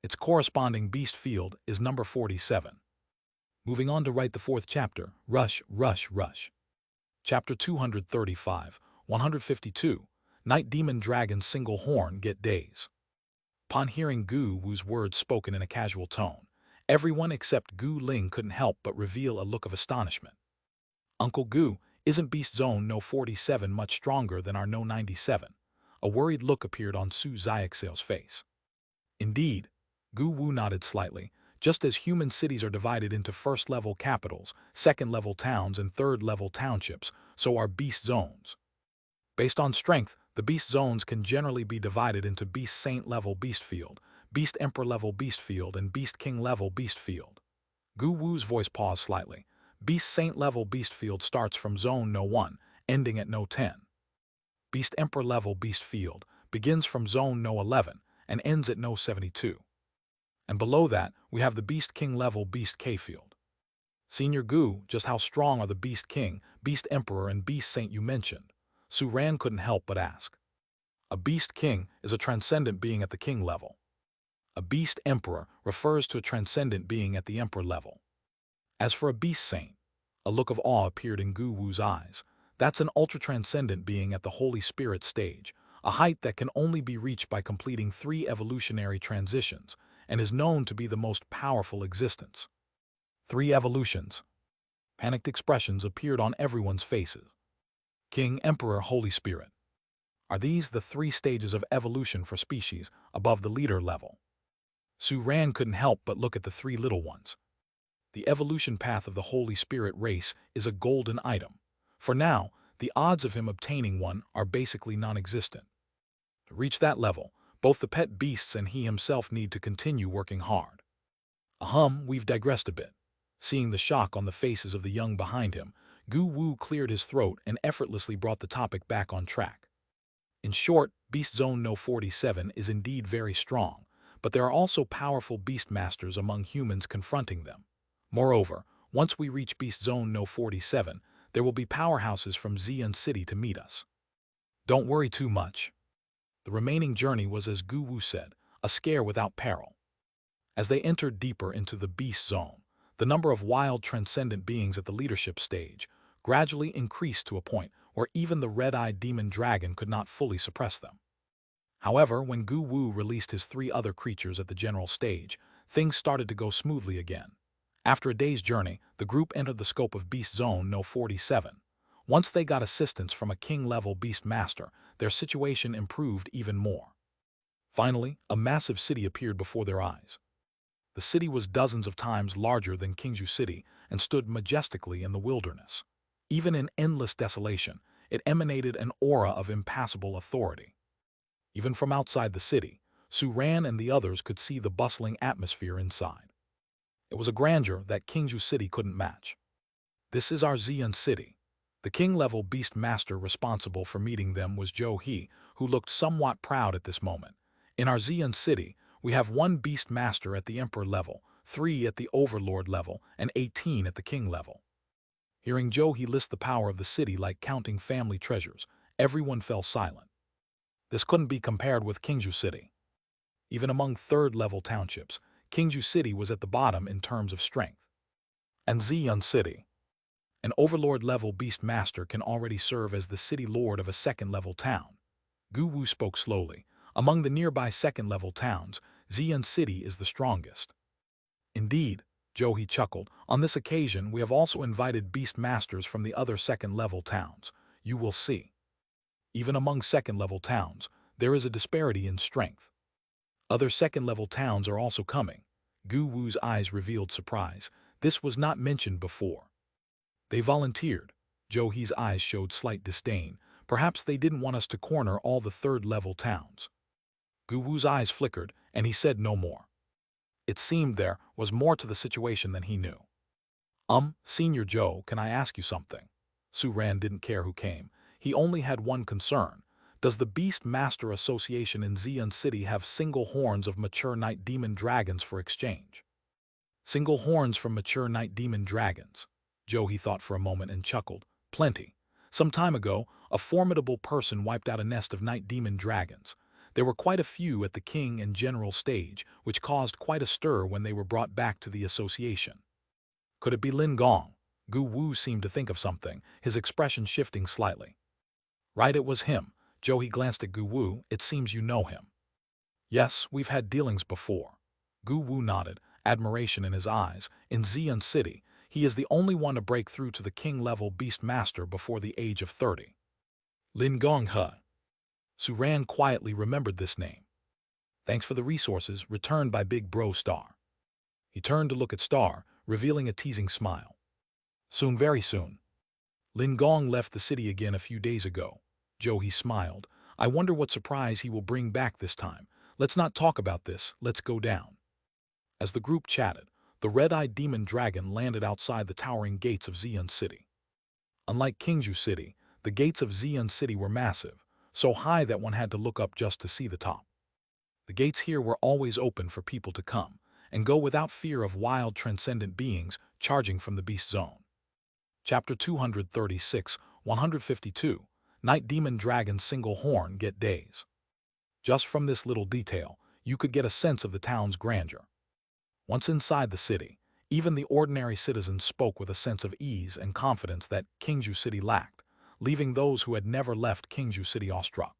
Its corresponding beast field is number 47. Moving on to write the fourth chapter, Rush, Rush, Rush. Chapter 235, 152, Night Demon Dragon Single Horn Get Days. Upon hearing Gu Wu's words spoken in a casual tone, everyone except Gu Ling couldn't help but reveal a look of astonishment. "Uncle Gu, isn't Beast Zone No 47 much stronger than our No 97? A worried look appeared on Su Xiaoxiao's face. Indeed, Gu Wu nodded slightly. Just as human cities are divided into first-level capitals, second-level towns, and third-level townships, so are beast zones. Based on strength, the beast zones can generally be divided into Beast Saint level beast field, Beast Emperor level beast field, and Beast King level beast field. Gu Wu's voice paused slightly. Beast Saint level beast field starts from Zone No 1, ending at No 10. Beast Emperor level beast field begins from Zone No 11 and ends at No 72. And below that, we have the Beast King level Beast K field. Senior Gu, just how strong are the Beast King, Beast Emperor, and Beast Saint you mentioned? Su Ran couldn't help but ask. A Beast King is a transcendent being at the King level. A Beast Emperor refers to a transcendent being at the Emperor level. As for a Beast Saint, a look of awe appeared in Gu Wu's eyes. That's an ultra-transcendent being at the Holy Spirit stage, a height that can only be reached by completing 3 evolutionary transitions, and is known to be the most powerful existence. 3 evolutions. Panicked expressions appeared on everyone's faces. King, Emperor, Holy Spirit. Are these the 3 stages of evolution for species above the leader level? Su Ran couldn't help but look at the 3 little ones. The evolution path of the Holy Spirit race is a golden item. For now, the odds of him obtaining one are basically non-existent. To reach that level, both the pet beasts and he himself need to continue working hard. We've digressed a bit. Seeing the shock on the faces of the young behind him, Gu Wu cleared his throat and effortlessly brought the topic back on track. In short, Beast Zone No 47 is indeed very strong, but there are also powerful beastmasters among humans confronting them. Moreover, once we reach Beast Zone No 47, there will be powerhouses from Xian City to meet us. Don't worry too much. The remaining journey was, as Gu Wu said, a scare without peril. As they entered deeper into the Beast Zone, the number of wild transcendent beings at the leadership stage gradually increased to a point where even the red-eyed demon dragon could not fully suppress them. However, when Gu Wu released his 3 other creatures at the general stage, things started to go smoothly again. After a day's journey, the group entered the scope of Beast Zone No 47. Once they got assistance from a king-level beast master, their situation improved even more. Finally, a massive city appeared before their eyes. The city was dozens of times larger than Kingju City and stood majestically in the wilderness. Even in endless desolation, it emanated an aura of impassable authority. Even from outside the city, Su Ran and the others could see the bustling atmosphere inside. It was a grandeur that Kingju City couldn't match. This is our Xian City. The king-level beast master responsible for meeting them was Zhou He, who looked somewhat proud at this moment. In our Xian City, we have 1 beast master at the emperor level, 3 at the overlord level, and 18 at the king level. Hearing Zhou He list the power of the city like counting family treasures, everyone fell silent. This couldn't be compared with Kingju City. Even among third-level townships, Kingju City was at the bottom in terms of strength. And Xian City. An overlord-level beast master can already serve as the city lord of a second-level town. Gu Wu spoke slowly. Among the nearby second-level towns, Xian City is the strongest. Indeed, Zhou He chuckled, on this occasion we have also invited beast masters from the other second-level towns. You will see. Even among second-level towns, there is a disparity in strength. Other second-level towns are also coming. Gu Wu's eyes revealed surprise. This was not mentioned before. They volunteered. Zhou He's eyes showed slight disdain. Perhaps they didn't want us to corner all the third-level towns. Gu Wu's eyes flickered, and he said no more. It seemed there was more to the situation than he knew. Senior Zhou, can I ask you something? Su Ran didn't care who came. He only had one concern. Does the Beast Master Association in Xian City have single horns of mature night demon dragons for exchange? Single horns from mature night demon dragons. Zhou He thought for a moment and chuckled. Plenty. Some time ago, a formidable person wiped out a nest of night demon dragons. There were quite a few at the king and general stage, which caused quite a stir when they were brought back to the association. Could it be Lin Gong? Gu Wu seemed to think of something, his expression shifting slightly. Right, it was him. Zhou He glanced at Gu Wu. It seems you know him. Yes, we've had dealings before. Gu Wu nodded, admiration in his eyes. In Xian City, he is the only one to break through to the king-level beast master before the age of 30. Lin Gong He. Su Ran quietly remembered this name. Thanks for the resources, returned by Big Bro Star. He turned to look at Star, revealing a teasing smile. Soon, very soon. Lin Gong left the city again a few days ago. Zhou He smiled. I wonder what surprise he will bring back this time. Let's not talk about this, let's go down. As the group chatted, the red-eyed demon dragon landed outside the towering gates of Xian City. Unlike Kingju City, the gates of Xian City were massive, so high that one had to look up just to see the top. The gates here were always open for people to come and go without fear of wild transcendent beings charging from the beast zone. Chapter 236, 152, Night Demon Dragon's Single Horn Get Days. Just from this little detail, you could get a sense of the town's grandeur. Once inside the city, even the ordinary citizens spoke with a sense of ease and confidence that Kingju City lacked, leaving those who had never left Kingju City awestruck.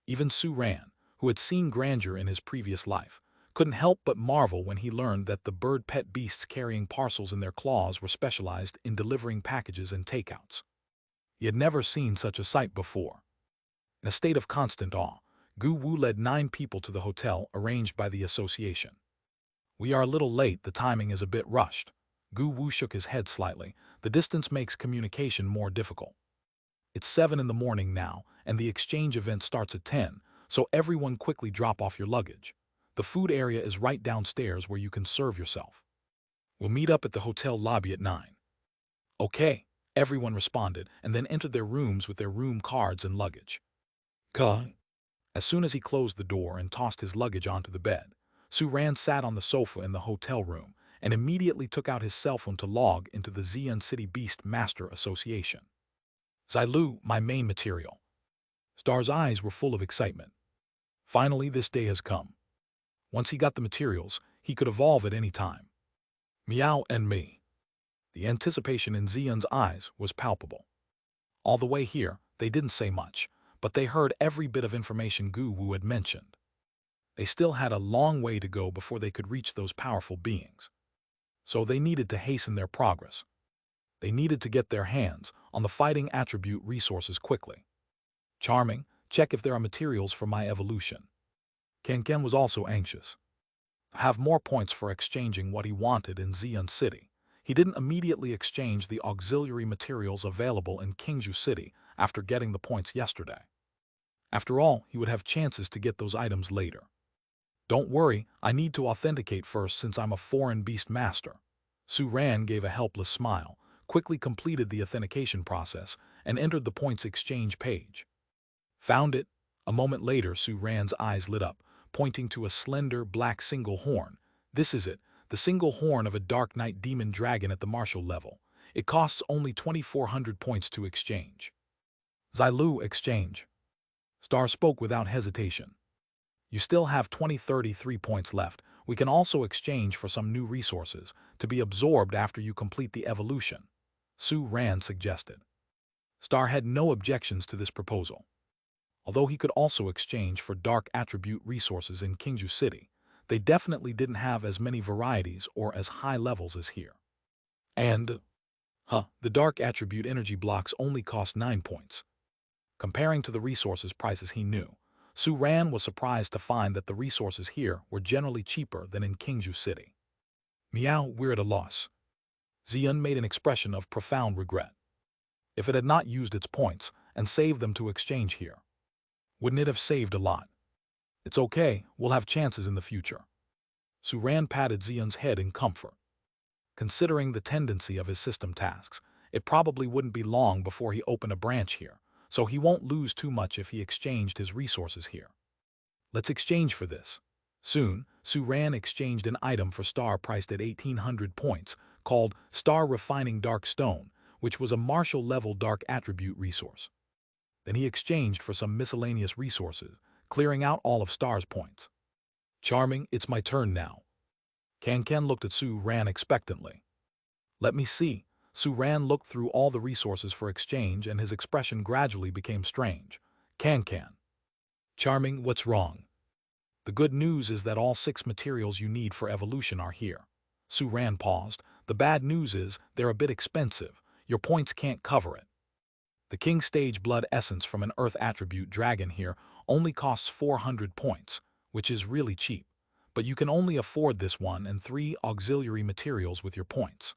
Even Su Ran, who had seen grandeur in his previous life, couldn't help but marvel when he learned that the bird pet beasts carrying parcels in their claws were specialized in delivering packages and takeouts. He had never seen such a sight before. In a state of constant awe, Gu Wu led 9 people to the hotel arranged by the association. We are a little late, the timing is a bit rushed. Gu Wu shook his head slightly. The distance makes communication more difficult. It's 7 in the morning now, and the exchange event starts at 10, so everyone quickly drop off your luggage. The food area is right downstairs where you can serve yourself. We'll meet up at the hotel lobby at 9. Okay, everyone responded and then entered their rooms with their room cards and luggage. Ka. As soon as he closed the door and tossed his luggage onto the bed, Suran sat on the sofa in the hotel room and immediately took out his cell phone to log into the Xian City Beast Master Association. Xilu, my main material. Star's eyes were full of excitement. Finally, this day has come. Once he got the materials, he could evolve at any time. Meow and me. The anticipation in Xian's eyes was palpable. All the way here, they didn't say much, but they heard every bit of information Gu Wu had mentioned. They still had a long way to go before they could reach those powerful beings. So they needed to hasten their progress. They needed to get their hands on the fighting attribute resources quickly. Charming, check if there are materials for my evolution. Ken was also anxious. Have more points for exchanging what he wanted in Xian City. He didn't immediately exchange the auxiliary materials available in Qingzhou City after getting the points yesterday. After all, he would have chances to get those items later. Don't worry, I need to authenticate first since I'm a foreign beast master. Su Ran gave a helpless smile, quickly completed the authentication process, and entered the points exchange page. Found it. A moment later, Su Ran's eyes lit up, pointing to a slender black single horn. This is it, the single horn of a Dark Knight demon dragon at the martial level. It costs only 2,400 points to exchange. Xilu exchange. Star spoke without hesitation. You still have 33 points left. We can also exchange for some new resources to be absorbed after you complete the evolution, Su Ran suggested. Star had no objections to this proposal. Although he could also exchange for dark attribute resources in Qingzhou City, they definitely didn't have as many varieties or as high levels as here. And, the dark attribute energy blocks only cost 9 points. Comparing to the resources prices he knew, Su Ran was surprised to find that the resources here were generally cheaper than in Qingzhou City. Meow, we're at a loss. Xian made an expression of profound regret. If it had not used its points and saved them to exchange here, wouldn't it have saved a lot? It's okay, we'll have chances in the future. Su Ran patted Xian's head in comfort. Considering the tendency of his system tasks, it probably wouldn't be long before he opened a branch here, so he won't lose too much if he exchanged his resources here. Let's exchange for this. Soon, Su Ran exchanged an item for Star priced at 1,800 points, called Star Refining Dark Stone, which was a martial-level dark attribute resource. Then he exchanged for some miscellaneous resources, clearing out all of Star's points. Charming, it's my turn now. Ken looked at Su Ran expectantly. Let me see. Su Ran looked through all the resources for exchange and his expression gradually became strange. Ken. Charming, what's wrong? The good news is that all 6 materials you need for evolution are here. Su Ran paused. The bad news is they're a bit expensive. Your points can't cover it. The King Stage Blood Essence from an Earth Attribute Dragon here only costs 400 points, which is really cheap. But you can only afford this one and 3 auxiliary materials with your points.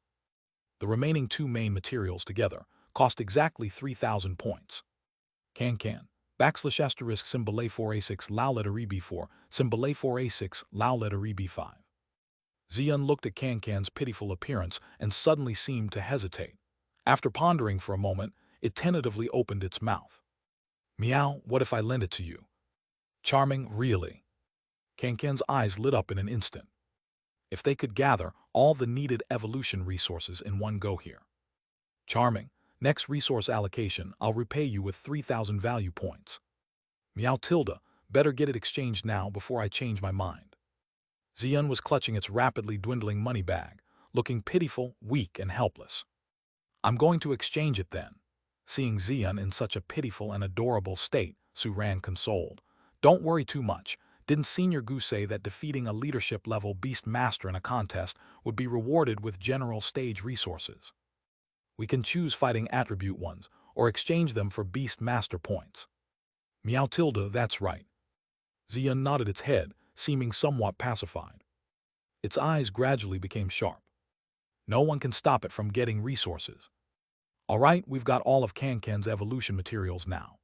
The remaining 2 main materials together cost exactly 3,000 points. Can. \* symbol A4A6 Lao letter EB4 symbol A4A6 Lao letter EB5. Xian looked at Can's pitiful appearance and suddenly seemed to hesitate. After pondering for a moment, it tentatively opened its mouth. Meow, what if I lend it to you? Charming, really? Can's eyes lit up in an instant. If they could gather all the needed evolution resources in one go here. Charming, next resource allocation, I'll repay you with 3,000 value points. Meow tilde, better get it exchanged now before I change my mind. Xian was clutching its rapidly dwindling money bag, looking pitiful, weak, and helpless. I'm going to exchange it then. Seeing Xian in such a pitiful and adorable state, Su Ran consoled. Don't worry too much. Didn't Senior Gu say that defeating a leadership-level beast master in a contest would be rewarded with general stage resources? We can choose fighting attribute ones, or exchange them for beast master points. Meow tilde, that's right. Xian nodded its head, seeming somewhat pacified. Its eyes gradually became sharp. No one can stop it from getting resources. All right, we've got all of Can's evolution materials now.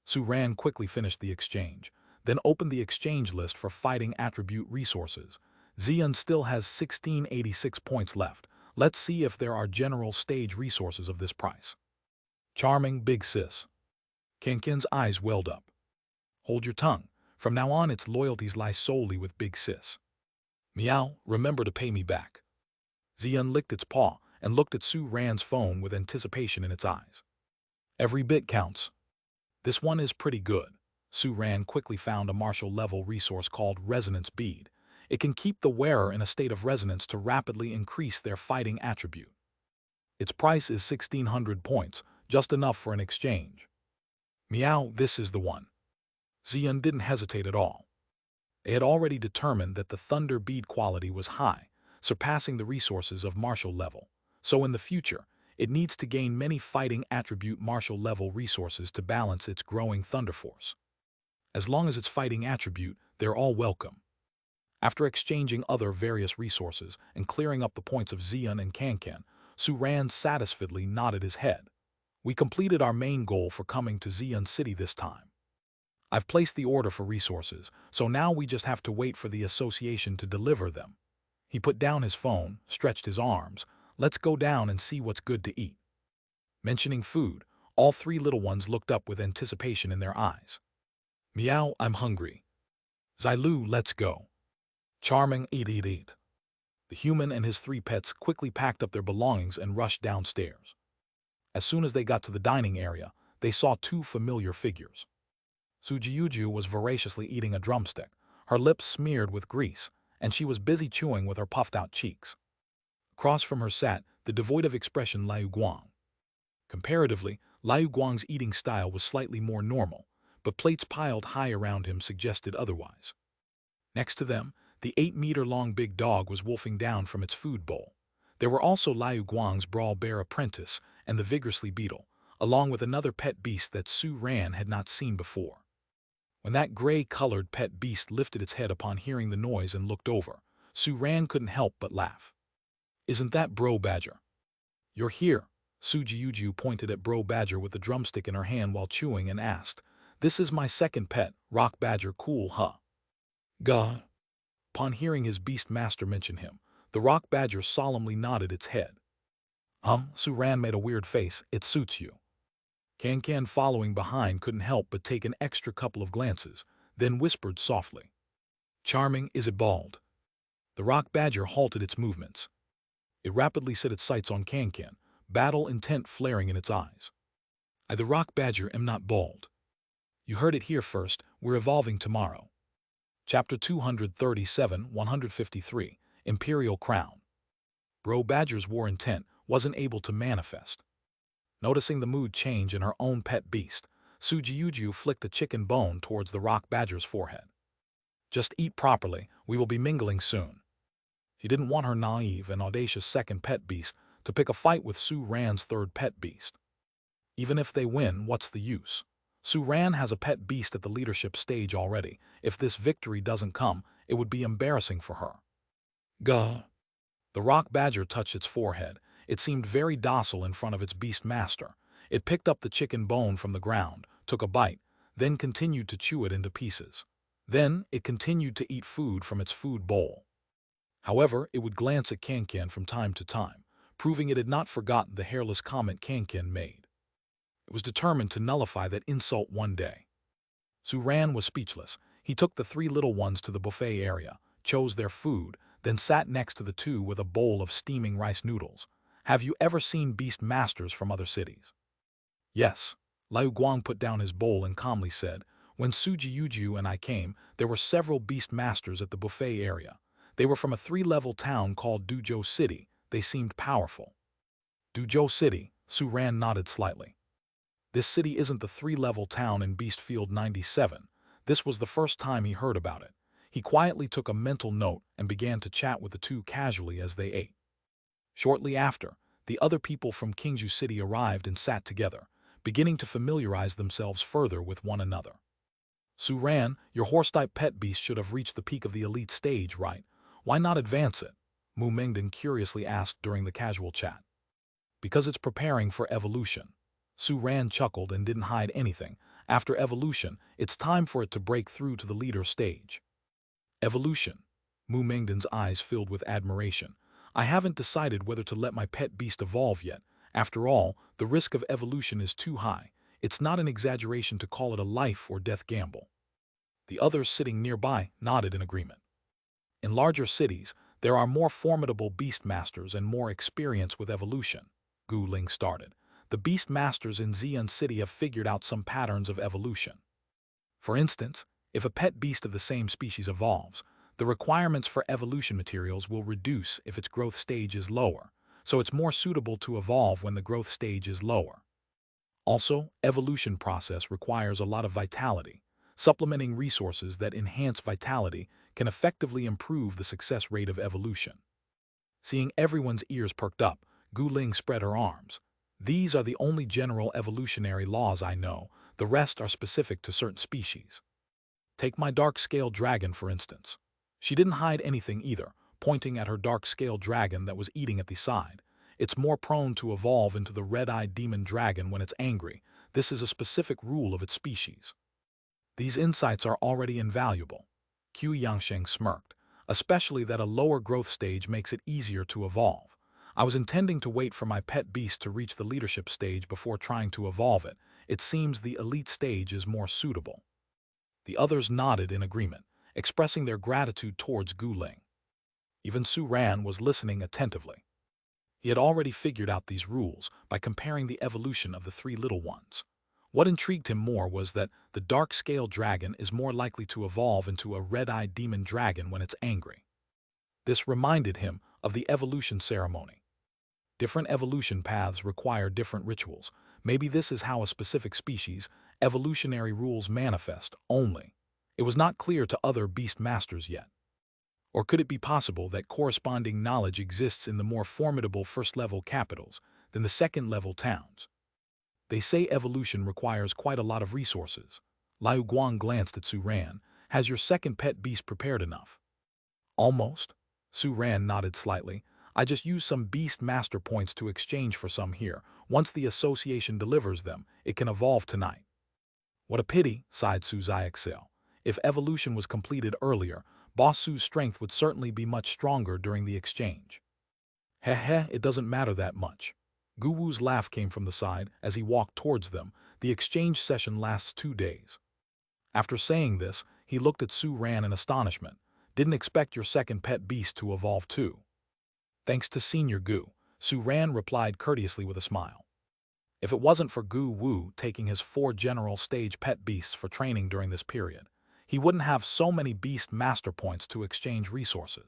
Su Ran quickly finished the exchange, then opened the exchange list for fighting attribute resources. Xian still has 1,686 points left. Let's see if there are general stage resources of this price. Charming, big sis. Can's eyes welled up. Hold your tongue. From now on, its loyalties lie solely with Big Sis. Meow, remember to pay me back. Xian licked its paw and looked at Su Ran's phone with anticipation in its eyes. Every bit counts. This one is pretty good. Su Ran quickly found a martial-level resource called Resonance Bead. It can keep the wearer in a state of resonance to rapidly increase their fighting attribute. Its price is 1,600 points, just enough for an exchange. Meow, this is the one. Xian didn't hesitate at all. They had already determined that the Thunder Bead quality was high, surpassing the resources of martial level. So in the future, it needs to gain many fighting attribute martial level resources to balance its growing Thunder Force. As long as it's fighting attribute, they're all welcome. After exchanging other various resources and clearing up the points of Xian and Kankan, Su Ran satisfiedly nodded his head. We completed our main goal for coming to Xian City this time. I've placed the order for resources, so now we just have to wait for the association to deliver them. He put down his phone, stretched his arms. Let's go down and see what's good to eat. Mentioning food, all three little ones looked up with anticipation in their eyes. Meow, I'm hungry. Xilu, let's go. Charming, eat. The human and his three pets quickly packed up their belongings and rushed downstairs. As soon as they got to the dining area, they saw two familiar figures. Sujiuju was voraciously eating a drumstick, her lips smeared with grease, and she was busy chewing with her puffed-out cheeks. Across from her sat the devoid of expression Liu Guang. Comparatively, Liu Guang's eating style was slightly more normal, but plates piled high around him suggested otherwise. Next to them, the 8-meter-long big dog was wolfing down from its food bowl. There were also Liu Guang's brawl bear apprentice and the vigorously beetle, along with another pet beast that Su Ran had not seen before. When that gray-colored pet beast lifted its head upon hearing the noise and looked over, Su Ran couldn't help but laugh. Isn't that Bro Badger? You're here. Sujiuju pointed at Bro Badger with the drumstick in her hand while chewing and asked, This is my second pet, Rock Badger, cool, huh? Gah. Upon hearing his beast master mention him, the Rock Badger solemnly nodded its head. Su Ran made a weird face. It suits you. Kankan, following behind, couldn't help but take an extra couple of glances, then whispered softly. Charming, is it bald? The Rock Badger halted its movements. It rapidly set its sights on Kankan, battle intent flaring in its eyes. I, the Rock Badger, am not bald. You heard it here first, we're evolving tomorrow. Chapter 237, 153, Imperial Crown. Bro Badger's war intent wasn't able to manifest. Noticing the mood change in her own pet beast, Sujiuju flicked a chicken bone towards the Rock Badger's forehead. Just eat properly, we will be mingling soon. She didn't want her naive and audacious second pet beast to pick a fight with Su Ran's third pet beast. Even if they win, what's the use? Su Ran has a pet beast at the leadership stage already. If this victory doesn't come, it would be embarrassing for her. Gah. The Rock Badger touched its forehead. It seemed very docile in front of its beast master. It picked up the chicken bone from the ground, took a bite, then continued to chew it into pieces. Then it continued to eat food from its food bowl. However, it would glance at Kankan from time to time, proving it had not forgotten the hairless comment Kankan made. It was determined to nullify that insult one day. Su Ran was speechless. He took the three little ones to the buffet area, chose their food, then sat next to the two with a bowl of steaming rice noodles. Have you ever seen beast masters from other cities? Yes. Liu Guang put down his bowl and calmly said, When Sujiuju and I came, there were several beast masters at the buffet area. They were from a 3-level town called Duzhou City. They seemed powerful. Duzhou City, Su Ran nodded slightly. This city isn't the 3-level town in Beast Field 97. This was the first time he heard about it. He quietly took a mental note and began to chat with the two casually as they ate. Shortly after, the other people from Qingzhou City arrived and sat together, beginning to familiarize themselves further with one another. Su Ran, your horse-type pet beast should have reached the peak of the elite stage, right? Why not advance it? Mu Mingdan curiously asked during the casual chat. Because it's preparing for evolution. Su Ran chuckled and didn't hide anything. After evolution, it's time for it to break through to the leader stage. Evolution. Mu Mingdan's eyes filled with admiration. I haven't decided whether to let my pet beast evolve yet. After all, the risk of evolution is too high. It's not an exaggeration to call it a life or death gamble. The others sitting nearby nodded in agreement. In larger cities, there are more formidable beastmasters and more experience with evolution. Gu Ling started. The beastmasters in Xian City have figured out some patterns of evolution. For instance, if a pet beast of the same species evolves, the requirements for evolution materials will reduce if its growth stage is lower, so it's more suitable to evolve when the growth stage is lower. Also, evolution process requires a lot of vitality. Supplementing resources that enhance vitality can effectively improve the success rate of evolution. Seeing everyone's ears perked up, Gu Ling spread her arms. These are the only general evolutionary laws I know, the rest are specific to certain species. Take my dark-scale dragon, for instance. She didn't hide anything either, pointing at her dark-scale dragon that was eating at the side. It's more prone to evolve into the red-eyed demon dragon when it's angry. This is a specific rule of its species. These insights are already invaluable. Qu Yangsheng smirked, especially that a lower growth stage makes it easier to evolve. I was intending to wait for my pet beast to reach the leadership stage before trying to evolve it. It seems the elite stage is more suitable. The others nodded in agreement, expressing their gratitude towards Gu Ling. Even Su Ran was listening attentively. He had already figured out these rules by comparing the evolution of the three little ones. What intrigued him more was that the dark-scale dragon is more likely to evolve into a red-eyed demon dragon when it's angry. This reminded him of the evolution ceremony. Different evolution paths require different rituals. Maybe this is how a specific species' evolutionary rules manifest only. It was not clear to other beast masters yet. Or could it be possible that corresponding knowledge exists in the more formidable first-level capitals than the second-level towns? They say evolution requires quite a lot of resources. Liu Guang glanced at Su Ran. Has your second pet beast prepared enough? Almost. Su Ran nodded slightly. I just used some beast master points to exchange for some here. Once the association delivers them, it can evolve tonight. What a pity, sighed Su Xiaxil. If evolution was completed earlier, Boss Su's strength would certainly be much stronger during the exchange. Heh, it doesn't matter that much. Gu Wu's laugh came from the side as he walked towards them. The exchange session lasts 2 days. After saying this, he looked at Su Ran in astonishment. Didn't expect your second pet beast to evolve too. Thanks to Senior Gu, Su Ran replied courteously with a smile. If it wasn't for Gu Wu taking his 4 general stage pet beasts for training during this period, he wouldn't have so many beast master points to exchange resources.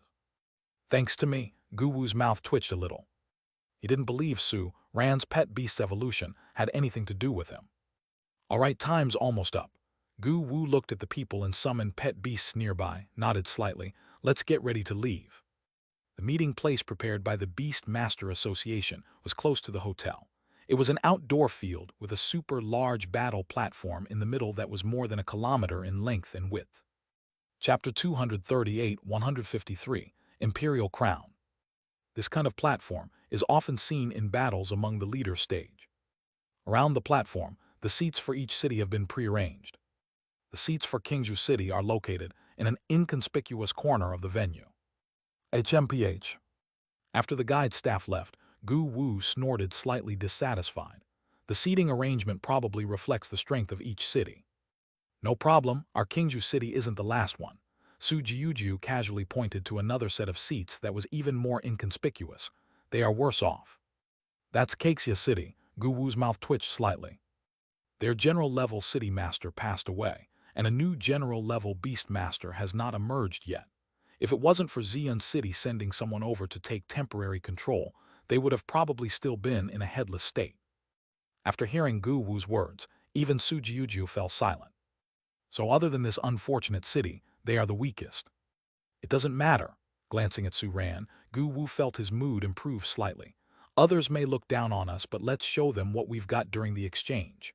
Thanks to me, Gu Wu's mouth twitched a little. He didn't believe Su Ran's pet beast's evolution had anything to do with him. All right, time's almost up. Gu Wu looked at the people and summoned pet beasts nearby, nodded slightly. Let's get ready to leave. The meeting place prepared by the Beast Master Association was close to the hotel. It was an outdoor field with a super large battle platform in the middle that was more than a kilometer in length and width. Chapter 238-153, Imperial Crown. This kind of platform is often seen in battles among the leader stage. Around the platform, the seats for each city have been prearranged. The seats for Qingzhou City are located in an inconspicuous corner of the venue. HMPH. After the guide staff left, Gu Wu snorted, slightly dissatisfied. The seating arrangement probably reflects the strength of each city. No problem, our Qingzhou City isn't the last one. Su Jiujiu casually pointed to another set of seats that was even more inconspicuous. They are worse off. That's Caxia City. Gu Wu's mouth twitched slightly. Their general-level city master passed away, and a new general-level beast master has not emerged yet. If it wasn't for Xian City sending someone over to take temporary control, they would have probably still been in a headless state. After hearing Gu Wu's words, even Su Jiujiu fell silent. So other than this unfortunate city, they are the weakest. It doesn't matter. Glancing at Su Ran, Gu Wu felt his mood improve slightly. Others may look down on us, but let's show them what we've got during the exchange.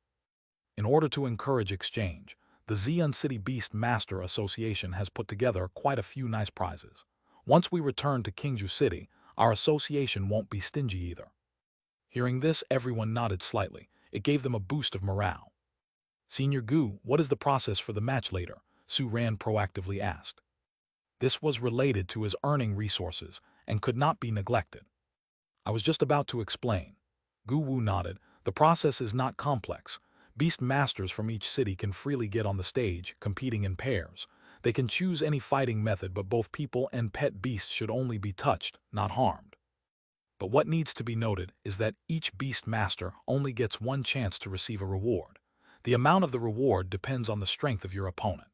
In order to encourage exchange, the Xian City Beast Master Association has put together quite a few nice prizes. Once we return to Qingzhou City, our association won't be stingy either. Hearing this, everyone nodded slightly. It gave them a boost of morale. Senior Gu, what is the process for the match later? Su Ran proactively asked. This was related to his earning resources and could not be neglected. I was just about to explain. Gu Wu nodded. The process is not complex. Beast masters from each city can freely get on the stage, competing in pairs. They can choose any fighting method, but both people and pet beasts should only be touched, not harmed. But what needs to be noted is that each beast master only gets one chance to receive a reward. The amount of the reward depends on the strength of your opponent.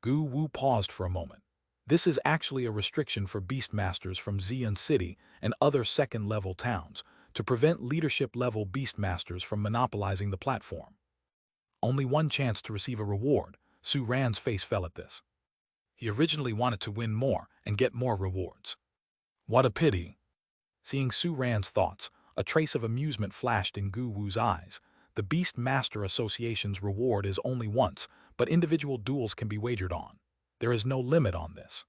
Gu Wu paused for a moment. This is actually a restriction for beastmasters from Xi'an City and other second-level towns to prevent leadership-level beastmasters from monopolizing the platform. Only one chance to receive a reward. Su Ran's face fell at this. He originally wanted to win more and get more rewards. What a pity. Seeing Su Ran's thoughts, a trace of amusement flashed in Gu Wu's eyes. The Beast Master Association's reward is only once, but individual duels can be wagered on. There is no limit on this.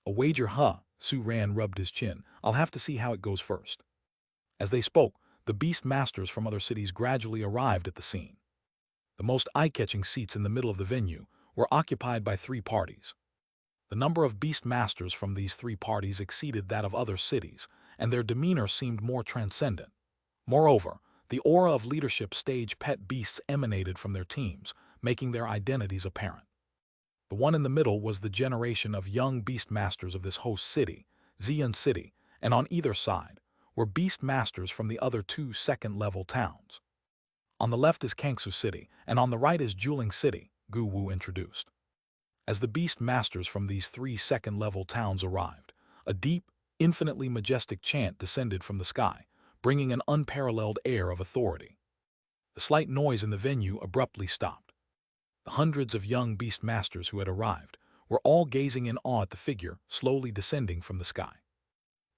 A wager, huh? Su Ran rubbed his chin. I'll have to see how it goes first. As they spoke, the Beast Masters from other cities gradually arrived at the scene. The most eye-catching seats in the middle of the venue were occupied by 3 parties. The number of Beast Masters from these 3 parties exceeded that of other cities, and their demeanor seemed more transcendent. Moreover, the aura of leadership stage pet beasts emanated from their teams, making their identities apparent. The one in the middle was the generation of young beast masters of this host city, Xi'an City, and on either side were beast masters from the other 2 second-level towns. On the left is Kangsu City, and on the right is Juling City, Gu Wu introduced. As the beast masters from these 3 second-level towns arrived, a deep, infinitely majestic chant descended from the sky, bringing an unparalleled air of authority. The slight noise in the venue abruptly stopped. The hundreds of young beast masters who had arrived were all gazing in awe at the figure slowly descending from the sky.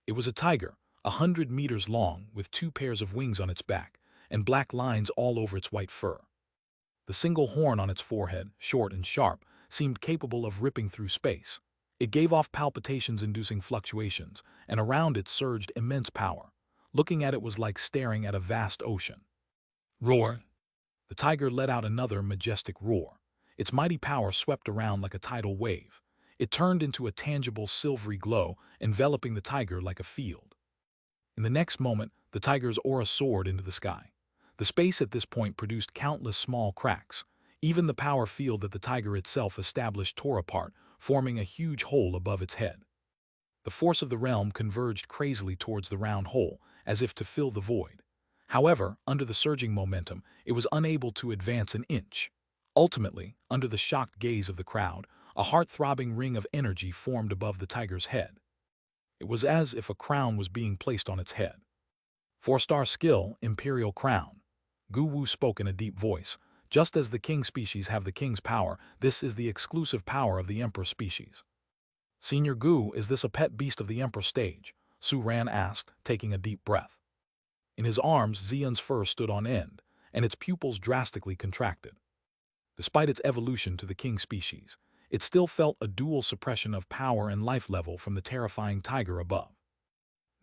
It was a tiger, 100 meters long, with 2 pairs of wings on its back and black lines all over its white fur. The single horn on its forehead, short and sharp, seemed capable of ripping through space. It gave off palpitations-inducing fluctuations, and around it surged immense power. Looking at it was like staring at a vast ocean. Roar! The tiger let out another majestic roar. Its mighty power swept around like a tidal wave. It turned into a tangible silvery glow, enveloping the tiger like a field. In the next moment, the tiger's aura soared into the sky. The space at this point produced countless small cracks. Even the power field that the tiger itself established tore apart, forming a huge hole above its head. The force of the realm converged crazily towards the round hole, as if to fill the void. However, under the surging momentum, it was unable to advance an inch. Ultimately, under the shocked gaze of the crowd, a heart-throbbing ring of energy formed above the tiger's head. It was as if a crown was being placed on its head. 4-star skill, Imperial Crown. Gu Wu spoke in a deep voice. Just as the king species have the king's power, this is the exclusive power of the emperor species. Senior Gu, is this a pet beast of the emperor stage? Su Ran asked, taking a deep breath. In his arms, Xian's fur stood on end, and its pupils drastically contracted. Despite its evolution to the king species, it still felt a dual suppression of power and life level from the terrifying tiger above.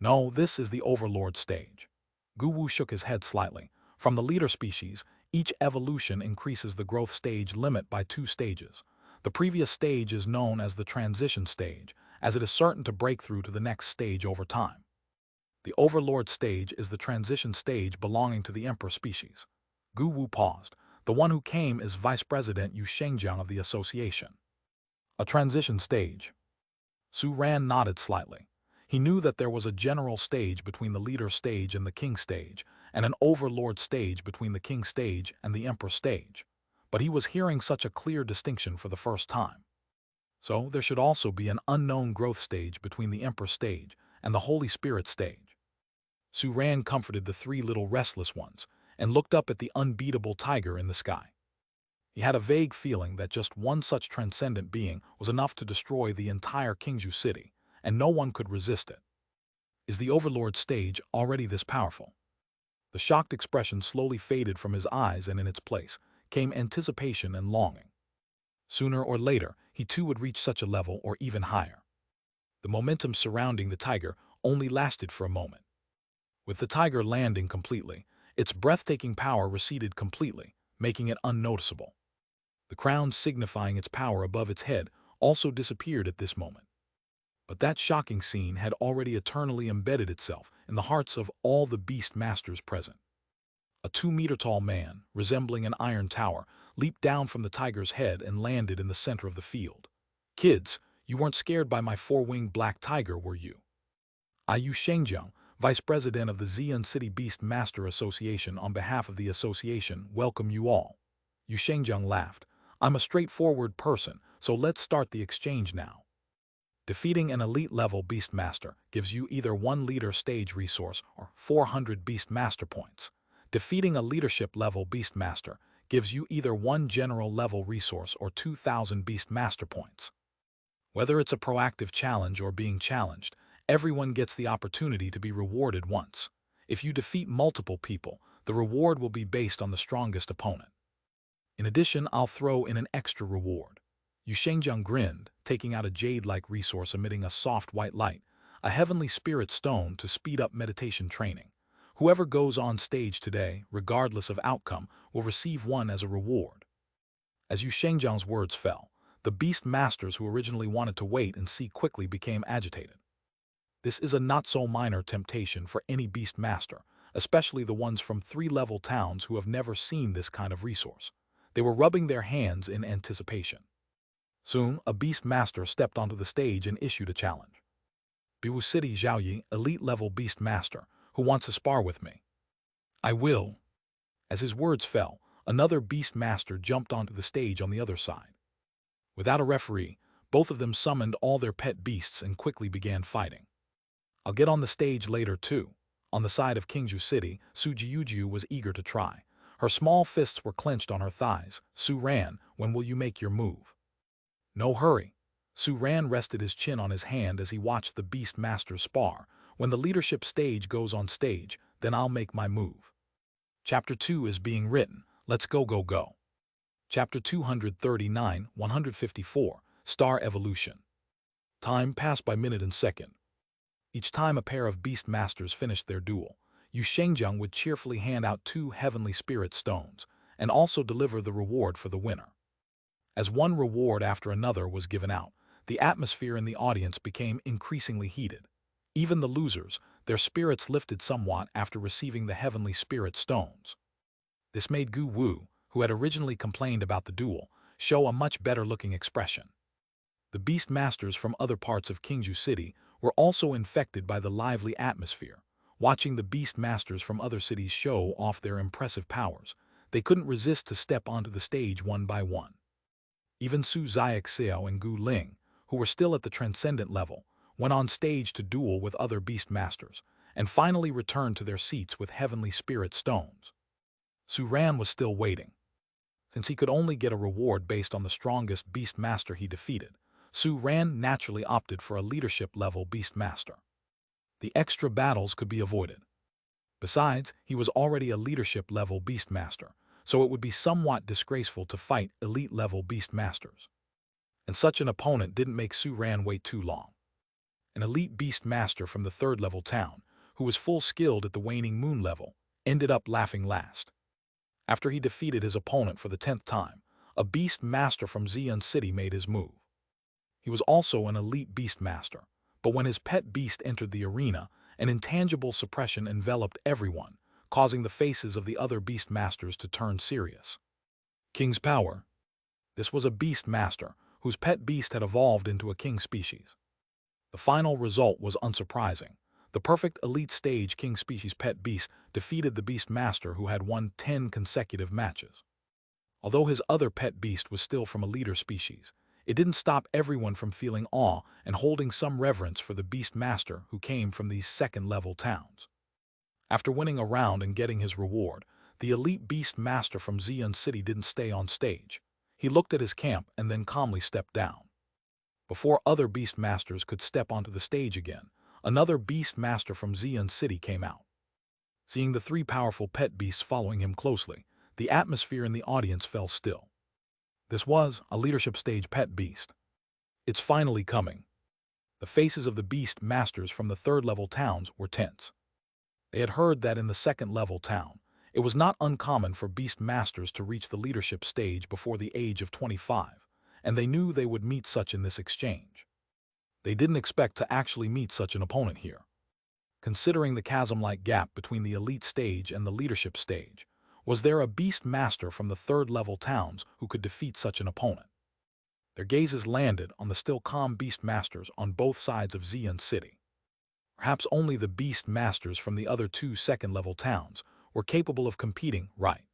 No, this is the overlord stage. Gu Wu shook his head slightly. From the leader species, each evolution increases the growth stage limit by 2 stages. The previous stage is known as the transition stage, as it is certain to break through to the next stage over time. The Overlord stage is the transition stage belonging to the Emperor species. Gu Wu paused. The one who came is Vice President Yu Shengjiang of the association. A transition stage. Su Ran nodded slightly. He knew that there was a general stage between the leader stage and the king stage, and an overlord stage between the king stage and the emperor stage. But he was hearing such a clear distinction for the first time. So there should also be an unknown growth stage between the emperor stage and the Holy Spirit stage. Su Ran comforted the 3 little restless ones and looked up at the unbeatable tiger in the sky. He had a vague feeling that just one such transcendent being was enough to destroy the entire Kingju city, and no one could resist it. Is the Overlord stage already this powerful? The shocked expression slowly faded from his eyes, and in its place came anticipation and longing. Sooner or later, he too would reach such a level or even higher. The momentum surrounding the tiger only lasted for a moment. With the tiger landing completely, its breathtaking power receded completely, making it unnoticeable. The crown signifying its power above its head also disappeared at this moment. But that shocking scene had already eternally embedded itself in the hearts of all the beast masters present. A 2-meter-tall man, resembling an iron tower, leaped down from the tiger's head and landed in the center of the field. Kids, you weren't scared by my four-winged black tiger, were you? I, Yu Shengjiang, Vice President of the Xi'an City Beast Master Association, on behalf of the association, welcome you all. Yu Shengjiang laughed. I'm a straightforward person, so let's start the exchange now. Defeating an elite-level Beast Master gives you either 1 leader stage resource or 400 Beast Master points. Defeating a leadership-level Beast Master gives you either 1 general-level resource or 2,000 Beast Master points. Whether it's a proactive challenge or being challenged, everyone gets the opportunity to be rewarded once. If you defeat multiple people, the reward will be based on the strongest opponent. In addition, I'll throw in an extra reward. Yu Shengjiang grinned, taking out a jade-like resource emitting a soft white light, a heavenly spirit stone to speed up meditation training. Whoever goes on stage today, regardless of outcome, will receive one as a reward. As Yu Shengjiang's words fell, the beast masters who originally wanted to wait and see quickly became agitated. This is a not-so-minor temptation for any beast master, especially the ones from 3-level towns who have never seen this kind of resource. They were rubbing their hands in anticipation. Soon, a beast master stepped onto the stage and issued a challenge. Biwu City Zhaoyi, elite-level beast master, who wants to spar with me? I will. As his words fell, another beast master jumped onto the stage on the other side. Without a referee, both of them summoned all their pet beasts and quickly began fighting. I'll get on the stage later too. On the side of Qingzhou City, Su Jiujiu was eager to try. Her small fists were clenched on her thighs. Su Ran, when will you make your move? No hurry. Su Ran rested his chin on his hand as he watched the beast masters spar. When the leadership stage goes on stage, then I'll make my move. Chapter 2 is being written. Let's go. Chapter 239, 154, Star Evolution. Time passed by minute and second. Each time a pair of beast masters finished their duel, Yu Shengjiang would cheerfully hand out 2 heavenly spirit stones, and also deliver the reward for the winner. As one reward after another was given out, the atmosphere in the audience became increasingly heated. Even the losers, their spirits lifted somewhat after receiving the heavenly spirit stones. This made Gu Wu, who had originally complained about the duel, show a much better-looking expression. The beast masters from other parts of Qingzhou City were also infected by the lively atmosphere. Watching the beast masters from other cities show off their impressive powers, they couldn't resist to step onto the stage one by one. Even Su Xiaoxiao and Gu Ling, who were still at the transcendent level, went on stage to duel with other beast masters, and finally returned to their seats with heavenly spirit stones. Su Ran was still waiting. Since he could only get a reward based on the strongest beast master he defeated, Su Ran naturally opted for a leadership-level beast master. The extra battles could be avoided. Besides, he was already a leadership-level beast master, so it would be somewhat disgraceful to fight elite-level beast masters. And such an opponent didn't make Su Ran wait too long. An elite beast master from the 3rd-level town, who was full-skilled at the waning moon level, ended up laughing last. After he defeated his opponent for the 10th time, a beast master from Xi'an City made his move. He was also an elite beast master, but when his pet beast entered the arena, an intangible suppression enveloped everyone, causing the faces of the other beast masters to turn serious. King's power. This was a beast master whose pet beast had evolved into a king species. The final result was unsurprising. The perfect elite stage king species pet beast defeated the beast master who had won 10 consecutive matches. Although his other pet beast was still from a leader species, it didn't stop everyone from feeling awe and holding some reverence for the beast master who came from these 2nd-level towns. After winning a round and getting his reward, the elite beast master from Xi'an City didn't stay on stage. He looked at his camp and then calmly stepped down. Before other beast masters could step onto the stage again, another beast master from Xi'an City came out. Seeing the 3 powerful pet beasts following him closely, the atmosphere in the audience fell still. This was a leadership stage pet beast. It's finally coming. The faces of the beast masters from the 3rd-level towns were tense. They had heard that in the 2nd-level town, it was not uncommon for beast masters to reach the leadership stage before the age of 25, and they knew they would meet such in this exchange. They didn't expect to actually meet such an opponent here. Considering the chasm-like gap between the elite stage and the leadership stage, Was there a beast master from the third-level towns who could defeat such an opponent? Their gazes landed on the still calm beast masters on both sides of Xian City. Perhaps only the beast masters from the other two second-level towns were capable of competing, right?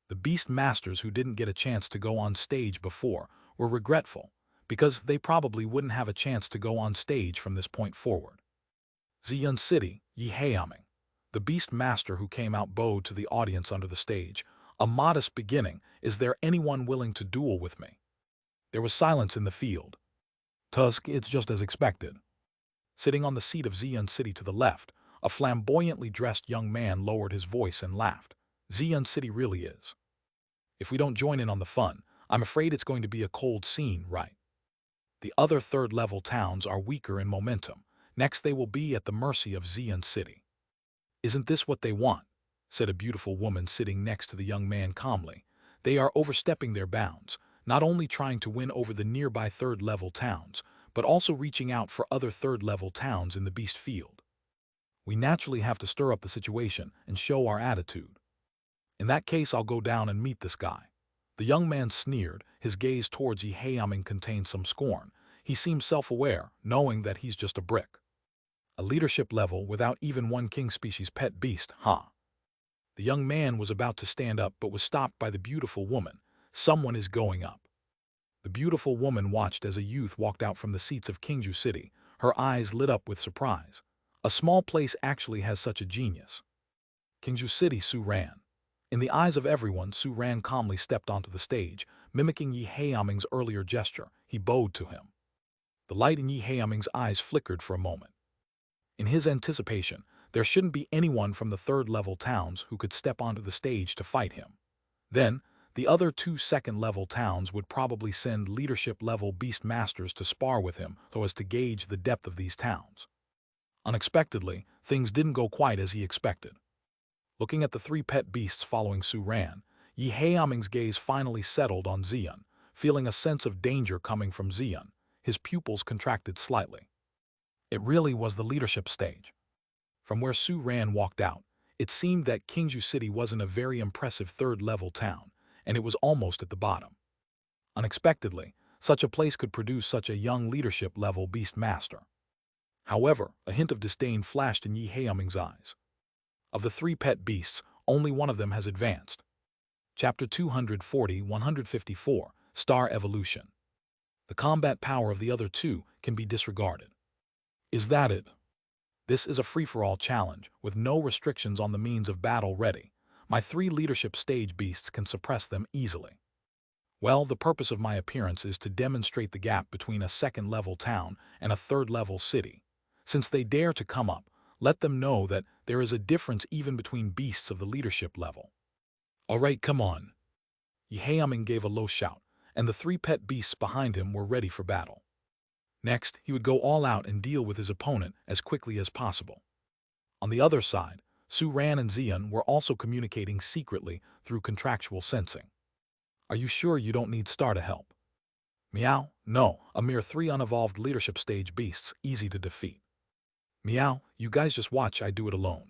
The beast masters who didn't get a chance to go on stage before were regretful, because they probably wouldn't have a chance to go on stage from this point forward. Xian City, Yiheaming, the beast master who came out bowed to the audience under the stage. A modest beginning. Is there anyone willing to duel with me? There was silence in the field. Tusk, it's just as expected. Sitting on the seat of Xian City to the left, a flamboyantly dressed young man lowered his voice and laughed. Xian City really is. If we don't join in on the fun, I'm afraid it's going to be a cold scene, right? The other third-level towns are weaker in momentum. Next they will be at the mercy of Xian City. Isn't this what they want? Said a beautiful woman sitting next to the young man calmly. They are overstepping their bounds, not only trying to win over the nearby third-level towns, but also reaching out for other third-level towns in the beast field. We naturally have to stir up the situation and show our attitude. In that case, I'll go down and meet this guy. The young man sneered, his gaze towards Yiheaming contained some scorn. He seemed self-aware, knowing that he's just a brick. A leadership level without even one king species pet beast, huh? The young man was about to stand up but was stopped by the beautiful woman. Someone is going up. The beautiful woman watched as a youth walked out from the seats of Kingju City. Her eyes lit up with surprise. A small place actually has such a genius. Kingju City, Su ran. In the eyes of everyone, Su ran calmly stepped onto the stage, mimicking Yiheaming's earlier gesture. He bowed to him. The light in Yiheaming's eyes flickered for a moment. In his anticipation, there shouldn't be anyone from the third-level towns who could step onto the stage to fight him. Then, the other two second-level towns would probably send leadership-level beast masters to spar with him so as to gauge the depth of these towns. Unexpectedly, things didn't go quite as he expected. Looking at the three pet beasts following Su ran, Yiheaming's gaze finally settled on Xian. Feeling a sense of danger coming from Xian, his pupils contracted slightly. It really was the leadership stage. From where Su ran walked out, it seemed that Kingju City wasn't a very impressive third-level town, and it was almost at the bottom. Unexpectedly, such a place could produce such a young leadership-level beast master. However, a hint of disdain flashed in Yiheaming's eyes. Of the three pet beasts, only one of them has advanced. Chapter 240-154, Star Evolution. The combat power of the other two can be disregarded. Is that it? This is a free-for-all challenge, with no restrictions on the means of battle ready. My three leadership stage beasts can suppress them easily. Well, the purpose of my appearance is to demonstrate the gap between a second-level town and a third-level city. Since they dare to come up, let them know that there is a difference even between beasts of the leadership level. All right, come on. Yiheaming gave a low shout, and the three pet beasts behind him were ready for battle. Next, he would go all out and deal with his opponent as quickly as possible. On the other side, Su ran and Xian were also communicating secretly through contractual sensing. Are you sure you don't need Star to help? Meow, no, a mere three unevolved leadership stage beasts, easy to defeat. Meow, you guys just watch I do it alone.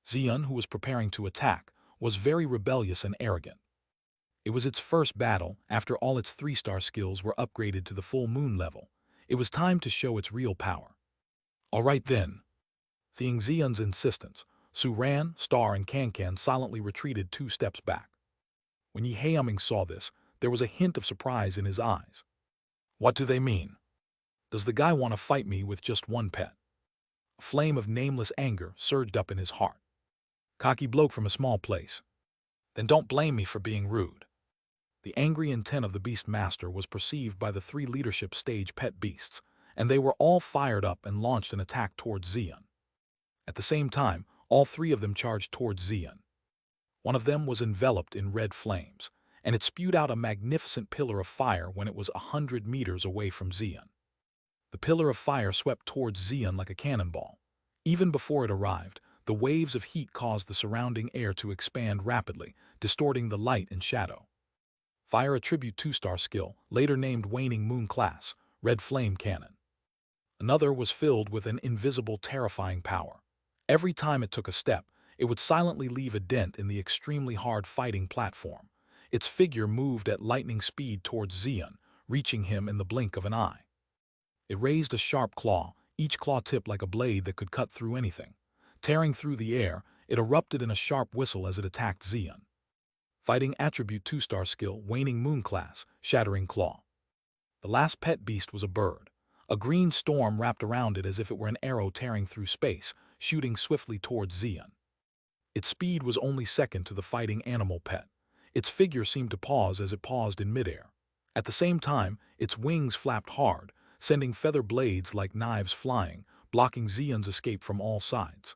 Xian, who was preparing to attack, was very rebellious and arrogant. It was its first battle after all its three-star skills were upgraded to the full moon level. It was time to show its real power. All right then. Seeing Xian's insistence, Su ran, Star, and Kankan silently retreated 2 steps back. When Yiheaming saw this, there was a hint of surprise in his eyes. What do they mean? Does the guy want to fight me with just one pet? A flame of nameless anger surged up in his heart. Cocky bloke from a small place. Then don't blame me for being rude. The angry intent of the beast master was perceived by the 3 leadership stage pet beasts, and they were all fired up and launched an attack towards Xian. At the same time, all 3 of them charged towards Xian. One of them was enveloped in red flames, and it spewed out a magnificent pillar of fire when it was 100 meters away from Xian. The pillar of fire swept towards Xian like a cannonball. Even before it arrived, the waves of heat caused the surrounding air to expand rapidly, distorting the light and shadow. Fire attribute 2-star skill, later named Waning Moon Class, Red Flame Cannon. Another was filled with an invisible terrifying power. Every time it took a step, it would silently leave a dent in the extremely hard fighting platform. Its figure moved at lightning speed towards Xian, reaching him in the blink of an eye. It raised a sharp claw, each claw tip like a blade that could cut through anything. Tearing through the air, it erupted in a sharp whistle as it attacked Xian. Fighting Attribute 2-star skill, Waning Moon class, Shattering Claw. The last pet beast was a bird. A green storm wrapped around it as if it were an arrow tearing through space, shooting swiftly towards Xian. Its speed was only second to the fighting animal pet. Its figure seemed to pause as it paused in midair. At the same time, its wings flapped hard, sending feather blades like knives flying, blocking Xian's escape from all sides.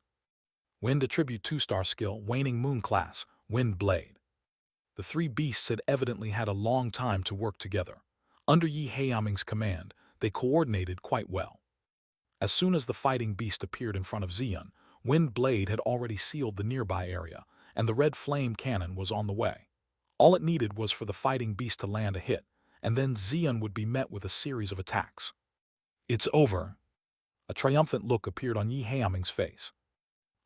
Wind Attribute 2-star skill, Waning Moon class, Wind Blade. The three beasts had evidently had a long time to work together. Under Yi Heiyaming's command, they coordinated quite well. As soon as the fighting beast appeared in front of Xian, Wind Blade had already sealed the nearby area, and the red flame cannon was on the way. All it needed was for the fighting beast to land a hit, and then Xian would be met with a series of attacks. It's over. A triumphant look appeared on Yi Heiyaming's face.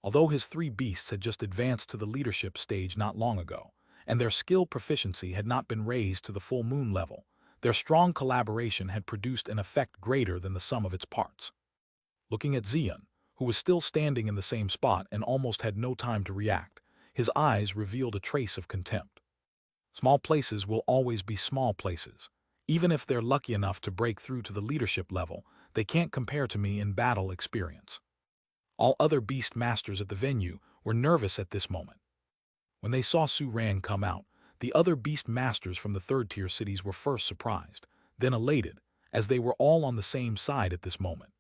Although his three beasts had just advanced to the leadership stage not long ago, and their skill proficiency had not been raised to the full moon level, their strong collaboration had produced an effect greater than the sum of its parts. Looking at Xian, who was still standing in the same spot and almost had no time to react, his eyes revealed a trace of contempt. Small places will always be small places. Even if they're lucky enough to break through to the leadership level, they can't compare to me in battle experience. All other beast masters at the venue were nervous at this moment. When they saw Su Ran come out, the other beast masters from the third-tier cities were first surprised, then elated, as they were all on the same side at this moment.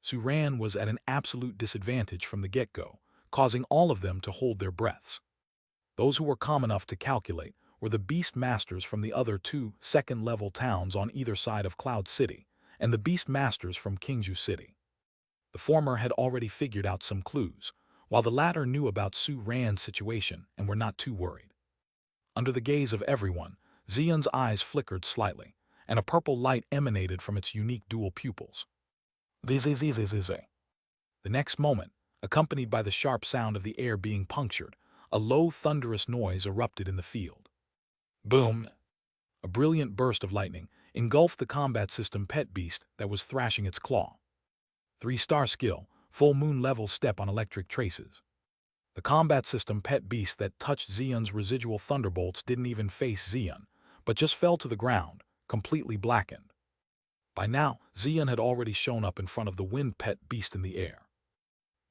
Su Ran was at an absolute disadvantage from the get-go, causing all of them to hold their breaths. Those who were calm enough to calculate were the beast masters from the other two second-level towns on either side of Cloud City, and the beast masters from Kingju City. The former had already figured out some clues, while the latter knew about Su Ran's situation and were not too worried. Under the gaze of everyone, Xian's eyes flickered slightly, and a purple light emanated from its unique dual pupils. The next moment, accompanied by the sharp sound of the air being punctured, a low thunderous noise erupted in the field. Boom! A brilliant burst of lightning engulfed the combat system pet beast that was thrashing its claw. 3-star skill, full moon level step on electric traces. The combat system pet beast that touched Xian's residual thunderbolts didn't even face Xian, but just fell to the ground, completely blackened. By now, Xian had already shown up in front of the wind pet beast in the air.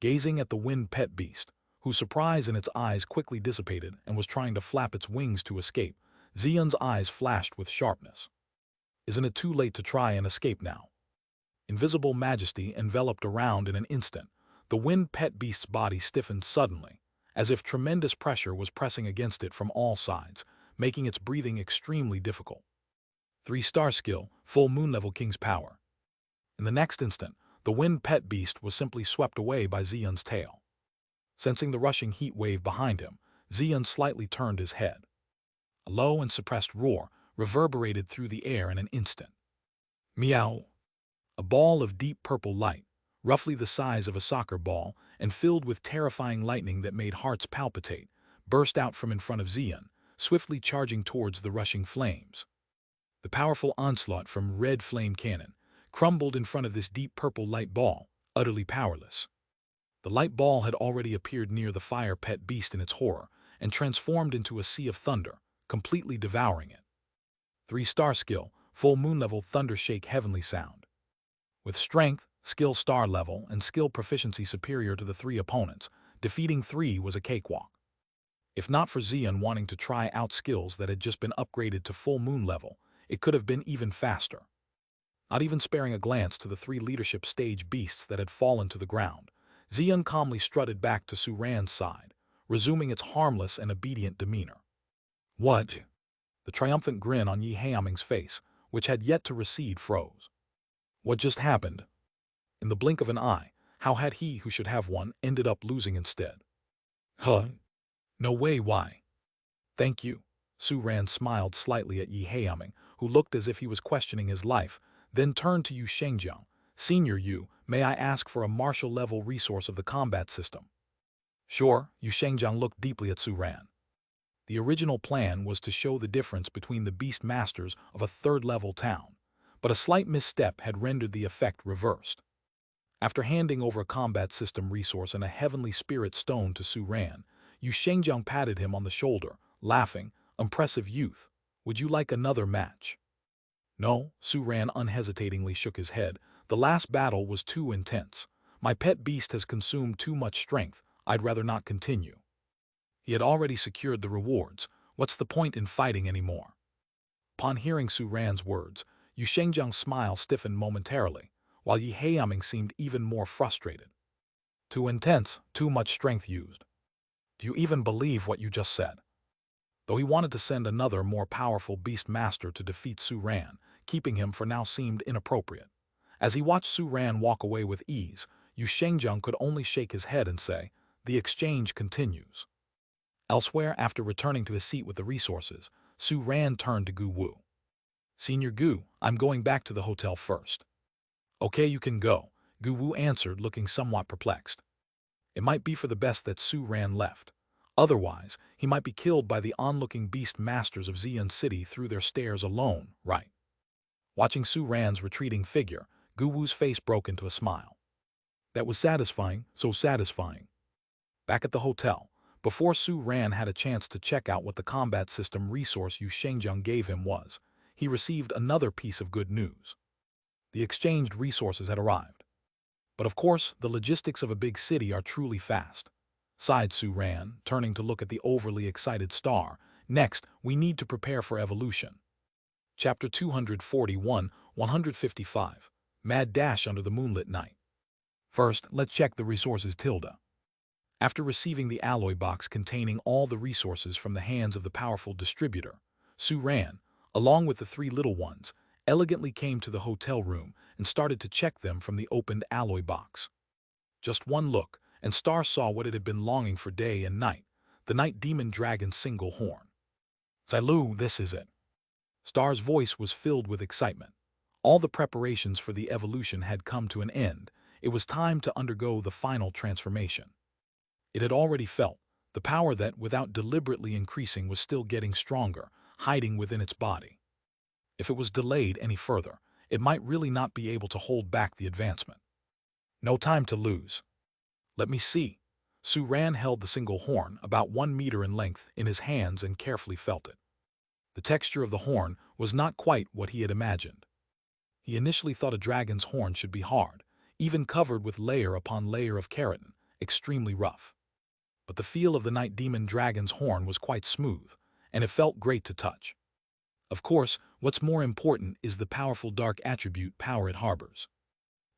Gazing at the wind pet beast, whose surprise in its eyes quickly dissipated and was trying to flap its wings to escape, Xian's eyes flashed with sharpness. Isn't it too late to try and escape now? Invisible majesty enveloped around in an instant. The wind pet beast's body stiffened suddenly, as if tremendous pressure was pressing against it from all sides, making its breathing extremely difficult. 3-star skill, full moon level king's power. In the next instant, the wind pet beast was simply swept away by Xian's tail. Sensing the rushing heat wave behind him, Xian slightly turned his head. A low and suppressed roar reverberated through the air in an instant. Meow! A ball of deep purple light, roughly the size of a soccer ball and filled with terrifying lightning that made hearts palpitate, burst out from in front of Xian, swiftly charging towards the rushing flames. The powerful onslaught from red flame cannon crumbled in front of this deep purple light ball, utterly powerless. The light ball had already appeared near the fire pet beast in its horror and transformed into a sea of thunder, completely devouring it. 3-star skill, full moon level thunder shake heavenly sound. With strength, skill star level, and skill proficiency superior to the three opponents, defeating 3 was a cakewalk. If not for Xian wanting to try out skills that had just been upgraded to full moon level, it could have been even faster. Not even sparing a glance to the 3 leadership stage beasts that had fallen to the ground, Xian calmly strutted back to Su Ran's side, resuming its harmless and obedient demeanor. What? The triumphant grin on Yi Heiyaming's face, which had yet to recede, froze. What just happened? In the blink of an eye, how had he who should have won ended up losing instead? Huh? No way, why? Thank you. Su Ran smiled slightly at Yi Heiyaming, who looked as if he was questioning his life, then turned to Yu Shengjiang. Senior Yu, may I ask for a martial-level resource of the combat system? Sure, Yu Shengjiang looked deeply at Su Ran. The original plan was to show the difference between the beast masters of a third-level town, but a slight misstep had rendered the effect reversed. After handing over a combat system resource and a heavenly spirit stone to Su Ran, Yu Shengjiang patted him on the shoulder, laughing, "Impressive youth. Would you like another match?" No, Su Ran unhesitatingly shook his head. The last battle was too intense. My pet beast has consumed too much strength. I'd rather not continue. He had already secured the rewards. What's the point in fighting anymore? Upon hearing Su Ran's words, Yu Shengjiang's smile stiffened momentarily, while Yi Heiyaming seemed even more frustrated. Too intense, too much strength used. Do you even believe what you just said? Though he wanted to send another, more powerful beast master to defeat Su Ran, keeping him for now seemed inappropriate. As he watched Su Ran walk away with ease, Yu Shengjiang could only shake his head and say, "The exchange continues." Elsewhere, after returning to his seat with the resources, Su Ran turned to Gu Wu. "Senior Gu, I'm going back to the hotel first." "Okay, you can go," Gu Wu answered, looking somewhat perplexed. It might be for the best that Su Ran left. Otherwise, he might be killed by the onlooking beast masters of Xian City through their stairs alone, right? Watching Su Ran's retreating figure, Gu Wu's face broke into a smile. That was satisfying, so satisfying. Back at the hotel, before Su Ran had a chance to check out what the combat system resource Yu Shengjiang gave him was, he received another piece of good news. The exchanged resources had arrived. But of course, the logistics of a big city are truly fast, sighed Su Ran, turning to look at the overly excited Star. "Next, we need to prepare for evolution." Chapter 241, 155. Mad Dash Under the Moonlit Night. First, let's check the resources tilde. After receiving the alloy box containing all the resources from the hands of the powerful distributor, Su Ran, along with the three little ones, elegantly came to the hotel room and started to check them from the opened alloy box. Just one look, and Star saw what it had been longing for day and night, the Night Demon Dragon's single horn. "Zailu, this is it." Star's voice was filled with excitement. All the preparations for the evolution had come to an end. It was time to undergo the final transformation. It had already felt the power that, without deliberately increasing, was still getting stronger, hiding within its body. If it was delayed any further, it might really not be able to hold back the advancement. No time to lose. Let me see. Su Ran held the single horn, about 1 meter in length, in his hands and carefully felt it. The texture of the horn was not quite what he had imagined. He initially thought a dragon's horn should be hard, even covered with layer upon layer of keratin, extremely rough. But the feel of the Night Demon Dragon's horn was quite smooth, and it felt great to touch. Of course, what's more important is the powerful dark attribute power it harbors.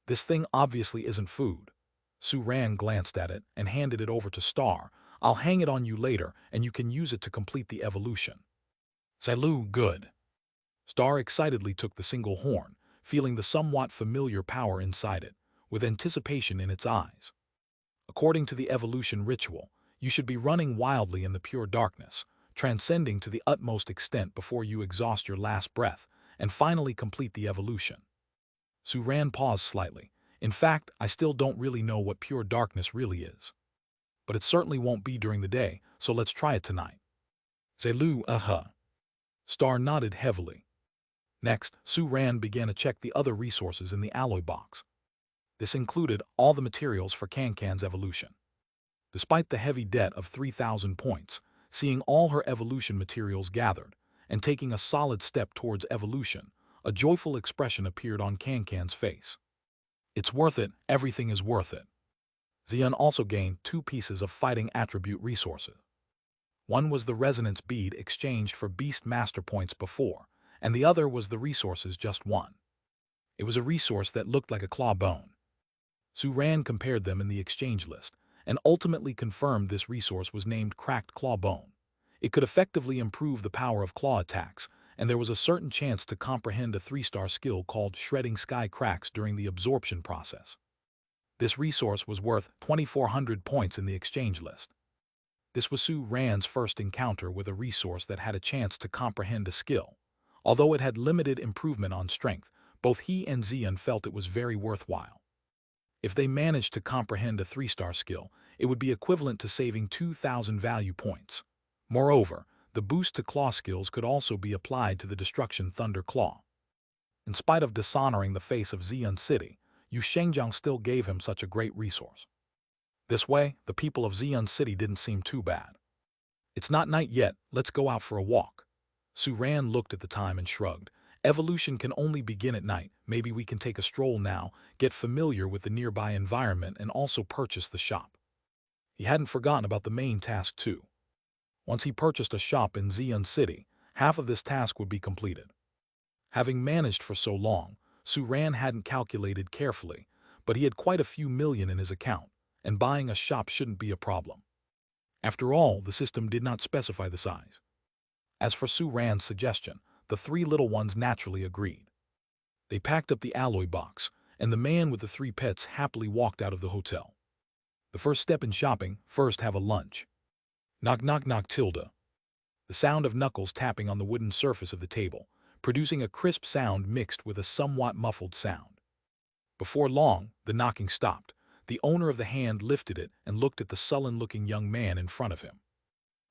This thing obviously isn't food. Su Ran glanced at it and handed it over to Star. "I'll hang it on you later, and you can use it to complete the evolution." "Zailu, good." Star excitedly took the single horn, feeling the somewhat familiar power inside it, with anticipation in its eyes. According to the evolution ritual, you should be running wildly in the pure darkness, transcending to the utmost extent before you exhaust your last breath, and finally complete the evolution. Su Ran paused slightly. "In fact, I still don't really know what pure darkness really is. But it certainly won't be during the day, so let's try it tonight." "Zailu, Star nodded heavily. Next, Su Ran began to check the other resources in the alloy box. This included all the materials for Cancan's evolution. Despite the heavy debt of 3,000 points, seeing all her evolution materials gathered, and taking a solid step towards evolution, a joyful expression appeared on Cancan's face. "It's worth it, everything is worth it." Xian also gained 2 pieces of fighting attribute resources. One was the resonance bead exchanged for beast master points before, and the other was the resources just won. It was a resource that looked like a claw bone. Su Ran compared them in the exchange list, and ultimately confirmed this resource was named Cracked Claw Bone. It could effectively improve the power of claw attacks, and there was a certain chance to comprehend a 3-star skill called Shredding Sky Cracks during the absorption process. This resource was worth 2,400 points in the exchange list. This was Su Ran's first encounter with a resource that had a chance to comprehend a skill. Although it had limited improvement on strength, both he and Xian felt it was very worthwhile. If they managed to comprehend a 3-star skill, it would be equivalent to saving 2,000 value points. Moreover, the boost to claw skills could also be applied to the destruction Thunder Claw. In spite of dishonoring the face of Xian City, Yu Shengjiang still gave him such a great resource. This way, the people of Xian City didn't seem too bad. It's not night yet, let's go out for a walk. Su Ran looked at the time and shrugged. Evolution can only begin at night, maybe we can take a stroll now, get familiar with the nearby environment and also purchase the shop. He hadn't forgotten about the main task too. Once he purchased a shop in Xian City, half of this task would be completed. Having managed for so long, Su Ran hadn't calculated carefully, but he had quite a few million in his account, and buying a shop shouldn't be a problem. After all, the system did not specify the size. As for Su Ran's suggestion, the 3 little ones naturally agreed. They packed up the alloy box, and the man with the 3 pets happily walked out of the hotel. The first step in shopping, first have a lunch. Knock knock knock tilde. The sound of knuckles tapping on the wooden surface of the table, producing a crisp sound mixed with a somewhat muffled sound. Before long, the knocking stopped. The owner of the hand lifted it and looked at the sullen-looking young man in front of him.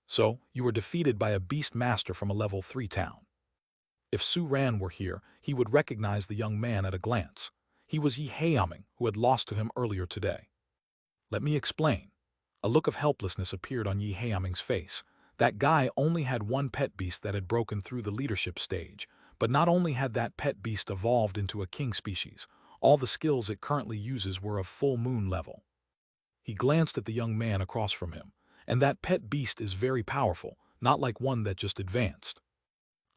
So, you were defeated by a beast master from a level 3 town. If Su Ran were here, he would recognize the young man at a glance. He was Yi Heaming, who had lost to him earlier today. Let me explain. A look of helplessness appeared on Yi Heaming's face. That guy only had one pet beast that had broken through the leadership stage, but not only had that pet beast evolved into a king species, all the skills it currently uses were of full moon level. He glanced at the young man across from him, and that pet beast is very powerful, not like one that just advanced.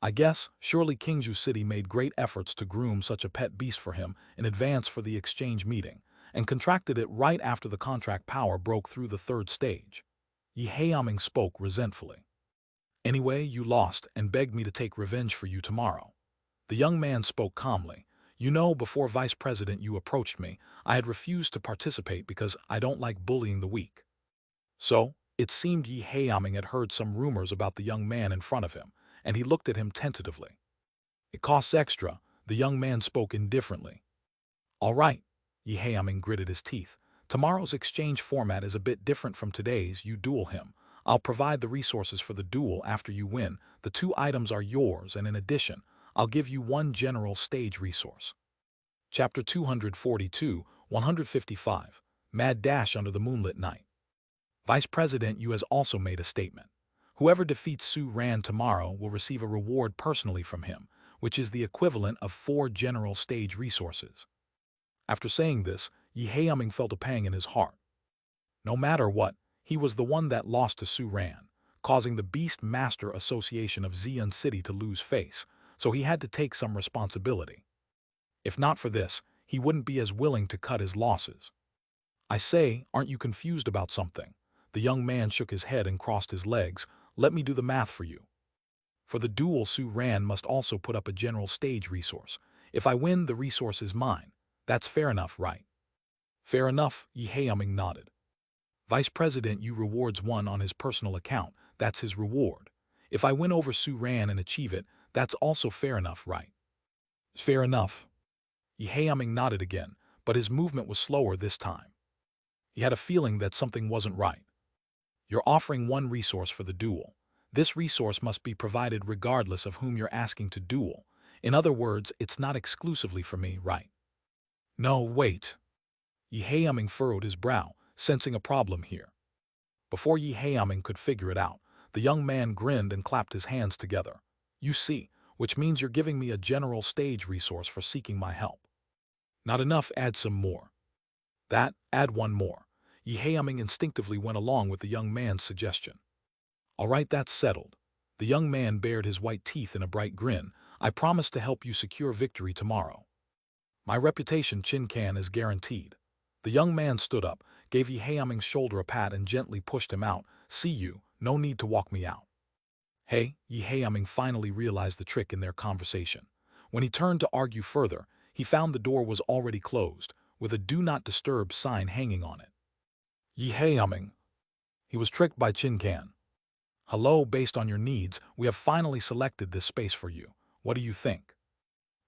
I guess, surely Kingzhou City made great efforts to groom such a pet beast for him in advance for the exchange meeting, and contracted it right after the contract power broke through the 3rd stage. Yi Heaming spoke resentfully. Anyway, you lost and begged me to take revenge for you tomorrow. The young man spoke calmly. You know, before Vice President Yu approached me, I had refused to participate because I don't like bullying the weak. So, it seemed Yi Heaming had heard some rumors about the young man in front of him, and he looked at him tentatively. It costs extra, the young man spoke indifferently. All right, Yi Heaming gritted his teeth. Tomorrow's exchange format is a bit different from today's. You duel him. I'll provide the resources for the duel after you win. The 2 items are yours, and in addition, I'll give you 1 general stage resource. Chapter 242, 155, Mad Dash Under the Moonlit Night. Vice President Yu has also made a statement. Whoever defeats Su Ran tomorrow will receive a reward personally from him, which is the equivalent of 4 general stage resources. After saying this, Yi Heaming felt a pang in his heart. No matter what, he was the one that lost to Su Ran, causing the Beast Master Association of Xian City to lose face, so he had to take some responsibility. If not for this, he wouldn't be as willing to cut his losses. I say, aren't you confused about something? The young man shook his head and crossed his legs. Let me do the math for you. For the duel, Su Ran must also put up a general stage resource. If I win, the resource is mine. That's fair enough, right? Fair enough, Yi Heaming nodded. Vice President Yu rewards 1 on his personal account. That's his reward. If I win over Su Ran and achieve it, that's also fair enough, right? Fair enough. Yi Heaming nodded again, but his movement was slower this time. He had a feeling that something wasn't right. You're offering 1 resource for the duel. This resource must be provided regardless of whom you're asking to duel. In other words, it's not exclusively for me, right? No, wait. Yi Heaming furrowed his brow, sensing a problem here. Before Yi Heaming could figure it out, the young man grinned and clapped his hands together. You see, which means you're giving me a general stage resource for seeking my help. Not enough, add some more. That, add 1 more. Yi Heaming instinctively went along with the young man's suggestion. All right, that's settled. The young man bared his white teeth in a bright grin. I promise to help you secure victory tomorrow. My reputation, Chin-can, is guaranteed. The young man stood up, gave Yi Heaming's shoulder a pat and gently pushed him out. See you, no need to walk me out. Hey, Yi Heaming finally realized the trick in their conversation. When he turned to argue further, he found the door was already closed, with a do not disturb sign hanging on it. Yi Heaming. He was tricked by Chin-can. Hello, based on your needs, we have finally selected this space for you. What do you think?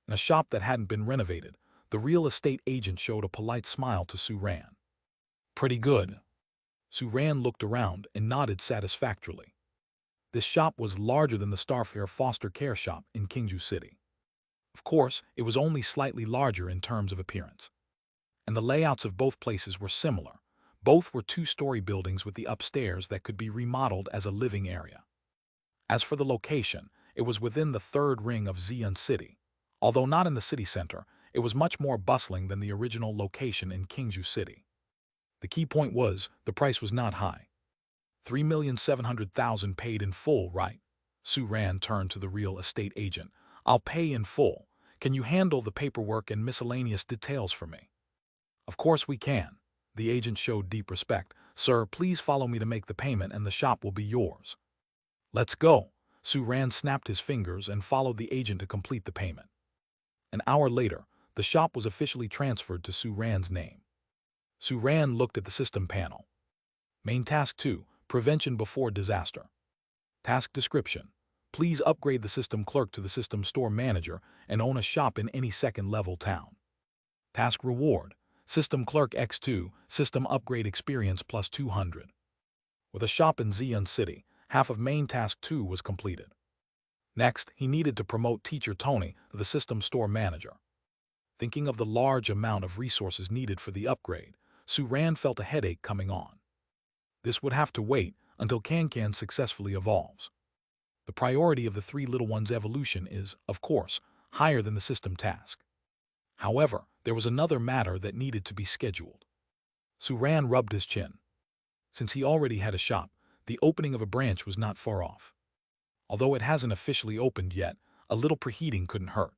In a shop that hadn't been renovated, The real estate agent showed a polite smile to Su-ran. Pretty good. Su-ran looked around and nodded satisfactorily. This shop was larger than the Starfare foster care shop in Kingju City. Of course, it was only slightly larger in terms of appearance. And the layouts of both places were similar. Both were two-story buildings with the upstairs that could be remodeled as a living area. As for the location, it was within the third ring of Xi'an City. Although not in the city center, it was much more bustling than the original location in Kingju City. The key point was, the price was not high. 3,700,000 paid in full, right? Su-ran turned to the real estate agent. I'll pay in full. Can you handle the paperwork and miscellaneous details for me? Of course we can. The agent showed deep respect. Sir, please follow me to make the payment and the shop will be yours. Let's go. Su-ran snapped his fingers and followed the agent to complete the payment. An hour later, the shop was officially transferred to Su-ran's name. Su-ran looked at the system panel. Main Task 2, Prevention Before Disaster. Task Description. Please upgrade the system clerk to the system store manager and own a shop in any second-level town. Task Reward. System Clerk X2, System Upgrade Experience plus 200. With a shop in Xi'an City, half of Main Task 2 was completed. Next, he needed to promote Teacher Tony to the system store manager. Thinking of the large amount of resources needed for the upgrade, Su-ran felt a headache coming on. This would have to wait until Can-Can successfully evolves. The priority of the three little ones' evolution is, of course, higher than the system task. However, there was another matter that needed to be scheduled. Su-ran rubbed his chin. Since he already had a shop, the opening of a branch was not far off. Although it hasn't officially opened yet, a little preheating couldn't hurt.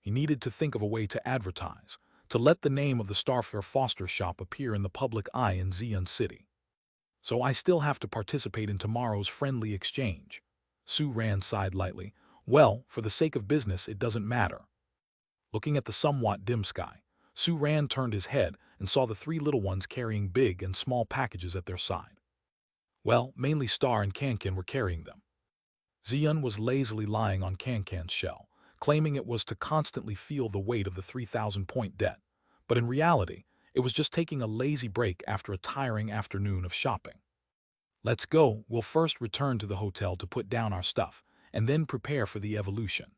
He needed to think of a way to advertise, to let the name of the Starfare Foster shop appear in the public eye in Xi'an City. So I still have to participate in tomorrow's friendly exchange. Su-ran sighed lightly. Well, for the sake of business, it doesn't matter. Looking at the somewhat dim sky, Su-ran turned his head and saw the three little ones carrying big and small packages at their side. Well, mainly Star and Can-Can were carrying them. Xi'an was lazily lying on Can-Can's shell, claiming it was to constantly feel the weight of the 3,000-point debt, but in reality, it was just taking a lazy break after a tiring afternoon of shopping. Let's go. We'll first return to the hotel to put down our stuff, and then prepare for the evolution.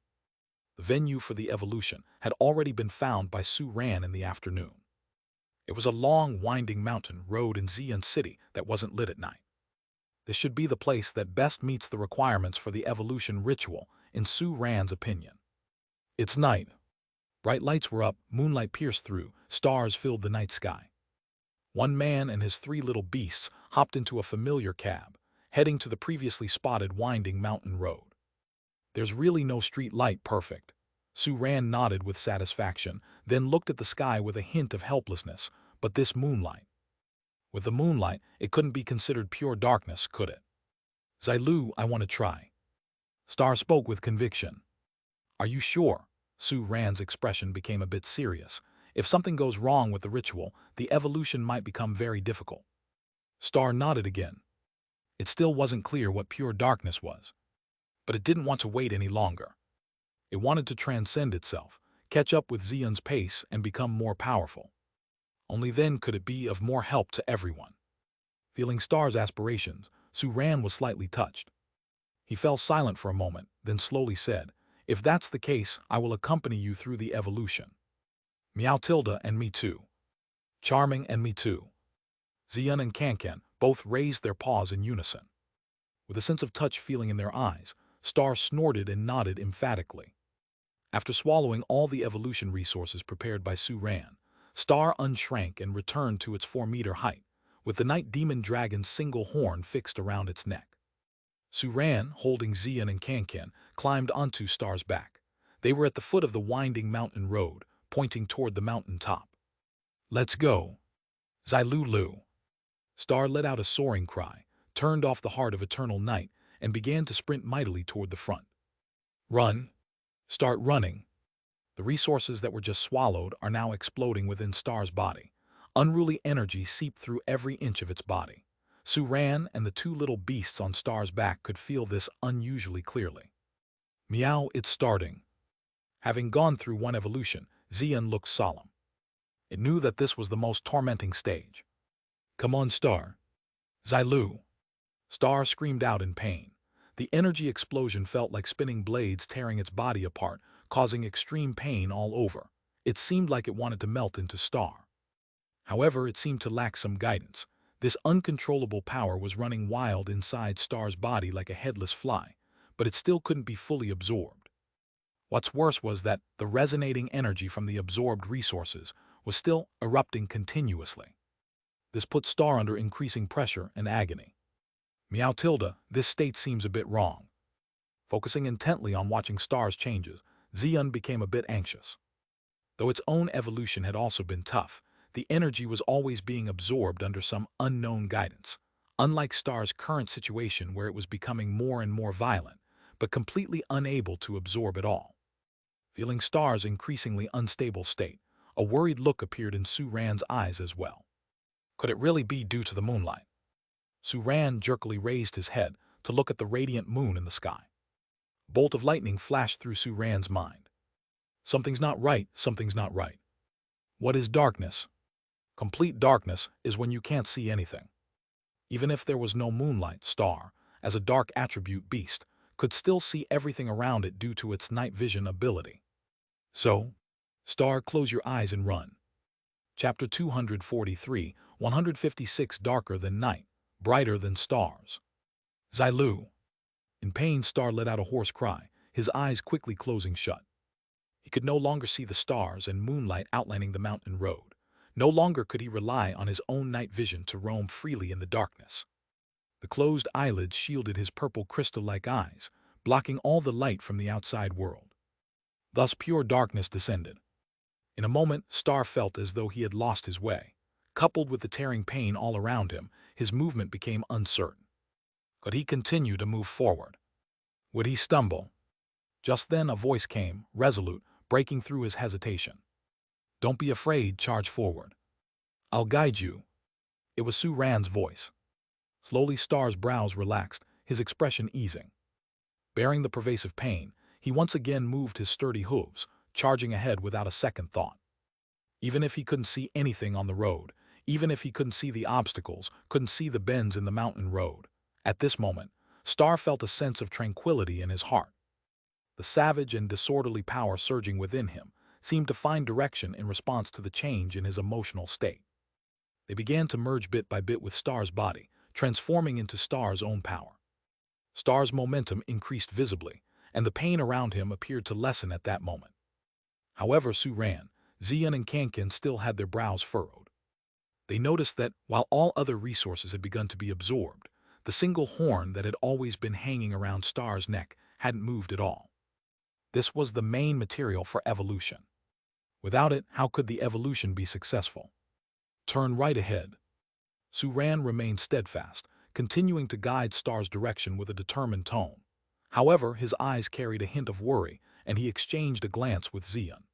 The venue for the evolution had already been found by Su-ran in the afternoon. It was a long, winding mountain road in Xi'an City that wasn't lit at night. This should be the place that best meets the requirements for the evolution ritual, in Su-ran's opinion. It's night. Bright lights were up, moonlight pierced through, stars filled the night sky. One man and his three little beasts hopped into a familiar cab, heading to the previously spotted winding mountain road. There's really no street light perfect. Su-ran nodded with satisfaction, then looked at the sky with a hint of helplessness. But this moonlight. With the moonlight, it couldn't be considered pure darkness, could it? Zailu, I want to try. Star spoke with conviction. Are you sure? Su-ran's expression became a bit serious. If something goes wrong with the ritual, the evolution might become very difficult. Star nodded again. It still wasn't clear what pure darkness was. But it didn't want to wait any longer. It wanted to transcend itself, catch up with Xi'an's pace, and become more powerful. Only then could it be of more help to everyone. Feeling Star's aspirations, Su-ran was slightly touched. He fell silent for a moment, then slowly said, If that's the case, I will accompany you through the evolution. Meow Tilda and me too. Charming and me too. Xi'an and Can-Can both raised their paws in unison. With a sense of touch feeling in their eyes, Star snorted and nodded emphatically. After swallowing all the evolution resources prepared by Su-ran, Star unshrank and returned to its 4-meter height, with the night demon dragon's single horn fixed around its neck. Su-ran, holding Xi'an and Can-Can, climbed onto Star's back. They were at the foot of the winding mountain road, pointing toward the mountain top. Let's go. Zailu. Star let out a soaring cry, turned off the heart of eternal night, and began to sprint mightily toward the front. Run. Start running. The resources that were just swallowed are now exploding within Star's body. Unruly energy seeped through every inch of its body. Su-ran and the two little beasts on Star's back could feel this unusually clearly. Meow, it's starting. Having gone through one evolution, Xian looked solemn. It knew that this was the most tormenting stage. "Come on, Star." "Xilu!" Star screamed out in pain. The energy explosion felt like spinning blades tearing its body apart, causing extreme pain all over. It seemed like it wanted to melt into Star. However, it seemed to lack some guidance. This uncontrollable power was running wild inside Star's body like a headless fly, but it still couldn't be fully absorbed. What's worse was that the resonating energy from the absorbed resources was still erupting continuously. This put Star under increasing pressure and agony. "Meow tilde, this state seems a bit wrong." Focusing intently on watching Star's changes, Xian became a bit anxious. Though its own evolution had also been tough, the energy was always being absorbed under some unknown guidance, unlike Star's current situation where it was becoming more and more violent, but completely unable to absorb it all. Feeling Star's increasingly unstable state, a worried look appeared in Su-Ran's eyes as well. Could it really be due to the moonlight? Su-Ran jerkily raised his head to look at the radiant moon in the sky. A bolt of lightning flashed through Su-Ran's mind. Something's not right, something's not right. What is darkness? Complete darkness is when you can't see anything. Even if there was no moonlight, Star, as a dark attribute beast, could still see everything around it due to its night vision ability. So, Star, close your eyes and run. Chapter 243, 156. Darker than night, brighter than stars. Xilu. In pain, Star let out a hoarse cry, his eyes quickly closing shut. He could no longer see the stars and moonlight outlining the mountain road. No longer could he rely on his own night vision to roam freely in the darkness. The closed eyelids shielded his purple crystal-like eyes, blocking all the light from the outside world. Thus pure darkness descended. In a moment, Star felt as though he had lost his way. Coupled with the tearing pain all around him, his movement became uncertain. Could he continue to move forward? Would he stumble? Just then a voice came, resolute, breaking through his hesitation. "Don't be afraid, charge forward. I'll guide you." It was Su-Ran's voice. Slowly Star's brows relaxed, his expression easing. Bearing the pervasive pain, he once again moved his sturdy hooves, charging ahead without a second thought. Even if he couldn't see anything on the road, even if he couldn't see the obstacles, couldn't see the bends in the mountain road, at this moment, Star felt a sense of tranquility in his heart. The savage and disorderly power surging within him seemed to find direction in response to the change in his emotional state. They began to merge bit by bit with Star's body, transforming into Star's own power. Star's momentum increased visibly, and the pain around him appeared to lessen at that moment. However, Su-Ran, Xian and Kankin still had their brows furrowed. They noticed that, while all other resources had begun to be absorbed, the single horn that had always been hanging around Star's neck hadn't moved at all. This was the main material for evolution. Without it, how could the evolution be successful? Turn right ahead. Su-Ran remained steadfast, continuing to guide Star's direction with a determined tone. However, his eyes carried a hint of worry, and he exchanged a glance with Xian.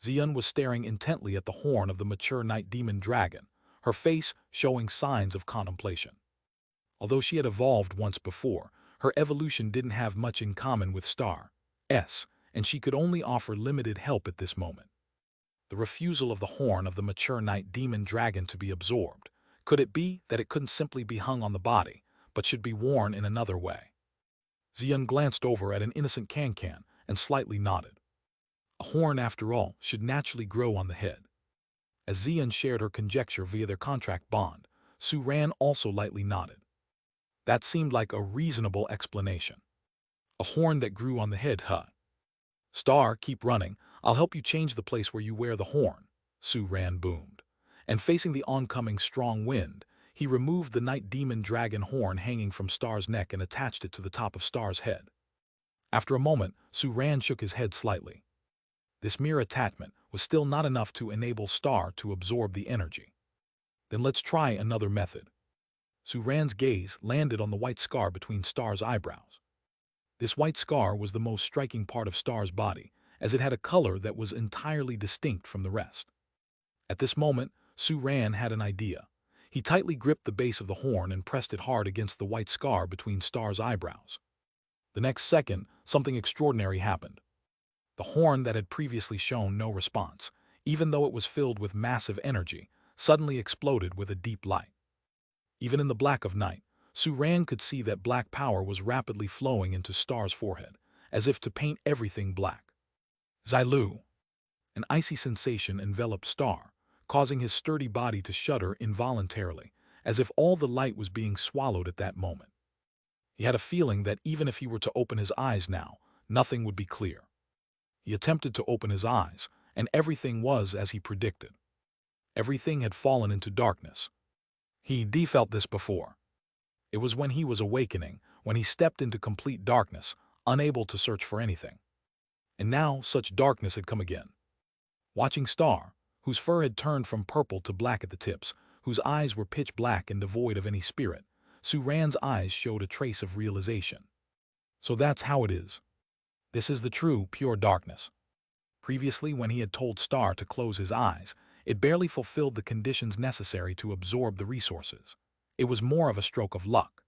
Xian was staring intently at the horn of the mature night demon dragon, her face showing signs of contemplation. Although she had evolved once before, her evolution didn't have much in common with Star's, and she could only offer limited help at this moment. The refusal of the horn of the mature night demon dragon to be absorbed. Could it be that it couldn't simply be hung on the body, but should be worn in another way? Xian glanced over at an innocent Kankan and slightly nodded. A horn, after all, should naturally grow on the head. As Xian shared her conjecture via their contract bond, Su-Ran also lightly nodded. That seemed like a reasonable explanation. A horn that grew on the head, huh? Star, keep running. I'll help you change the place where you wear the horn, Su-Ran boomed. And facing the oncoming strong wind, he removed the night demon dragon horn hanging from Star's neck and attached it to the top of Star's head. After a moment, Su-Ran shook his head slightly. This mere attachment was still not enough to enable Star to absorb the energy. Then let's try another method. Su-Ran's gaze landed on the white scar between Star's eyebrows. This white scar was the most striking part of Star's body, as it had a color that was entirely distinct from the rest. At this moment, Su-Ran had an idea. He tightly gripped the base of the horn and pressed it hard against the white scar between Star's eyebrows. The next second, something extraordinary happened. The horn that had previously shown no response, even though it was filled with massive energy, suddenly exploded with a deep light. Even in the black of night, Suran could see that black power was rapidly flowing into Star's forehead, as if to paint everything black. Xilu! An icy sensation enveloped Star, causing his sturdy body to shudder involuntarily, as if all the light was being swallowed at that moment. He had a feeling that even if he were to open his eyes now, nothing would be clear. He attempted to open his eyes, and everything was as he predicted. Everything had fallen into darkness. He felt this before. It was when he was awakening, when he stepped into complete darkness, unable to search for anything. And now such darkness had come again. Watching Star, whose fur had turned from purple to black at the tips, whose eyes were pitch black and devoid of any spirit, Suran's eyes showed a trace of realization. So that's how it is. This is the true, pure darkness. Previously, when he had told Star to close his eyes, it barely fulfilled the conditions necessary to absorb the resources. It was more of a stroke of luck.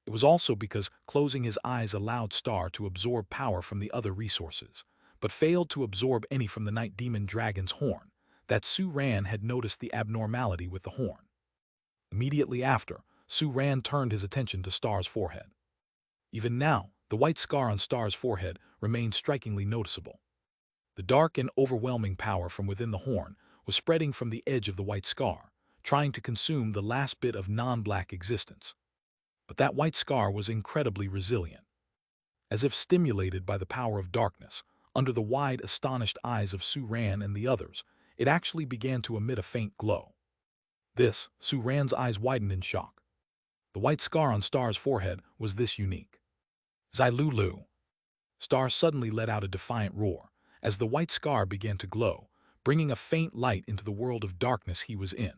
It was also because closing his eyes allowed Star to absorb power from the other resources, but failed to absorb any from the Night Demon Dragon's horn, that Suran had noticed the abnormality with the horn. Immediately after, Suran turned his attention to Star's forehead. Even now, the white scar on Star's forehead remained strikingly noticeable. The dark and overwhelming power from within the horn was spreading from the edge of the white scar, trying to consume the last bit of non-black existence. But that white scar was incredibly resilient. As if stimulated by the power of darkness, under the wide, astonished eyes of Suran and the others, it actually began to emit a faint glow. Suran's eyes widened in shock. The white scar on Star's forehead was this unique. Xilulu! Star suddenly let out a defiant roar, as the white scar began to glow, bringing a faint light into the world of darkness he was in.